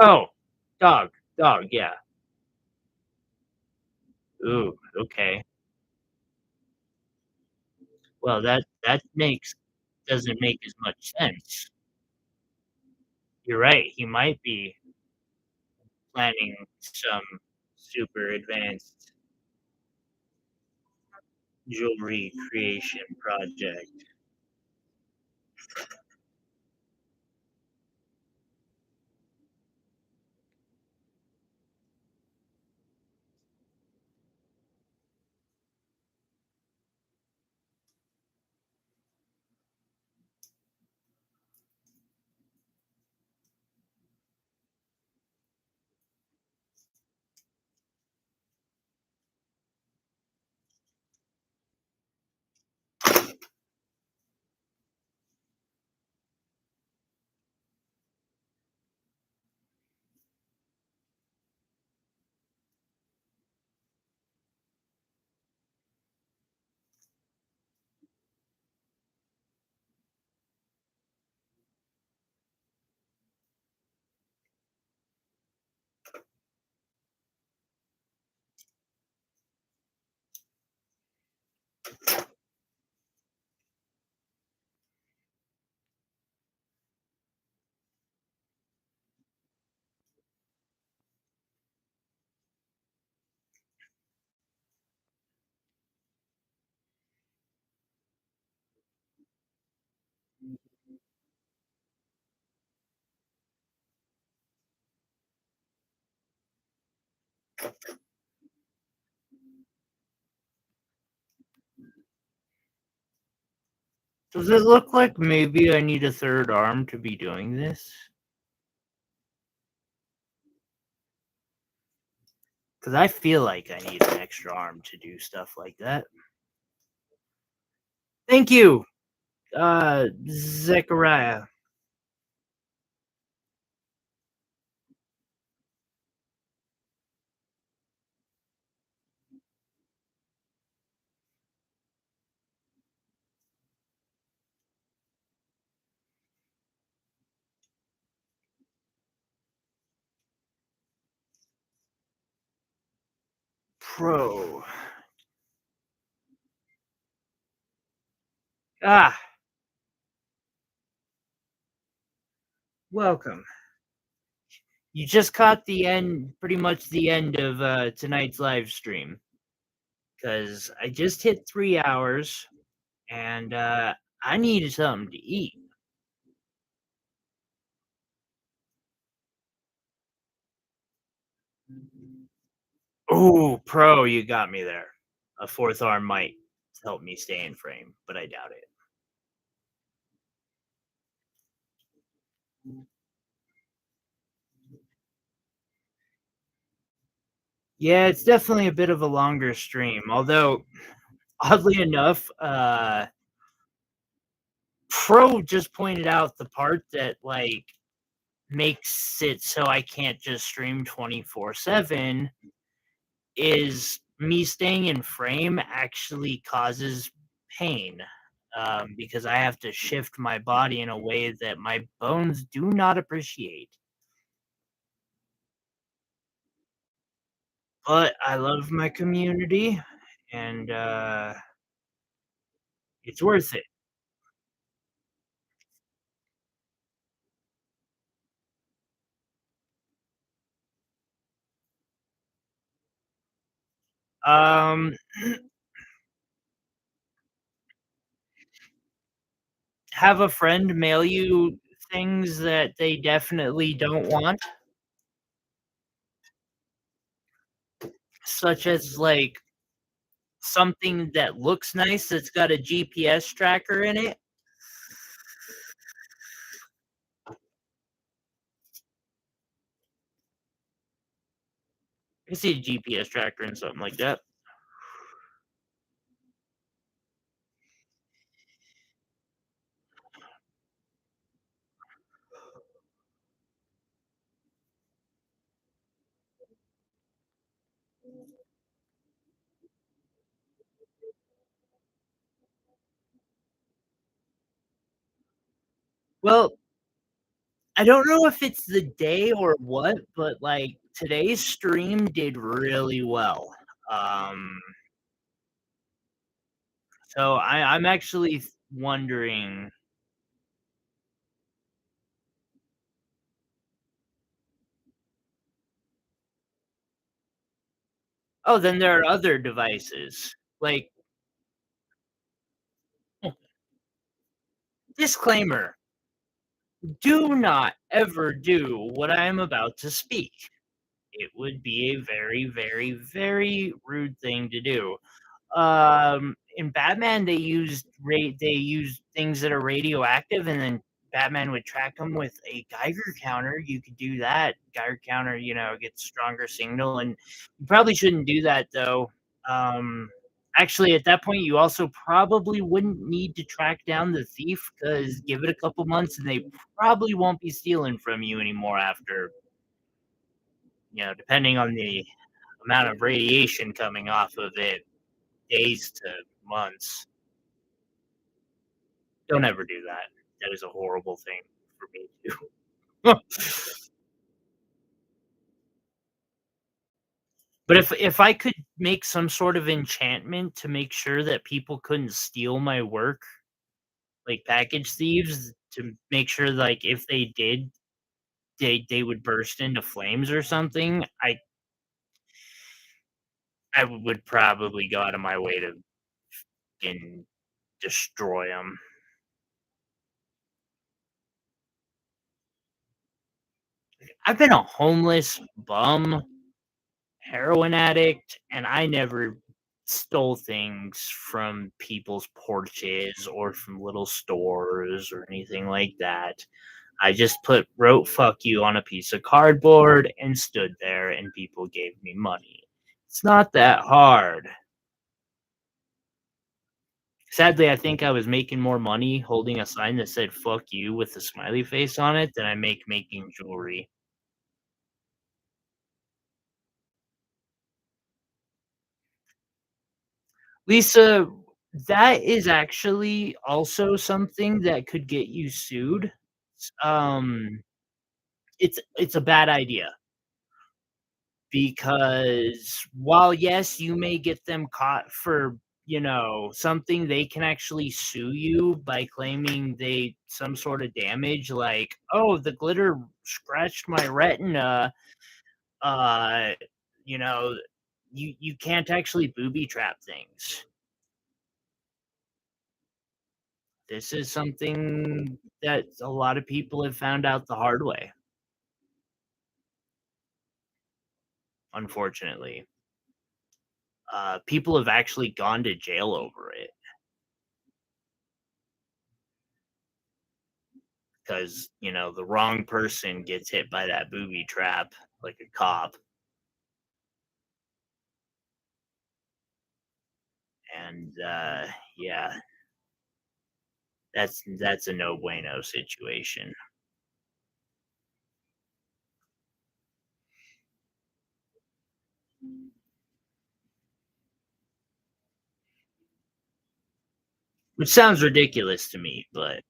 Oh, dog, yeah. Ooh, okay. Well, that makes doesn't make as much sense. You're right, he might be planning some super advanced jewelry creation project. Does it look like maybe I need a third arm to be doing this? Because I feel like I need an extra arm to do stuff like that. Thank you, Zechariah. Pro. Ah, welcome. You just caught the end, pretty much the end of tonight's live stream, because I just hit 3 hours and I needed something to eat. Oh, pro, you got me there. A fourth arm might help me stay in frame, but I doubt it. Yeah, it's definitely a bit of a longer stream, although oddly enough, Pro just pointed out the part that like makes it so I can't just stream 24/7 is me staying in frame actually causes pain, because I have to shift my body in a way that my bones do not appreciate. But I love my community, and it's worth it. Um, have a friend mail you things that they definitely don't want, such as like something that looks nice that's got a GPS tracker in it. I can see a GPS tracker in something like that. Well, I don't know if it's the day or what, but like today's stream did really well. Um, so I'm actually wondering. Oh, then there are other devices. Like, disclaimer, do not ever do what I am about to speak. It would be a very, very, very rude thing to do. In Batman, they used things that are radioactive, and then Batman would track them with a Geiger counter. You could do that. Geiger counter, gets stronger signal, and you probably shouldn't do that though. Um, Actually, at that point, you also probably wouldn't need to track down the thief because give it a couple months, and they probably won't be stealing from you anymore after, depending on the amount of radiation coming off of it, days to months. Don't ever do that. That is a horrible thing for me to do. But if I could make some sort of enchantment to make sure that people couldn't steal my work, like package thieves, to make sure like if they did, they would burst into flames or something, I would probably go out of my way to and destroy them. I've been a homeless bum heroin addict, and I never stole things from people's porches or from little stores or anything like that. I just wrote "fuck you" on a piece of cardboard and stood there, and people gave me money. It's not that hard. Sadly, I think I was making more money holding a sign that said "fuck you" with a smiley face on it than I make making jewelry. Lisa, that is actually also something that could get you sued. Um, it's a bad idea because while, yes, you may get them caught for, something, they can actually sue you by claiming they some sort of damage, like, "Oh, the glitter scratched my retina." Uh, you know, you can't actually booby trap things. This is something that a lot of people have found out the hard way, unfortunately. People have actually gone to jail over it because, the wrong person gets hit by that booby trap like a cop, and, yeah, that's a no bueno situation, which sounds ridiculous to me, but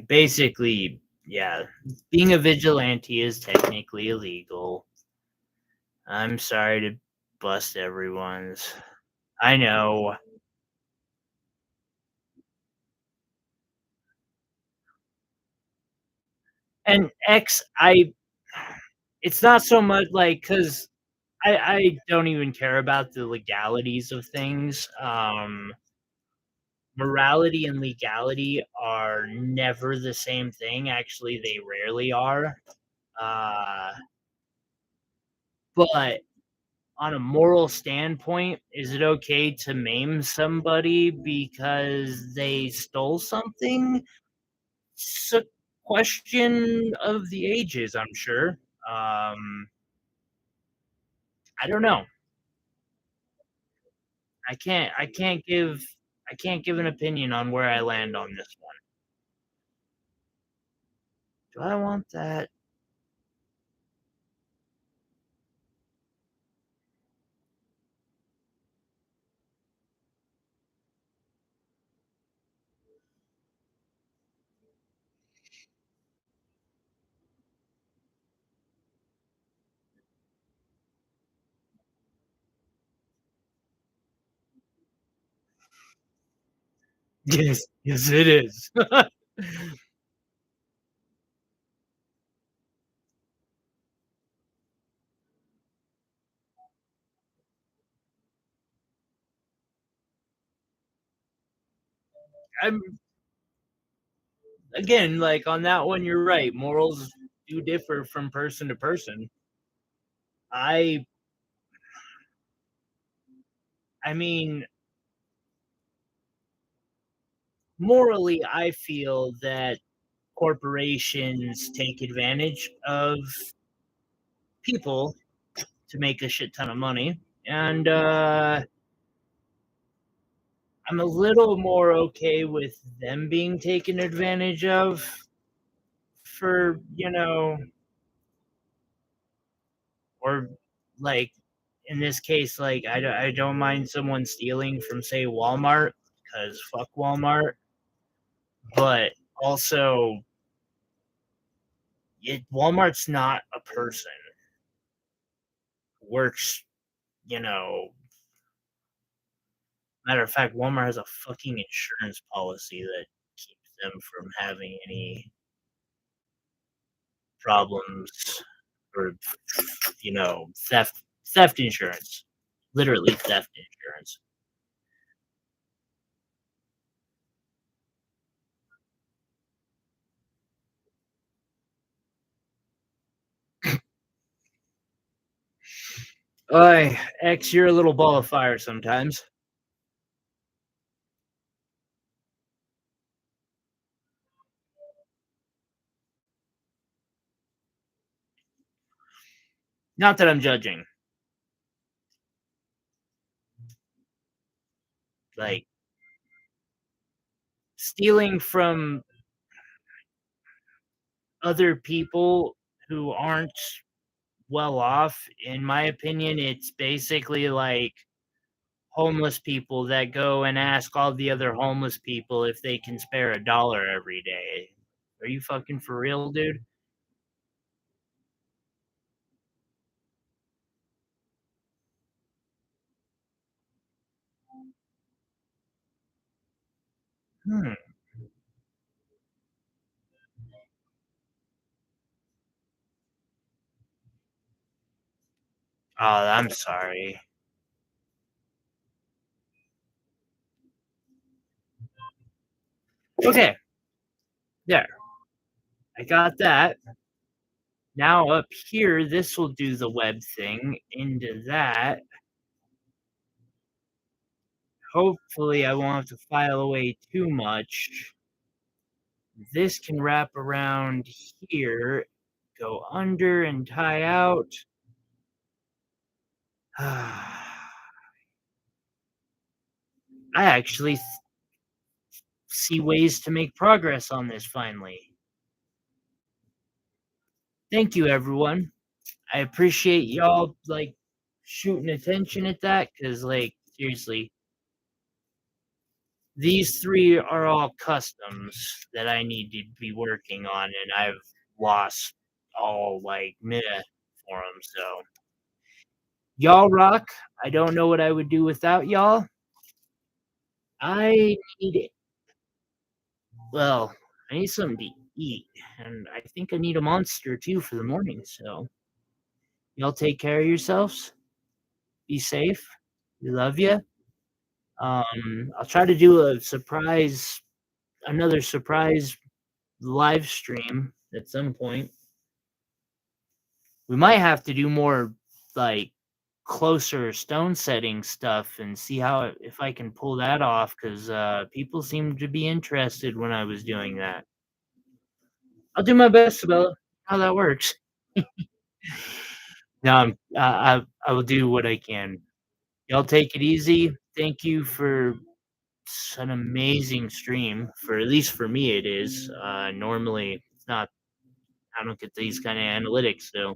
basically, yeah, being a vigilante is technically illegal. I'm sorry to bust everyone's. I know. And X, it's not so much like because I don't even care about the legalities of things. Morality and legality are never the same thing. Actually, they rarely are. Uh, but on a moral standpoint, is it okay to maim somebody because they stole something? It's a question of the ages, I'm sure. Um, I don't know. I can't give an opinion on where I land on this one. Do I want that? Yes, yes, it is. I'm again, like, on that one, you're right. Morals do differ from person to person. I I mean, morally, I feel that corporations take advantage of people to make a shit ton of money, and, I'm a little more okay with them being taken advantage of for, or, like, in this case, like, I don't mind someone stealing from, say, Walmart, because fuck Walmart, but also, Walmart's not a person. Works, you know matter of fact, Walmart has a fucking insurance policy that keeps them from having any. problems or theft insurance. Literally theft insurance. Oy, X, you're a little ball of fire sometimes. Not that I'm judging. Like, stealing from other people who aren't well off, in my opinion, it's basically like homeless people that go and ask all the other homeless people if they can spare $1 every day. Are you fucking for real, dude? Hmm. Oh, I'm sorry. Okay, there. I got that. Now up here, this will do the web thing into that. Hopefully, I won't have to file away too much. This can wrap around here, go under and tie out. I actually see ways to make progress on this finally. Thank you, everyone. I appreciate y'all like shooting attention at that because, like, seriously, these three are all customs that I need to be working on, and I've lost all like meh for them. So y'all rock. I don't know what I would do without y'all. I need well, I need something to eat, and I think I need a monster too for the morning. So y'all take care of yourselves. Be safe. We love you. I'll try to do another surprise live stream at some point. We might have to do more like closer stone setting stuff and see if I can pull that off because people seemed to be interested when I was doing that. I'll do my best about how that works. No, I will do what I can. Y'all take it easy. Thank you for an amazing stream. For at least for me, it is. Normally, it's not. I don't get these kind of analytics, so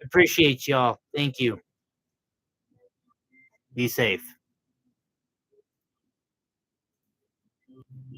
appreciate y'all. Thank you. Be safe.